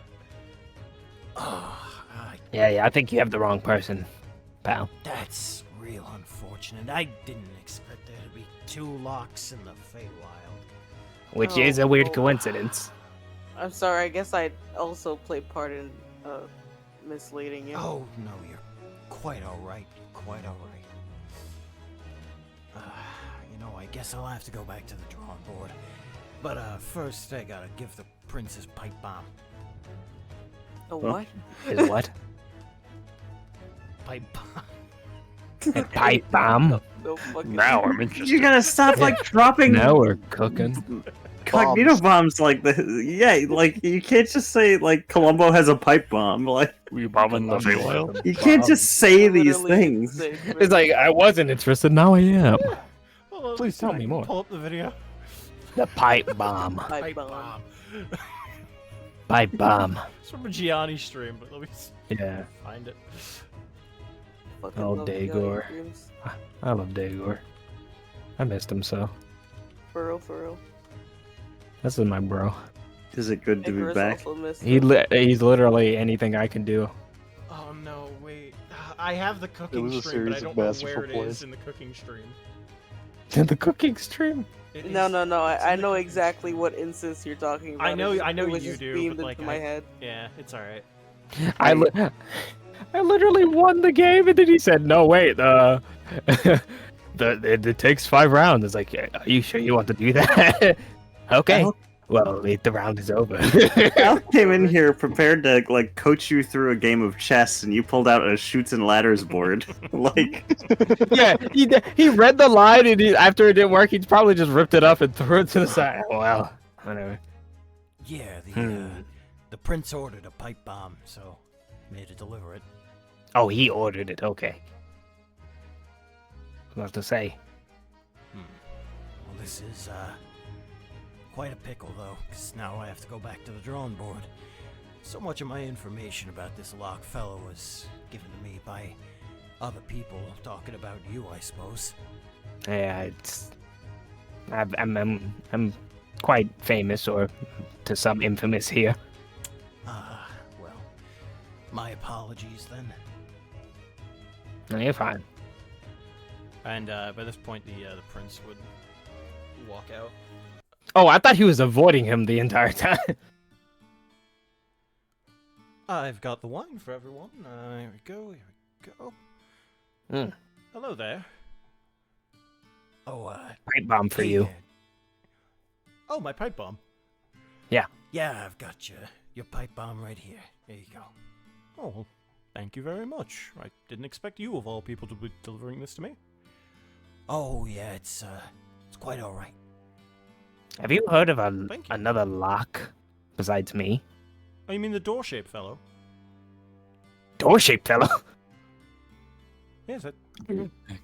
Yeah, I think you have the wrong person, pal. That's real unfortunate. I didn't expect there to be 2 Locks in the Feywild. Which is a weird Oh. coincidence. I'm sorry, I guess I also played part in misleading you. Oh, no, you're quite alright. Quite alright. I guess I'll have to go back to the drawing board. But first I gotta give the princess pipe bomb. A what? Is what? Pipe bomb. A pipe bomb. No fucking Now I'm interested. You gotta stop dropping Now we're cooking. cognito bombs like the like you can't just say Columbo has a pipe bomb. Like We bombing the Feywild? you can't just say these Literally things. say- It's like I wasn't interested, now I am. Hold on, Please tell me more. Pull up the video. The pipe bomb. Pipe bomb. Pipe bomb. It's from a Gianni stream, but let me Yeah. find it. Fucking Oh, love Gianni Daegor. streams. I love Daegor. I missed him so. For real, for real. This is my bro. Is it good to be Daegor's back? also missed He's literally anything I can do. Oh no, wait. I have the cooking was a stream, but I series of don't know masterful where it plays. is in the cooking stream. The cooking stream. It No, is- no, no. it's I in the know cooking exactly what instance you're talking about. I know It was you just do, beamed but, like, into my head. Yeah, it's alright. I literally won the game, and then he said, "No, wait, it takes 5 rounds." It's like, are you sure you want to do that? Okay. Well, the round is over. Al came in here prepared to coach you through a game of chess, and you pulled out a shoots and ladders board. Yeah, he read the line, and after it didn't work, he probably just ripped it up and threw it to the side. Well, whatever. Yeah, Hmm. the prince ordered a pipe bomb, so made to deliver it. Oh, he ordered it. Okay. What to say? Well, this is quite a pickle, though, because now I have to go back to the drawing board. So much of my information about this Locke fellow was given to me by other people talking about you, I suppose. Yeah, I'm quite famous, or to some infamous here. Well, my apologies then. No, you're fine. And by this point, the prince would walk out. Oh, I thought he was avoiding him the entire time. I've got the wine for everyone. Here we go. Here we go. Mm. Hello there. Pipe bomb for hey, you. Oh, my pipe bomb. Yeah. Yeah, I've got your pipe bomb right here. There you go. Oh, well, thank you very much. I didn't expect you, of all people, to be delivering this to me. Oh, yeah, it's quite all right. Have you heard of Thank you. another lock besides me? Oh, you mean the door-shaped fellow? Door-shaped fellow? Yes, that...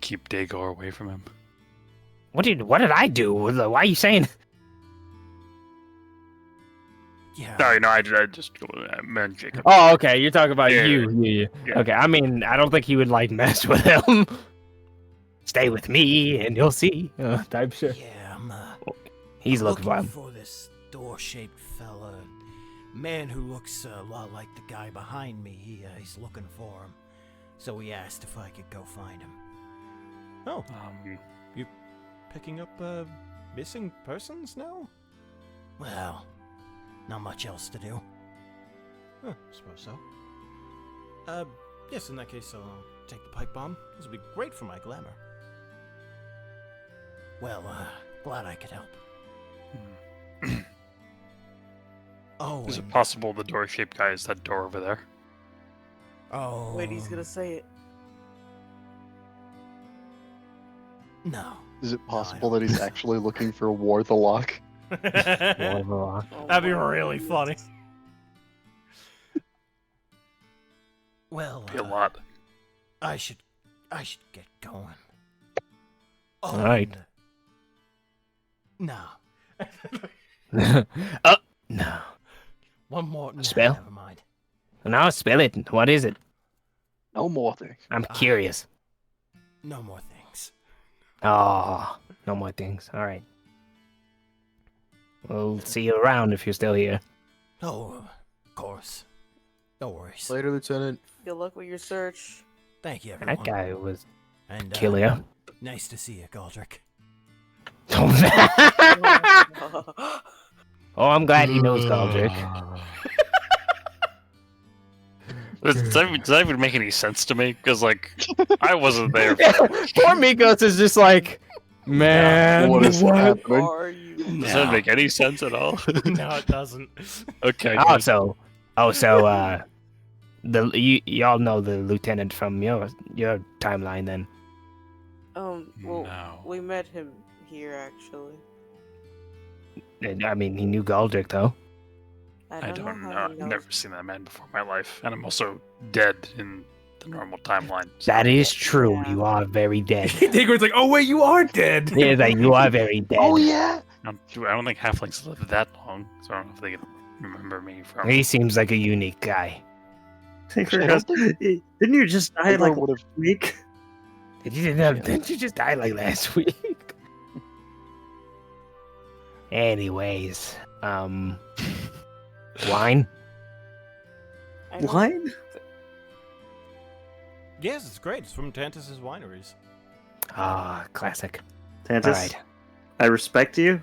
Keep Dagor away from him. What did I do? Why are you saying? Yeah. Sorry, no, I just meant Jacob. Oh, okay. You're talking about Yeah, you. yeah. Okay. I mean, I don't think he would like mess with him. Stay with me and you'll see. Type shit. Yeah, I'm He's looking for him. for this door-shaped fella. Man who looks a lot like the guy behind me. He's looking for him. So he asked if I could go find him. Oh, you picking up missing persons now? Well, not much else to do. Huh, suppose so. Yes, in that case, I'll take the pipe bomb. This will be great for my glamour. Well, glad I could help. Oh, Is it and- possible the door-shaped guy is that door over there? Oh. Wait, he's gonna say it. No. Is it possible that he's actually looking for War the Lock? That'd be really funny. Well, Be a lot. I should get going. Oh, All right. No. No. One more. No, Spell? Never mind. No, spell it. What is it? No more things. I'm curious. No more things. Oh, no more things. All right. We'll see you around if you're still here. Oh, of course. No worries. Later, Lieutenant. Good luck with your search. Thank you, everyone. That guy was And, killer. Nice to see you, Galdrick. Oh, I'm glad he knows Galdrick. Does that even make any sense to me? Because, like, I wasn't there. Poor Mikos is just like, man, What is happening? Are you? Does that make any sense at all? No, it doesn't. Okay. good. Y'all know the lieutenant from your timeline then. Well, No. we met him here actually. I mean, he knew Galdrick though. I don't know. how I've he knows. never seen that man before in my life, and I'm also dead in the normal timeline. That is true. Yeah. You are very dead. Digger's like, oh wait, you are dead. Yeah, like you are very dead. Oh yeah. I don't think halflings live that long, so I don't know if they can remember me from. He seems like a unique guy. Didn't you just die like would have a week? Didn't you just die like last week? Anyways, wine. I don't- Wine? Yes, it's great. It's from Tantus's wineries. Ah, classic. Tantus, All right. I respect you.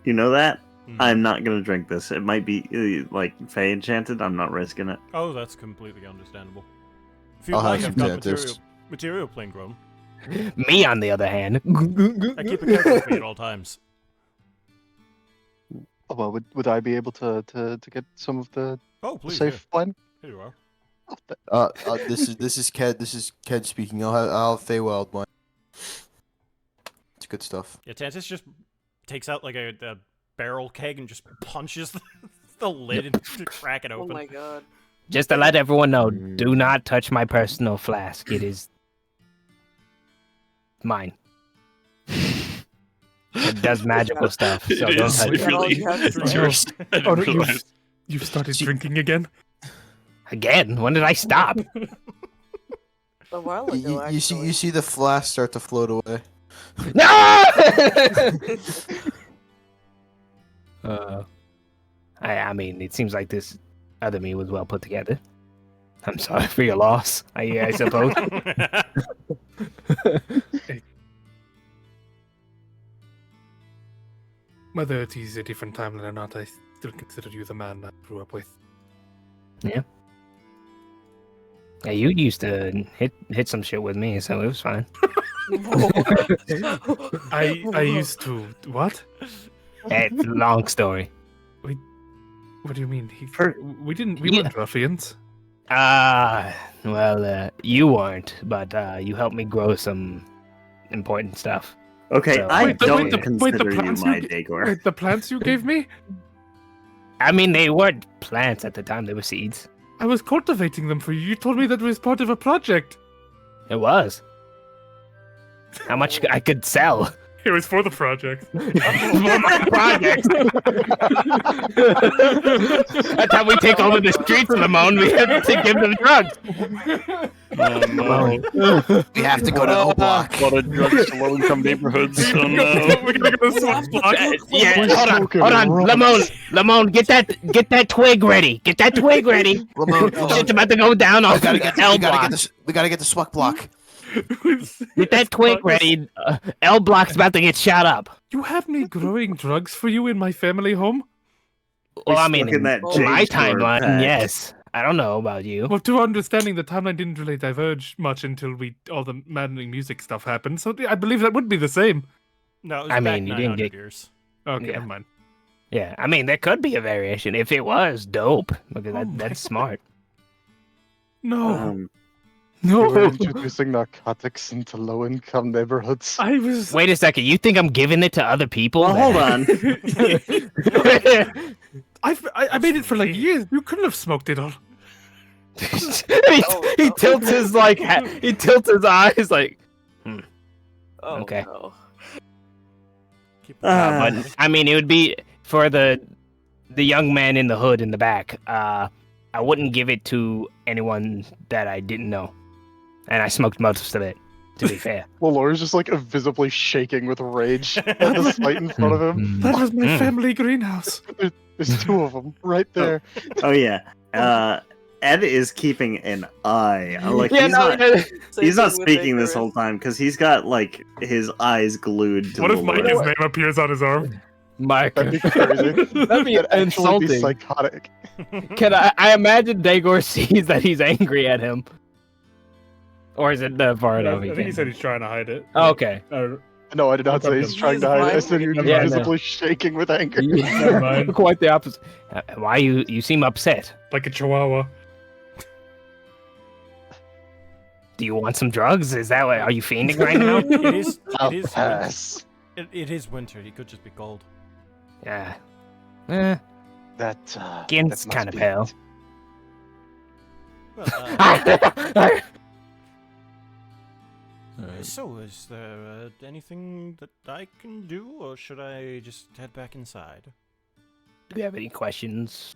You know that. Mhm. I'm not gonna drink this. It might be like Fey enchanted. I'm not risking it. Oh, that's completely understandable. If you I'll like, have I've got some Tantus. material plain grown. Me, on the other hand. I keep it careful with me at all times. Oh, well, would I be able to get some of the Oh, please. safe blend? Here you are. This is Ked. This is Ked speaking. I'll have Feywild wine. It's good stuff. Yeah, Tantus just takes out like a barrel keg and just punches the lid and to crack it Oh open. my god. Just to let everyone know, do not touch my personal flask. It is mine. It does magical stuff, so It don't is touch it. really. Yeah, It's yours. I Oh, didn't no, realize. you've started drinking again? Again? When did I stop? A while ago, You see the flask start to float away. No! I mean, it seems like this other me was well put together. I'm sorry for your loss, I suppose. Whether it is a different timeline or not, I still consider you the man I grew up with. Yeah, you used to hit some shit with me, so it was fine. I used to what? It's a long story. What do you mean? We Yeah. weren't ruffians. Well, you weren't, but you helped me grow some important stuff. Okay, So- I don't the consider you plants my you Dagor. Wait, the plants you gave me? I mean, they weren't plants at the time; they were seeds. I was cultivating them for you. You told me that was part of a project. It was. How much I could sell? It was for the project. For my project. That's how we take over the streets of Lamone. We have to give them drugs. We have to go to O Block. A lot of drugs to low-income neighborhoods. Oh no. We're gonna go to Swamp Block. Yeah, hold on, Lamone, get that twig ready. Get that twig ready. Shit's about to go down on L Block. We gotta get the Swuck Block. Get that twig ready. L Block's about to get shot up. You had me growing drugs for you in my family home? Well, I mean, Stuck in that in my J store timeline, pack. yes. I don't know about you. Well, to our understanding, the timeline didn't really diverge much until all the maddening music stuff happened. So I believe that would be the same. No, it was I back mean, you didn't 900 get- years. Okay, Yeah. never mind. Yeah, I mean, there could be a variation. If it was, dope. Because that's smart. No. We're introducing narcotics into low-income neighborhoods. I was. Wait a second. You think I'm giving it to other people? Well, hold on. I made it for like years. You couldn't have smoked it all. he tilts his he tilts his eyes like. Oh, Okay. no. But I mean, it would be for the young man in the hood in the back. I wouldn't give it to anyone that I didn't know, and I smoked most of it. To be fair. Well, Laura's just like visibly shaking with rage at the sight in front of him. That was my family greenhouse. There's two of them right there. Oh yeah. Ed is keeping an eye. Like Yeah, he's no, not. no. He's not Same thing with speaking this Icarus. whole time because he's got like his eyes glued to What the if Lord. Mike's name appears on his arm? Mike. That'd be crazy. That'd be That'd actually be insulting. psychotic. Can I imagine Dagor sees that he's angry at him? Or is it far enough? I think he said he's trying to hide it. Oh, okay. No, I did not say he's trying to hide it. I said he was Yeah, no. visibly shaking with anger. Yeah, quite the opposite. Why you seem upset? Like a chihuahua. Do you want some drugs? Is that what? Are you fiending right now? It is. I'll It is. pass. It is winter. He could just be cold. Yeah. That Skin's must kind of be pale. it. Well, so, is there anything that I can do, or should I just head back inside? Do you have any questions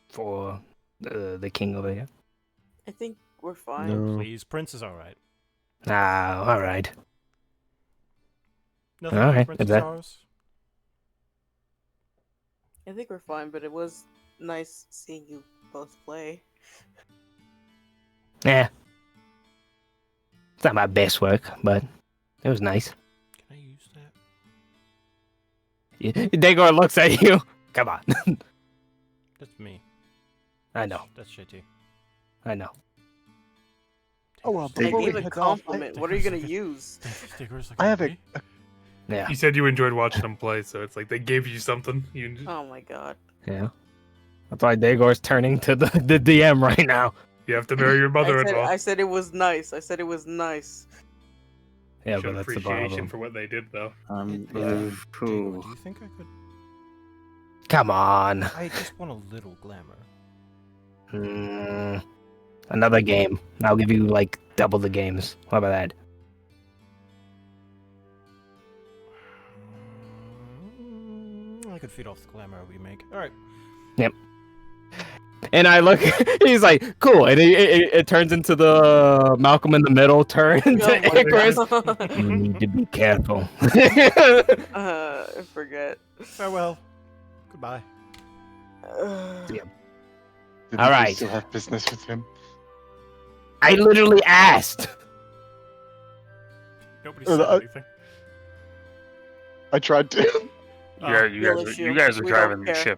for the king over here? I think we're fine. Please, Prince is all right. Ah, all right. Nothing All for right, Princess is that- Charles? I think we're fine, but it was nice seeing you both play. Yeah. It's not my best work, but it was nice. Can I use that? Dagor looks at you. Come on. That's me. I know. That's shitty. I know. Oh well, I before we gave a head off, compliment. What are you gonna use? I have a Yeah. You said you enjoyed watching them play, so it's like they gave you something. You Oh my god. Yeah. That's why Dagor's turning to the DM right now. you have to marry your mother-in-law. I said it was nice. I said it was nice. Yeah, Show but that's the appreciation problem. for what they did, though. Dagor, do you think I could? Come on. I just want a little glamour. Another game. I'll give you like double the games. How about that? I could feed off the glamour we make. All right. Yep. And I look, he's like, cool. And it turns into the Malcolm in the Middle turn into my Icarus. God. You need to be careful. I forget. Farewell. Goodbye. Didn't All you right. still have business with him. I literally asked. Nobody Uh, said I- anything. I tried to. Yeah, you guys are driving the ship.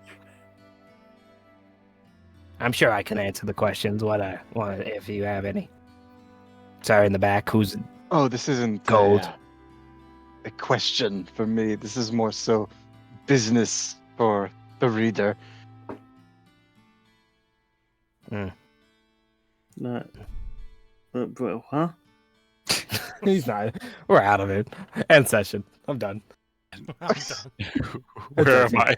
I'm sure I can answer the questions. What if you have any? Sorry, in the back. Who's Oh, this isn't Gold. a question for me. This is more so business for the reader. Not. Huh? He's not. We're out of it. End session. I'm done. Where am I?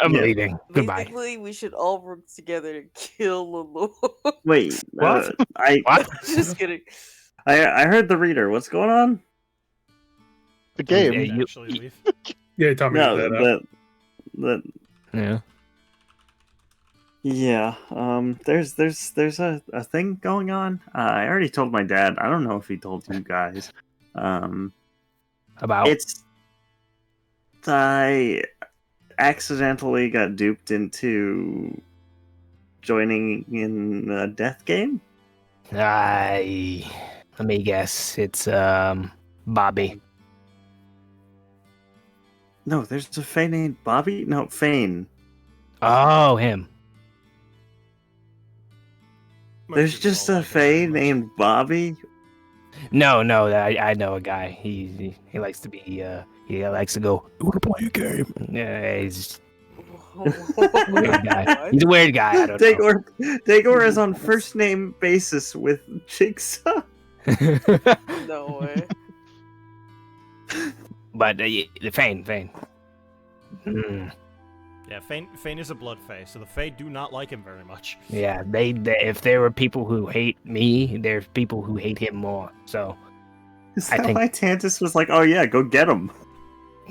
I'm leaving. Goodbye. Basically, we should all work together to kill Lulu. Wait, What? What? Just kidding. I heard the reader. What's going on? The game. Yeah, Actually, leave. Yeah, Tommy. No, that Yeah. Yeah. There's a thing going on. I already told my dad. I don't know if he told you guys. About It's I accidentally got duped into joining in a death game. let me guess. It's Bobby. No, there's a Fae named Bobby. No, Fane. Oh, him. There's just a Fae named Bobby. No, I know a guy. He likes to be he likes to go. You want to play a game? Yeah, he's a weird guy. He's a weird guy. I don't know. Dagor is on first name basis with Jigsaw. No way. But the Fane. Yeah, Fane is a blood Fae, so the Fae do not like him very much. Yeah, they if there were people who hate me, there's people who hate him more. So Is I that think why Tantus was like, "Oh yeah, go get him."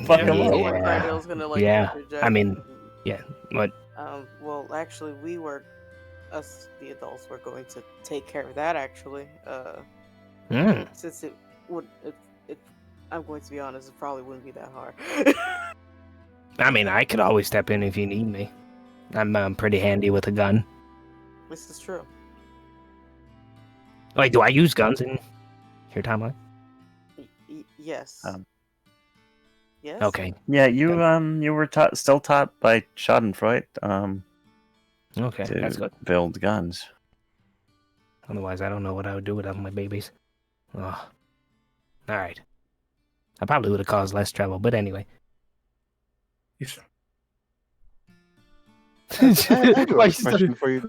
Fuck him up. Rydell's gonna like yeah. interject. I mean, yeah. What? Well, actually, us the adults were going to take care of that. Actually, since it would, I'm going to be honest, it probably wouldn't be that hard. I mean, I could always step in if you need me. I'm pretty handy with a gun. This is true. Like, do I use guns in your timeline? Yes. Yes. Okay. Yeah, you were still taught by Schadenfreude Okay, to that's good. build guns. Otherwise, I don't know what I would do without my babies. Oh. All right. I probably would have caused less trouble, but anyway. I have a Why you question for you,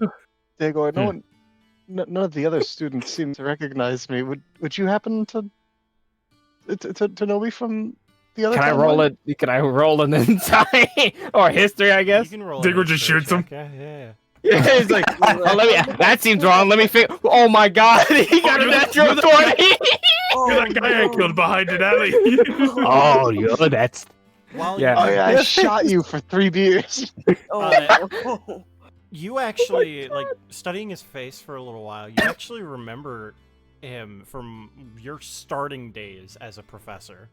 Diego. None of the other students seem to recognize me. Would you happen to know me from the other? Can I roll timeline? it? Can I roll an insight or history? I guess. You can roll. Digger an just history shoots him. check, Yeah. Yeah, he's like, oh, that seems wrong. Let me figure. Oh my god, he got a natural 20. You're that guy I killed behind an alley. Oh, yo, that's. While Yeah. Oh yeah, I shot you for 3 beers. You actually, like, studying his face for a little while, you actually remember him from your starting days as a professor.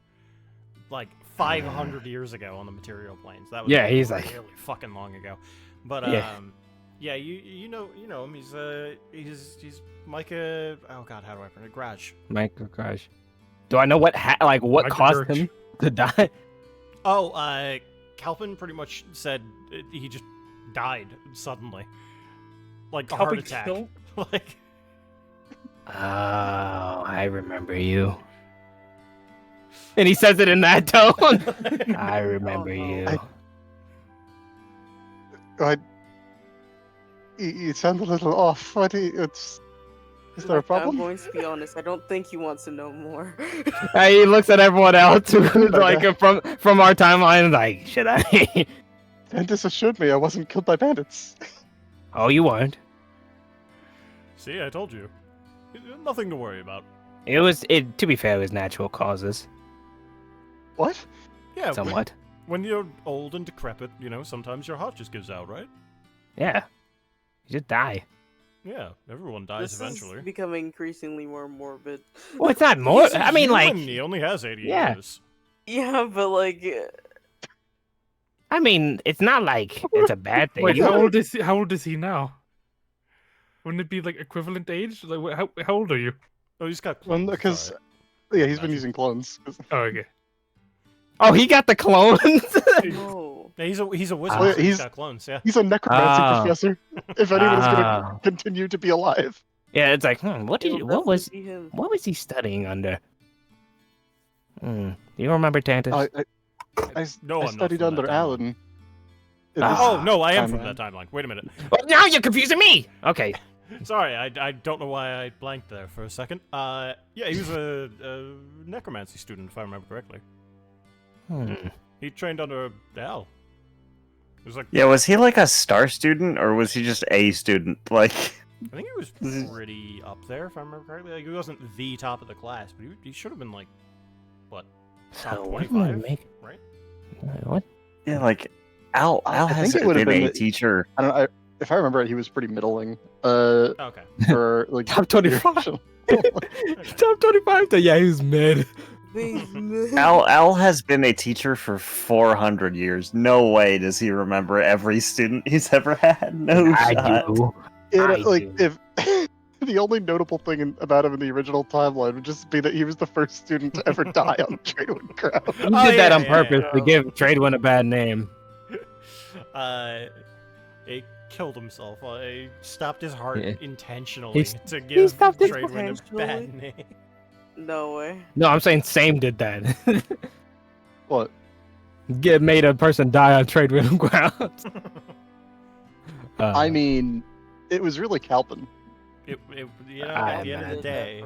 Like, 500 years ago on the material planes. That was Yeah, he's like- really fucking long ago. But, yeah, you know him. He's Micah. Oh god, how do I pronounce it? Grudge. Micah Crash. Do I know what what Micah caused Grudge. him to die? Oh, Calpin pretty much said he just died suddenly, like a heart attack. Like, Oh, I remember you. And he says it in that tone. I remember you. You sound a little off. Is there a problem? I'm going to be honest. I don't think he wants to know more. He looks at everyone else who's like from our timeline, like, should I? Tantus assured me I wasn't killed by bandits. Oh, you weren't. see, I told you. Nothing to worry about. To be fair, it was natural causes. What? Yeah, Somewhat. When you're old and decrepit, sometimes your heart just gives out, right? Yeah. You just die. Yeah, everyone dies This eventually. is becoming increasingly more morbid. Well, it's not more. He's a I mean, like, human, he only has 80 Yeah. years. Yeah, but like, I mean, it's not like it's a bad thing. Wait, You- how old is he now? Wouldn't it be like equivalent age? Like, how old are you? Oh, he's got Well, clones, because sorry. yeah, he's been using clones. Oh, okay. Oh, he got the clones. no. Yeah, he's a wizard. Oh, yeah, so he's he's- got clones. Yeah. He's a necromancy Ah. professor. If anyone's Ah. gonna continue to be alive. Yeah, it's like, what It'll was definitely be him. he studying under? You remember Tantus? I No, I'm not studied from under that timeline. Alan. in Oh, this no, I am from timeline. that timeline. Wait a minute. Well, now you're confusing me! Okay. Sorry, I don't know why I blanked there for a second. Yeah, he was a necromancy student, if I remember correctly. He trained under Al. It was like, Yeah, was he like a star student or was he just a student? Like, I think he was pretty up there, if I remember correctly. Like, he wasn't the top of the class, but he should have been like, what, top So what am I 25, making? right? What? yeah, like Al I think has it would have been been a teacher. I don't know. If I remember right, he was pretty middling. Okay. For like Top 25. Top 25. Yeah, he was mid. Al has been a teacher for 400 years. No way does he remember every student he's ever had. No I shot. do. If the only notable thing about him in the original timeline would just be that he was the first student to ever die on Tradewind Crown. He did that on purpose to give Tradewind a bad name. He killed himself. He stopped his heart intentionally He's- to he give stopped his- Tradewind a bad name. No way. No, I'm saying Same did that. What? Made a person die on Tradewind grounds. I mean, it was really Calpin. At the end of the day,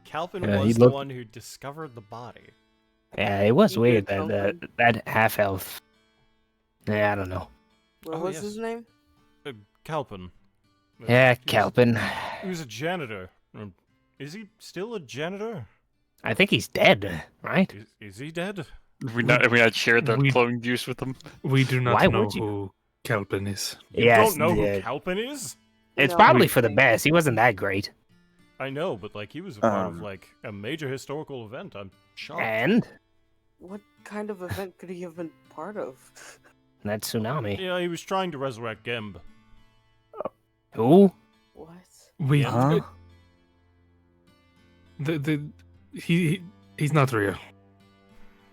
Calpin was he the looked- one who discovered the body. Yeah, it was You weird did that half elf. Yeah, I don't know. What was his name? Calpin. Yeah, He was- Calpin. He was a janitor. Is he still a janitor? I think he's dead, right? Is he dead? Have we not shared the We- clone juice with them? We do not Why know would you? who Kelpin is. You Yes, don't know who yeah. Calpin is? It's No. probably for the best. He wasn't that great. I know, but like he was a part of like a major historical event. I'm shocked. And What kind of event could he have been part of? that tsunami. Yeah, he was trying to resurrect Gemb. Who? What? We Huh? he's not real.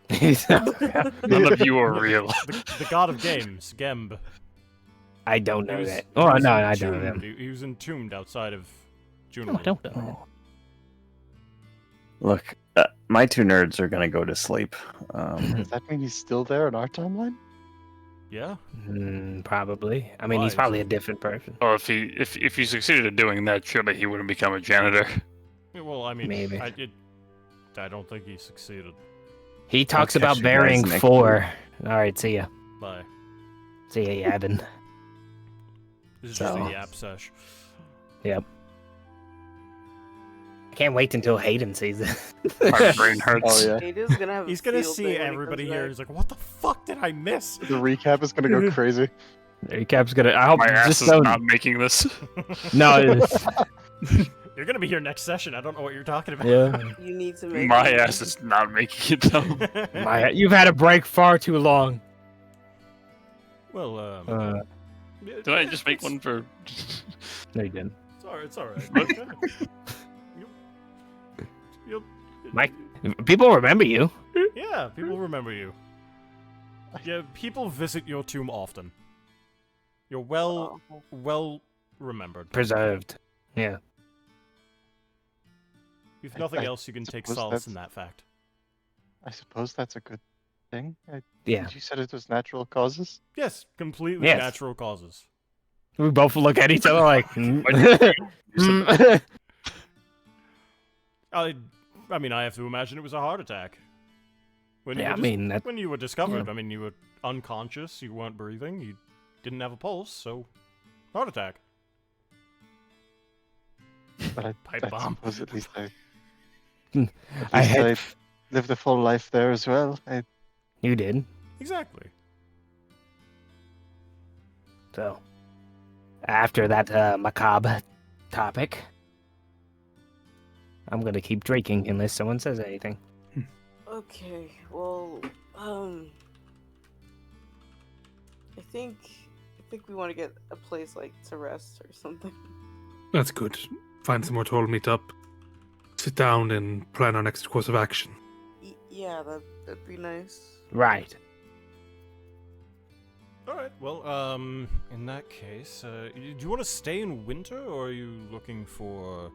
None of you are real. The god of games, Gemb. I don't know He was- that. he Oh was no, I don't know entombed. him. He was entombed outside of Juneau. No, I don't know Look, my two nerds are gonna go to sleep. Does that mean he's still there in our timeline? Yeah. that. Probably. I mean, Why he's is probably it- a different person. Or if he succeeded in doing that, surely he wouldn't become a janitor. Yeah, well, I mean, Maybe. I don't think he succeeded. He talks catch about you guys burying next 4. All right, see ya. Bye. See ya, Yavin. This is just So- a yap sesh. Yep. I can't wait until Hayden sees it. My brain hurts. Oh yeah. It is gonna have. He's a gonna field see day when he everybody comes here. back. He's like, "What the fuck did I miss?" The recap is gonna go crazy. Recap's gonna. I hope My ass just is so. not making this. No. You're gonna be here next session. I don't know what you're talking about. Yeah. You need to make. My ass is not making it though. You've had a break far too long. Well, Did I just make one for? No, you didn't. It's all right. You'll- Mike, people remember you. Yeah, people remember you. Yeah, people visit your tomb often. You're well remembered. Preserved. Yeah. If nothing I else, you can take suppose solace in that's- that fact. I suppose that's a good thing. Yeah. You said it was natural causes. Yes, completely Yes. natural causes. We both look at each other like. I mean, I have to imagine it was a heart attack. When you Yeah, were I mean, that- when you were discovered, I mean, you were unconscious, you weren't breathing, you didn't have a pulse, so heart attack. But Pipe I bomb. suppose at least I I had. I lived a full life there as well. You did. Exactly. So, after that macabre topic, I'm gonna keep drinking unless someone says anything. Okay, well, I think we want to get a place like to rest or something. That's good. Find somewhere to all meet up, sit down, and plan our next course of action. Yeah, that'd be nice. Right. All right. Well, in that case, do you want to stay in winter, or are you looking for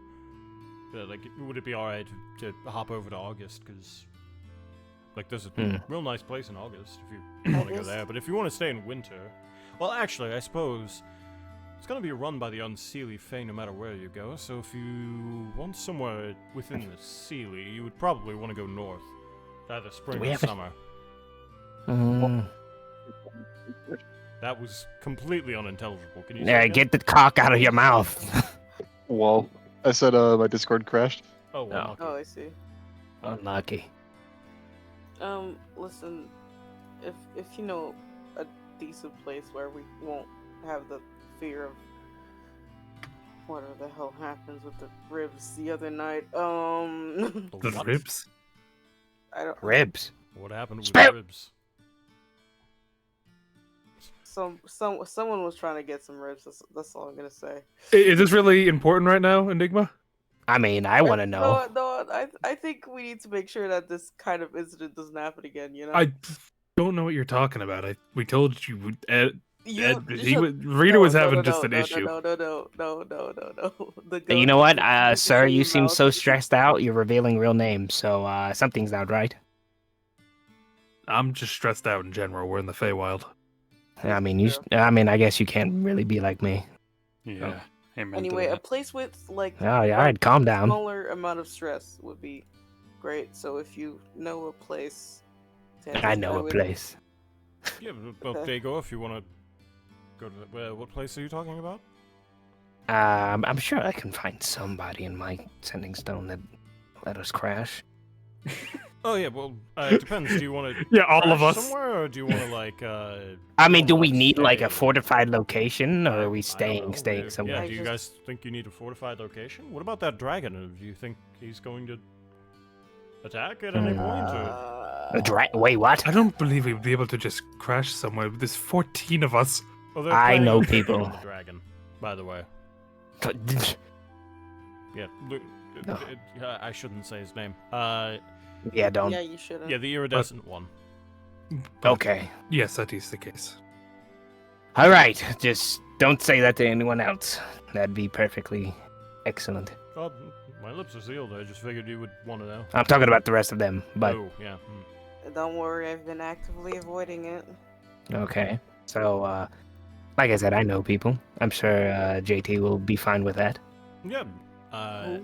Like, would it be alright to hop over to August? Because, like, there's a real nice place in August if you want to go there. But if you want to stay in winter, well, actually, I suppose it's going to be run by the Unseelie Fae no matter where you go. So if you want somewhere within the Seelie, you would probably want to go north, either spring or summer. That was completely unintelligible. Can you? Yeah, get the cock out of your mouth. Well, I said my Discord crashed. Oh, well, Oh, I see. Unlucky. Listen, if you know a decent place where we won't have the fear of whatever the hell happens with the ribs the other night. The ribs? I don't. Ribs. What happened with the ribs? Someone was trying to get some ribs. That's all I'm gonna say. Is this really important right now, Enigma? I mean, I want to know. No, I think we need to make sure that this kind of incident doesn't happen again. You know. I don't know what you're talking about. We told you. Rita was having just an issue. No. You know what, sir? You seem so stressed out. You're revealing real names, so something's not right. I'm just stressed out in general. We're in the Feywild. I mean, I guess you can't really be like me. Yeah. Anyway, a place with like oh yeah, alright, calm down. Smaller amount of stress would be great. So if you know a place, I know a place. Yeah, well, Dago, if you want to go to what place are you talking about? I'm sure I can find somebody in my sending stone that let us crash. Oh yeah, well, it depends. Do you want to? Yeah, all of us. Somewhere, or do you want to like? I mean, do we need like a fortified location, or are we staying somewhere? Yeah, do you guys think you need a fortified location? What about that dragon? Do you think he's going to attack at any point? Or? Wait, what? I don't believe we'd be able to just crash somewhere. There's 14 of us. Well, I know people. The dragon, by the way. Yeah, I shouldn't say his name. Yeah, don't. Yeah, you shouldn't. Yeah, the iridescent one. Okay. Yes, that is the case. All right, just don't say that to anyone else. That'd be perfectly excellent. Well, my lips are sealed. I just figured you would want to know. I'm talking about the rest of them, but... Oh, yeah. Don't worry, I've been actively avoiding it. Okay, so, like I said, I know people. I'm sure JT will be fine with that. Yeah, I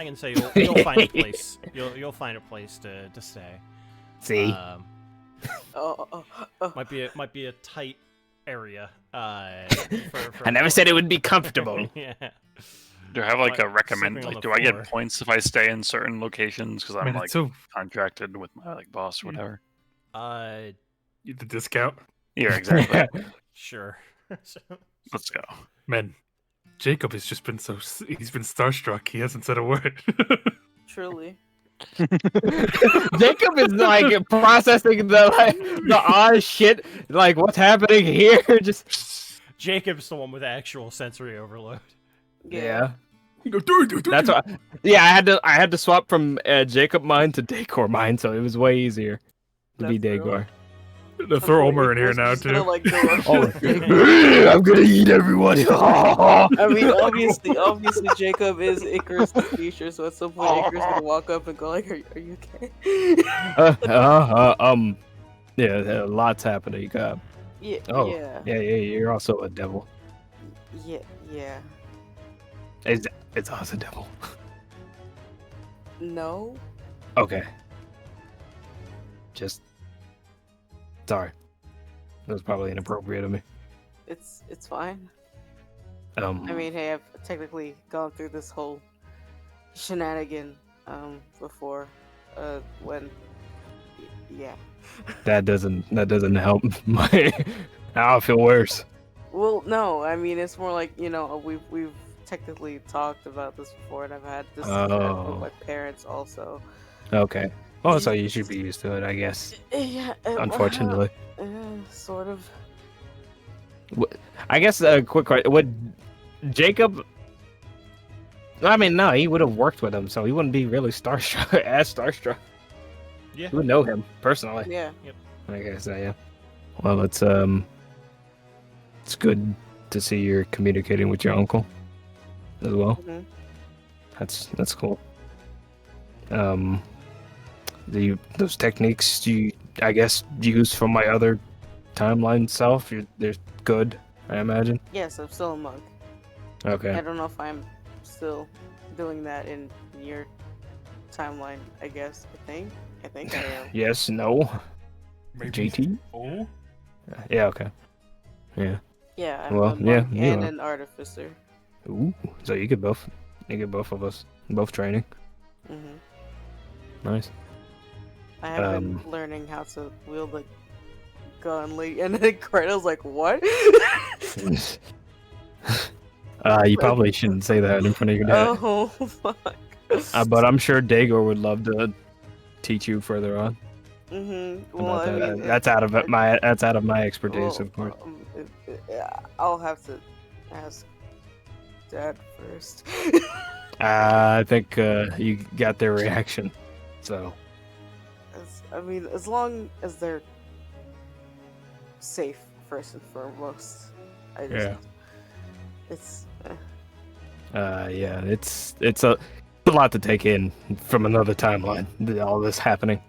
can say you'll find a place. You'll find a place to stay. See, might be a tight area. I never said it would be comfortable. Yeah. Do I have like a recommend? Like, do I get points if I stay in certain locations because I'm like contracted with my like boss or whatever? The discount. Yeah, exactly. Sure. Let's go, man. Jacob has just been he's been starstruck. He hasn't said a word. Truly. Jacob is like processing the odd shit, like what's happening here. Just Jacob's the one with actual sensory overload. Yeah. That's why. Yeah, I had to swap from Jacob mine to Dagor mine, so it was way easier to be Dagor. The throw Omer in here now too. Like, I'm gonna eat everyone. I mean, obviously, Jacob is Icarus the future, so at some point Icarus gonna walk up and go like, "Are you okay?" Yeah, lots happening. Yeah. Yeah. You're also a devil. Yeah. It's also a devil. No. Okay. Just. Sorry. That was probably inappropriate of me. It's fine. I mean, hey, I've technically gone through this whole shenanigan before. When. Yeah. That doesn't help my. Now I feel worse. Well, no, I mean it's more like we've technically talked about this before, and I've had this with my parents also. Okay. Oh, so you should be used to it, I guess. Yeah. Unfortunately. Sort of. I guess a quick question: would Jacob? I mean, no, he would have worked with him, so he wouldn't be really starstruck. Yeah. You would know him personally. Yeah. Yep. I guess yeah. Well, it's good to see you're communicating with your uncle. as well. Mm-hmm. That's cool. Those techniques you, I guess, use from my other timeline self, they're good, I imagine. Yes, I'm still a monk. Okay. I don't know if I'm still doing that in your timeline. I guess. I think I am. Yes. No. Maybe. JT. Oh. Yeah. Okay. Yeah. Yeah, I'm Well, a monk yeah, and you an artificer. Ooh. So you get both. You get both of us. Both training. Mm-hmm. Nice. I have been learning how to wield a gun, and then Kratos like, what? You probably shouldn't say that in front of your dad. Oh fuck. But I'm sure Dagor would love to teach you further on. Mm-hmm. Well, About I that. mean, That's out of my expertise, of course. I'll have to ask Dad first. I think you got their reaction, so. As long as they're safe, first and foremost. It's. Yeah, it's a lot to take in from another timeline. All this happening.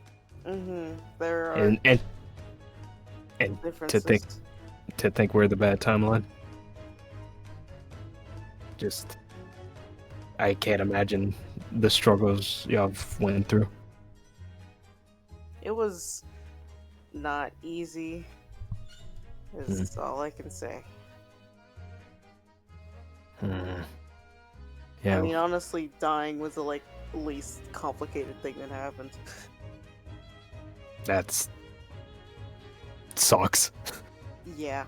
Mm-hmm. There are and differences. to think we're the bad timeline. Just, I can't imagine the struggles y'all went through. It was not easy. Is all I can say. Yeah. I mean, honestly, dying was the least complicated thing that happened. That's sucks. Yeah.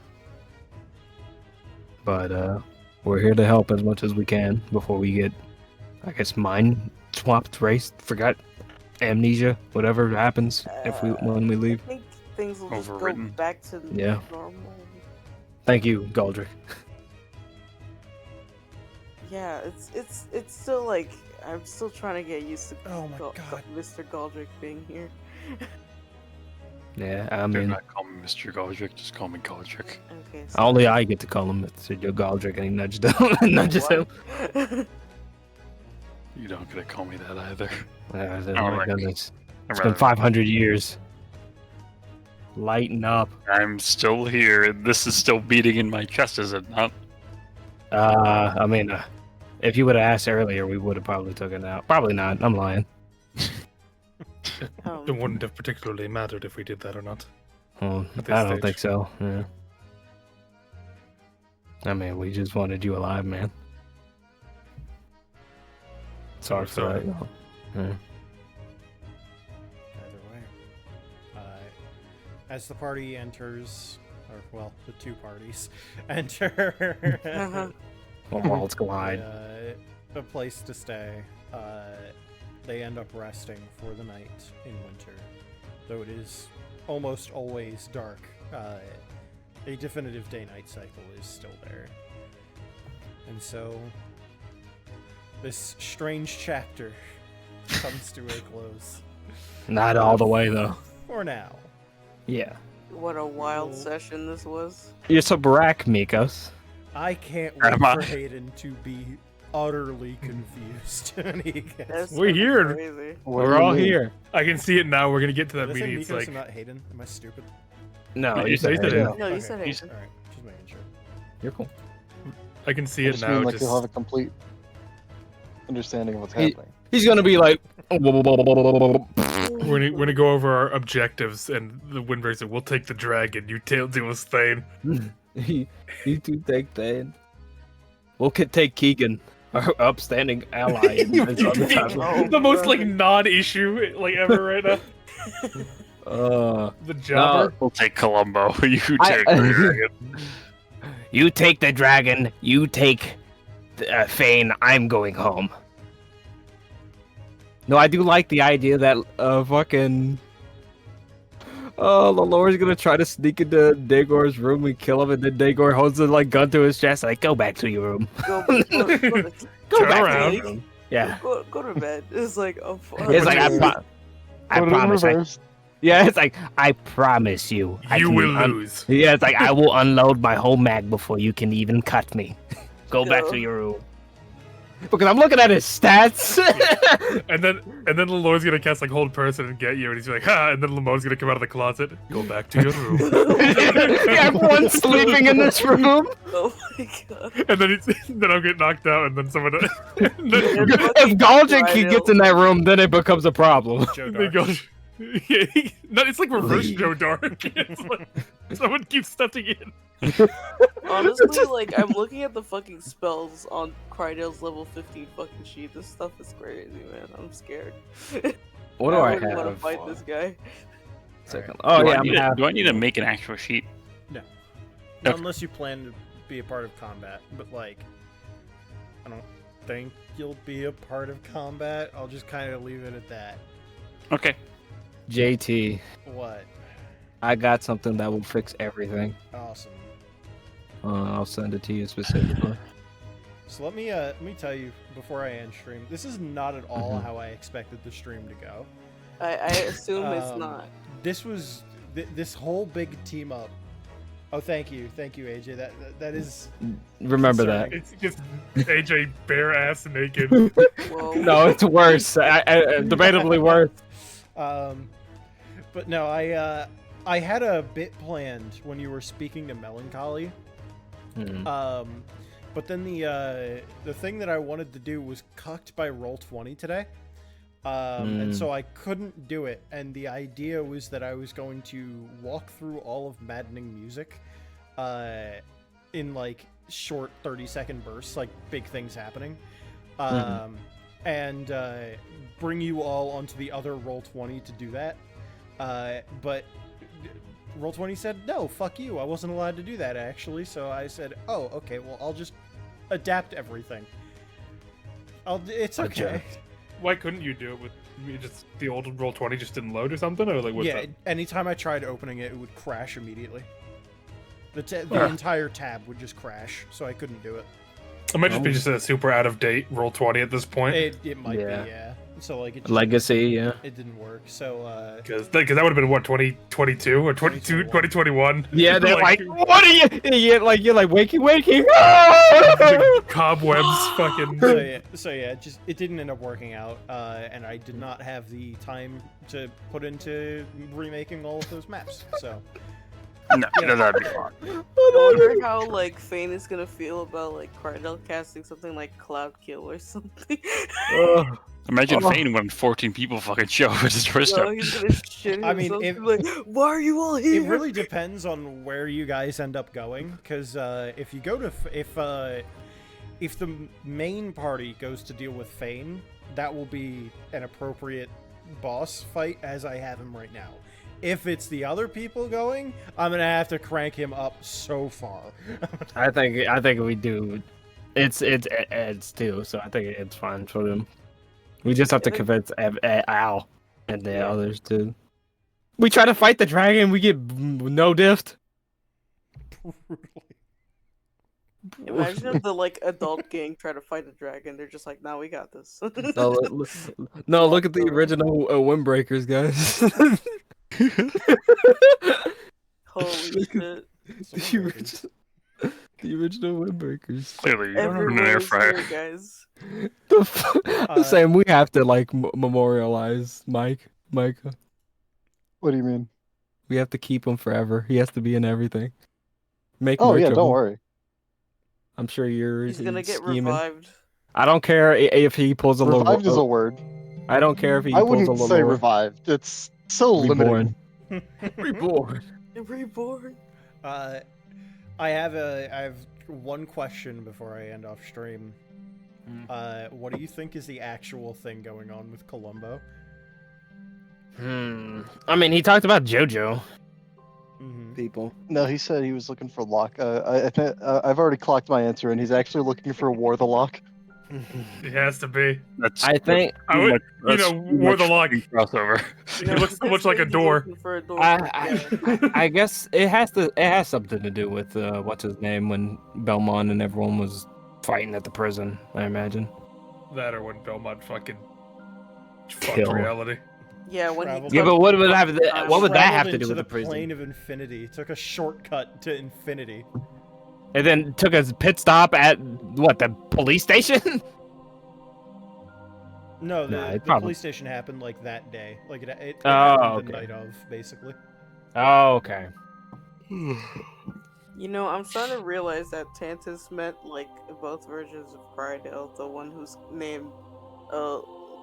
But we're here to help as much as we can before we get, I guess, mind swapped, race, forgot, amnesia, whatever happens when we leave. I think things will just go back to normal. Thank you, Galdrick. Yeah, it's still I'm still trying to get used to Mr. Galdrick being here. Yeah, I mean, do not call me Mr. Galdrick, just call me Galdrick. Okay. Only I get to call him Mr. Galdrick, and he nudged him. You don't get to call me that either. My goodness. It's been 500 years. Lighten up. I'm still here, and this is still beating in my chest, is it not? I mean, if you would have asked earlier, we would have probably taken it out. Probably not. I'm lying. It wouldn't have particularly mattered if we did that or not. Well, I don't think so. Yeah. I mean, we just wanted you alive, man. Sorry for that. Yeah. Either way. As the party enters, or well, the two parties enter Worlds collide. a place to stay. They end up resting for the night in winter, though it is almost always dark. A definitive day-night cycle is still there. And so, this strange chapter comes to a close. Not all the way, though. For now. Yeah. What a wild session this was. You're so brack, Mikos. I can't wait for Hayden to be utterly confused when he gets. We're here. Crazy. We're all here. I can see it now. We're gonna get to that Did I meeting. say It's Mikos and not Hayden? Am I stupid? No, you said Hayden. No, you said Okay. Hayden. Alright, just making sure. You're cool. I can see I it just now. mean like you'll have a complete understanding of what's happening. He's gonna be like. We're gonna go over our objectives, and the Windbreaker said, "We'll take the dragon. You deal with Thane." You two take Thane. We'll take Keegan, our upstanding ally. In this other time. The most non-issue ever right now. The jobber. We'll take Columbo. You take the dragon. You take the dragon. You take Thane. I'm going home. No, I do like the idea that fucking. Oh, Lalore's gonna try to sneak into Dagor's room and kill him, and then Dagor holds the gun to his chest, like, go back to your room. Go Go back around. to your room. Yeah. Go to bed. It's like, oh fuck. It's like, I promise. Yeah, it's like, I promise you. You will lose. Yeah, it's like, I will unload my whole mag before you can even cut me. Go back to your room. because I'm looking at his stats. And then Lalor's gonna cast like hold person and get you, and he's like, ha! And then Lamone's gonna come out of the closet. Go back to your room. Everyone's sleeping in this room. Oh my god. And then then I'll get knocked out, and then someone. If Galjic gets in that room, then it becomes a problem. It's like reverse Joe Dark. It's like someone keeps stepping in. Honestly, like, I'm looking at the fucking spells on Crydale's level 15 fucking sheet. This stuff is crazy, man. I'm scared. What do I really want to have? fight this guy. Oh do yeah, do I need to make an actual sheet? No. Okay. Unless you plan to be a part of combat, but like, I don't think you'll be a part of combat. I'll just kind of leave it at that. Okay. JT. What? I got something that will fix everything. Awesome. I'll send it to you specifically. So let me tell you before I end stream. This is not at all how I expected the stream to go. I assume it's not. This was this whole big team up. Oh, thank you, AJ. That is. Remember concerning. that. It's just AJ bare ass naked. No, it's worse. I debatably worse. But no, I had a bit planned when you were speaking to Melancholy. But then the thing that I wanted to do was cucked by Roll20 today. And so I couldn't do it. And the idea was that I was going to walk through all of Maddening Music in like short 30-second bursts, like big things happening. And bring you all onto the other Roll20 to do that. But Roll20 said, no, fuck you. I wasn't allowed to do that, actually. So I said, oh, okay, well, I'll just adapt everything. It's okay. Why couldn't you do it with just the old Roll20 just didn't load or something? Or like what's Yeah, that? anytime I tried opening it, it would crash immediately. The entire tab would just crash, so I couldn't do it. It might just be just a super out of date Roll20 at this point. It might be, yeah. So like it just, Legacy, yeah. It didn't work. So because that would have been what 2022 or 2021. Yeah, they're like, what are you? You're like wakey. Cobwebs, fucking. So yeah, it didn't end up working out, and I did not have the time to put into remaking all of those maps. So. No, that'd be hard. I wonder how like Fane is gonna feel about like Crydale casting something like Cloud Kill or something. Imagine Fane when 14 people fucking show up at his first time. He's gonna shit I mean, like, why are you all here? It really depends on where you guys end up going, because if you go to if the main party goes to deal with Fane, that will be an appropriate boss fight as I have him right now. If it's the other people going, I'm gonna have to crank him up so far. I think we do. It's Ed's too, so I think it's fine for them. We just have to convince Al and the others too. We try to fight the dragon, we get no diff. Imagine if the like adult gang try to fight a dragon. They're just like, "Nah, we got this." No, look at the original Windbreakers, guys. Holy shit! The original Windbreakers. Clearly, you're an air fryer, guys. The same. We have to like memorialize Micah. What do you mean? We have to keep him forever. He has to be in everything. Make oh merch yeah, of don't him. worry. I'm sure He's gonna get scheming. revived. I don't care if he pulls a Revived is a word. I don't care if he I pulls a wouldn't say Lalore. revived. It's so limiting. Reborn. Reborn. I have one question before I end off stream. What do you think is the actual thing going on with Columbo? I mean, he talked about JoJo. People. No, he said he was looking for Locke. I've already clocked my answer, and he's actually looking for War the Lock. It has to be. I think I would, War the Lock crossover. It looks so much like a door. I guess it has something to do with what's his name when Belmont and everyone was fighting at the prison. I imagine. That or when Belmont fucking Kill. fucked reality. Yeah, when he Yeah, but what would that have to do with the prison? Plane of infinity. Took a shortcut to infinity. And then took a pit stop at what, the police station? No, the probably... police station happened like that day. Like it Oh, happened the okay. night of, basically. Oh, okay. You know, I'm starting to realize that Tantus meant like both versions of Crydale, the one who's named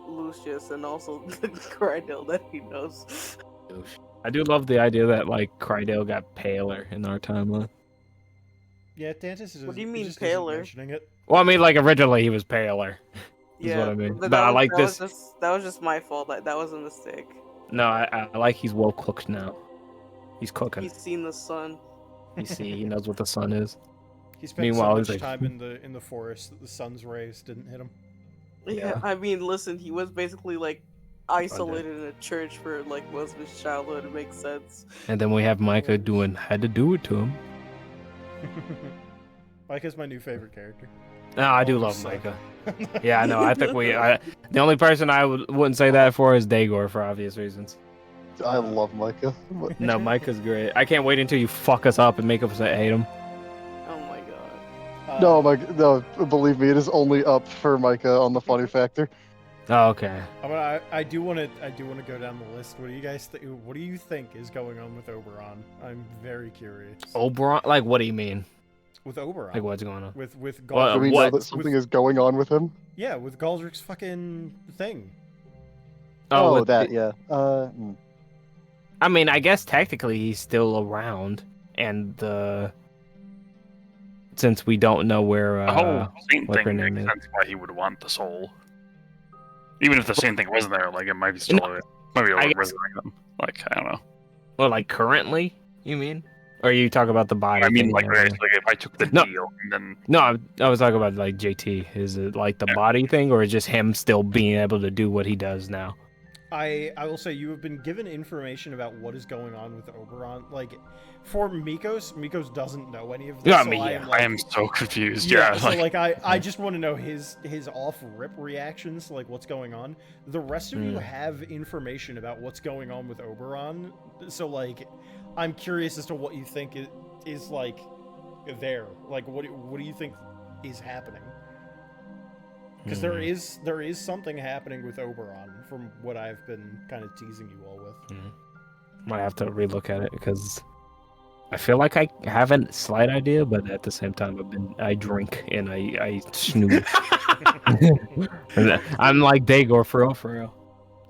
Lucius, and also the Crydale that he knows. I do love the idea that like Crydale got paler in our timeline. Yeah, Tantus is. What do you mean just paler? Mentioning it. Well, I mean, like originally he was paler. Is Yeah, what I mean. but But I like this. That was just my fault. That was a mistake. No, I like he's well cooked now. He's cooking. He's seen the sun. He knows what the sun is. He spent Meanwhile, so he's much like, time in the forest that the sun's rays didn't hit him. Yeah, I mean, listen, he was basically like isolated in a church for like most of his childhood. It makes sense. And then we have Micah had to do it to him. Micah's my new favorite character. No, I do love Micah. Yeah, I know. I think the only person I wouldn't say that for is Daegor for obvious reasons. I love Micah. No, Micah's great. I can't wait until you fuck us up and make us hate him. Oh my god. No, believe me, it is only up for Micah on the funny factor. Oh, okay. I do want to go down the list. What do you guys think? What do you think is going on with Oberon? I'm very curious. Oberon? Like, what do you mean? With Oberon? Like, what's going on? With Do we know that something is going on with him? Yeah, with Galdrick's fucking thing. Oh, that, yeah. I mean, I guess technically he's still around, and since we don't know where the whole Saint what her thing name makes is. sense why he would want the soul. Even if the Saint thing wasn't there, like it might be still might be able to resurrect them. Like I don't know. Well, like currently, you mean? Or you talk about the body? I mean, thing like, and everything? if I took the deal and then No, I was talking about like JT. Is it like the body thing, or is just him still being able to do what he does now? I will say you have been given information about what is going on with Oberon. Like, for Mikos doesn't know any of this. yeah, I so mean, I am so confused. Yeah, so like I just want to know his off-rip reactions, like what's going on. The rest of you have information about what's going on with Oberon, so like I'm curious as to what you think is like there. Like what do you think is happening? Because there is something happening with Oberon from what I've been kind of teasing you all with. Might have to relook at it because I feel like I have a slight idea, but at the same time, I drink and I snooze. I'm like Daegor for real.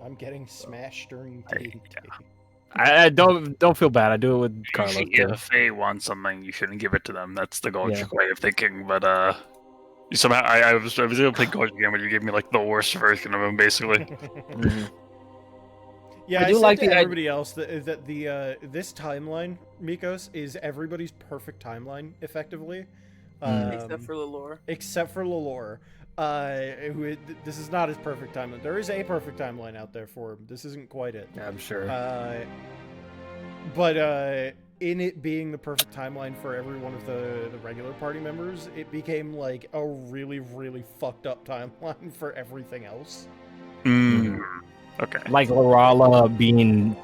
I'm getting smashed during D&D. I don't feel bad. I do it with Carlos. If the Fae wants something, you shouldn't give it to them. That's the Gojek way of thinking. But somehow I was able to play Gojek again, but you gave me like the worst version of him, basically. Yeah, I do like everybody else that the this timeline, Mikos, is everybody's perfect timeline, effectively. Except for Lalore. Except for Lalore. This is not his perfect timeline. There is a perfect timeline out there for him. This isn't quite it. I'm sure. But in it being the perfect timeline for every one of the regular party members, it became like a really, really fucked up timeline for everything else. Okay. Like Lorala being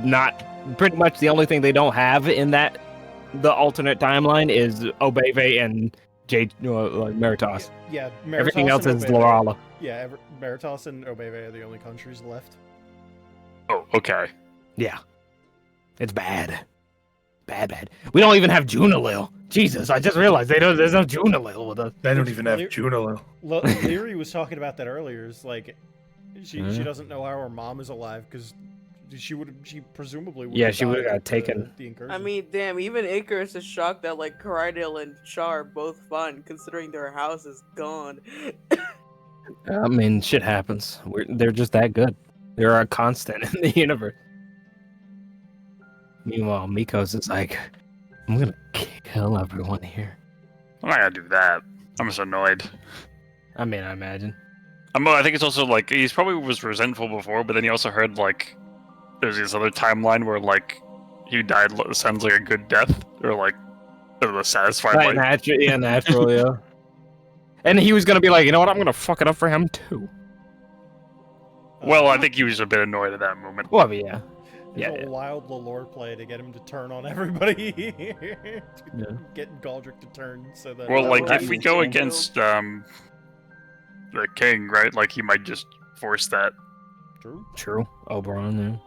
not pretty much the only thing they don't have in the alternate timeline is Obeve and Meritos. Yeah, Meritos everything else and is Obeve. Lorala. Yeah, Meritos and Obeve are the only countries left. Oh, okay. Yeah. It's bad. Bad. We don't even have Junalil. Jesus, I just realized there's no Junalil with us. They don't even have Junalil. Leary was talking about that earlier. It's like she doesn't know how her mom is alive because she presumably would. Yeah, she would have got taken. The incursion. I mean, damn, even Icarus is shocked that like Crydale and Char are both fine considering their house is gone. I mean, shit happens. They're just that good. They're a constant in the universe. Meanwhile, Mikos is like, I'm gonna kill everyone here. I'm not gonna do that. I'm just annoyed. I mean, I imagine. I think it's also like he's probably was resentful before, but then he also heard like there's this other timeline where like he died sounds like a good death or like a satisfied life. Natural, yeah. And he was gonna be like, you know what? I'm gonna fuck it up for him too. Well, I think he was a bit annoyed at that moment. Well, yeah. A wild Lalore play to get him to turn on everybody. Get Galdrick to turn so that. Well, like if we go against the king, right? Like he might just force that. True. Oberon.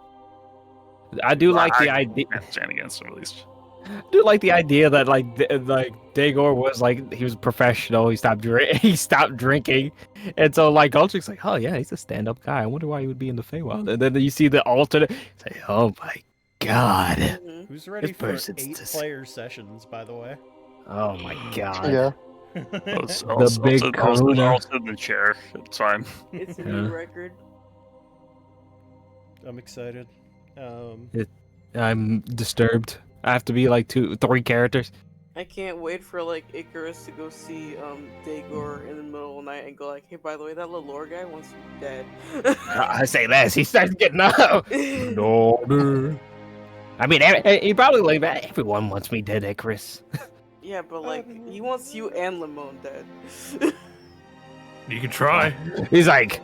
Yeah. I do like the idea. Stand against him at least. I do like the idea that like Daegor was like he was professional. He stopped drinking, and so like Ultrich's like, oh yeah, he's a stand-up guy. I wonder why he would be in the Feywild. And then you see the alternate. It's like, oh my god. Who's ready This for person's 8-player sessions? By the way. Oh my god. Yeah. The big Karuna. Also in the chair. It's fine. It's a new record. I'm excited. I'm disturbed. I have to be like 2-3 characters. I can't wait for like Icarus to go see Daegor in the middle of the night and go like, hey, by the way, that Lalore guy wants to be dead. I say less. He starts getting up. No. I mean, he probably like that. Everyone wants me dead, Icarus. Yeah, but like he wants you and Limon dead. You can try. He's like,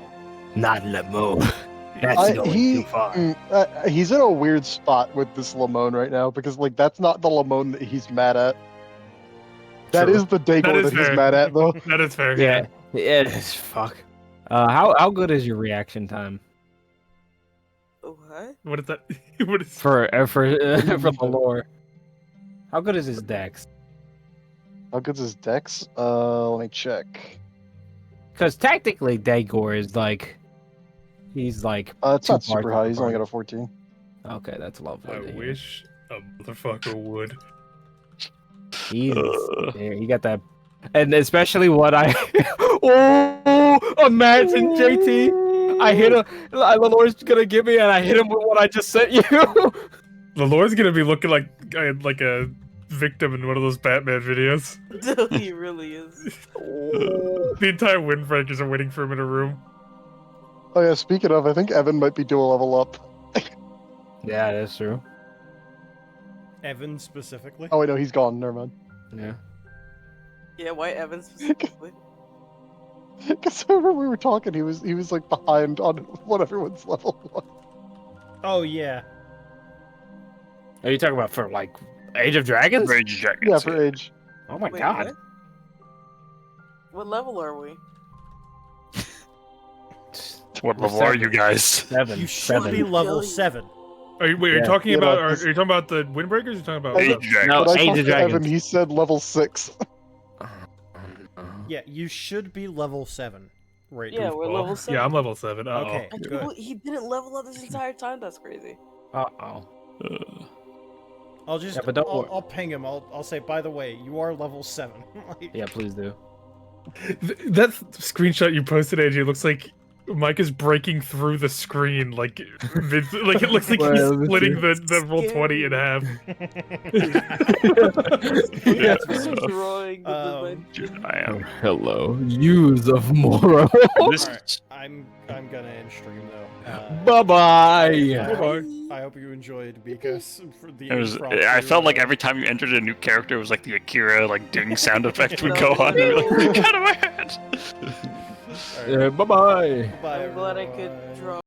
not Limon. That's going too far. He's in a weird spot with this Lamone right now because like that's not the Lamone that he's mad at. That is the Daegor that he's mad at though. That is fair. Yeah, it is. Fuck. How good is your reaction time? What? What is that? What is for the lore? How good is his dex? How good's his dex? Let me check. Because technically, Daegor is like, he's like. It's not super high. He's only got a 14. Okay, that's lovely. I wish a motherfucker would. He got that, and especially what I. Oh, imagine JT. I hit him. Lalore's gonna give me, and I hit him with what I just sent you. Lalore's gonna be looking like a victim in one of those Batman videos. He really is. The entire Windbreakers are waiting for him in a room. Oh yeah, speaking of, I think Evan might be dual level up. Yeah, that's true. Evan specifically? Oh wait, no, he's gone. Never mind. Yeah. Yeah, why Evan specifically? Because whenever we were talking, he was like behind on what everyone's level was. Oh yeah. Are you talking about for like Age of Dragons? For Age of Dragons. Yeah, for Age. Oh my Wait, god. What level are we? What level are you guys? 7. You should be level 7. Are you talking about? Are you talking about the Windbreakers? Or are you talking about Age of Dragons? No, When I Age talked of to Dragons. Evan, he said level 6. Yeah, you should be level 7. Right. Yeah, we're level 7. Yeah, I'm level 7. Uh-oh. Okay, I can't good. believe he didn't level up this entire time. That's crazy. Uh-oh. I'll just Yeah, but don't worry. I'll ping him. I'll say, by the way, you are level 7. Like, Yeah, please do. That screenshot you posted, AJ, looks like Mike is breaking through the screen, like like it looks like he's Well, splitting the roll 20 in half. Yeah, destroying the I am. Hello. Use of Moro. This I'm gonna end stream though. Bye-bye. I hope you enjoyed because for the It was. improv I too, felt like but- every time you entered a new character, it was like the Akira like ding sound effect would go on. And you're like, get out of my head. Bye-bye. Bye, I'm glad I everyone. could draw.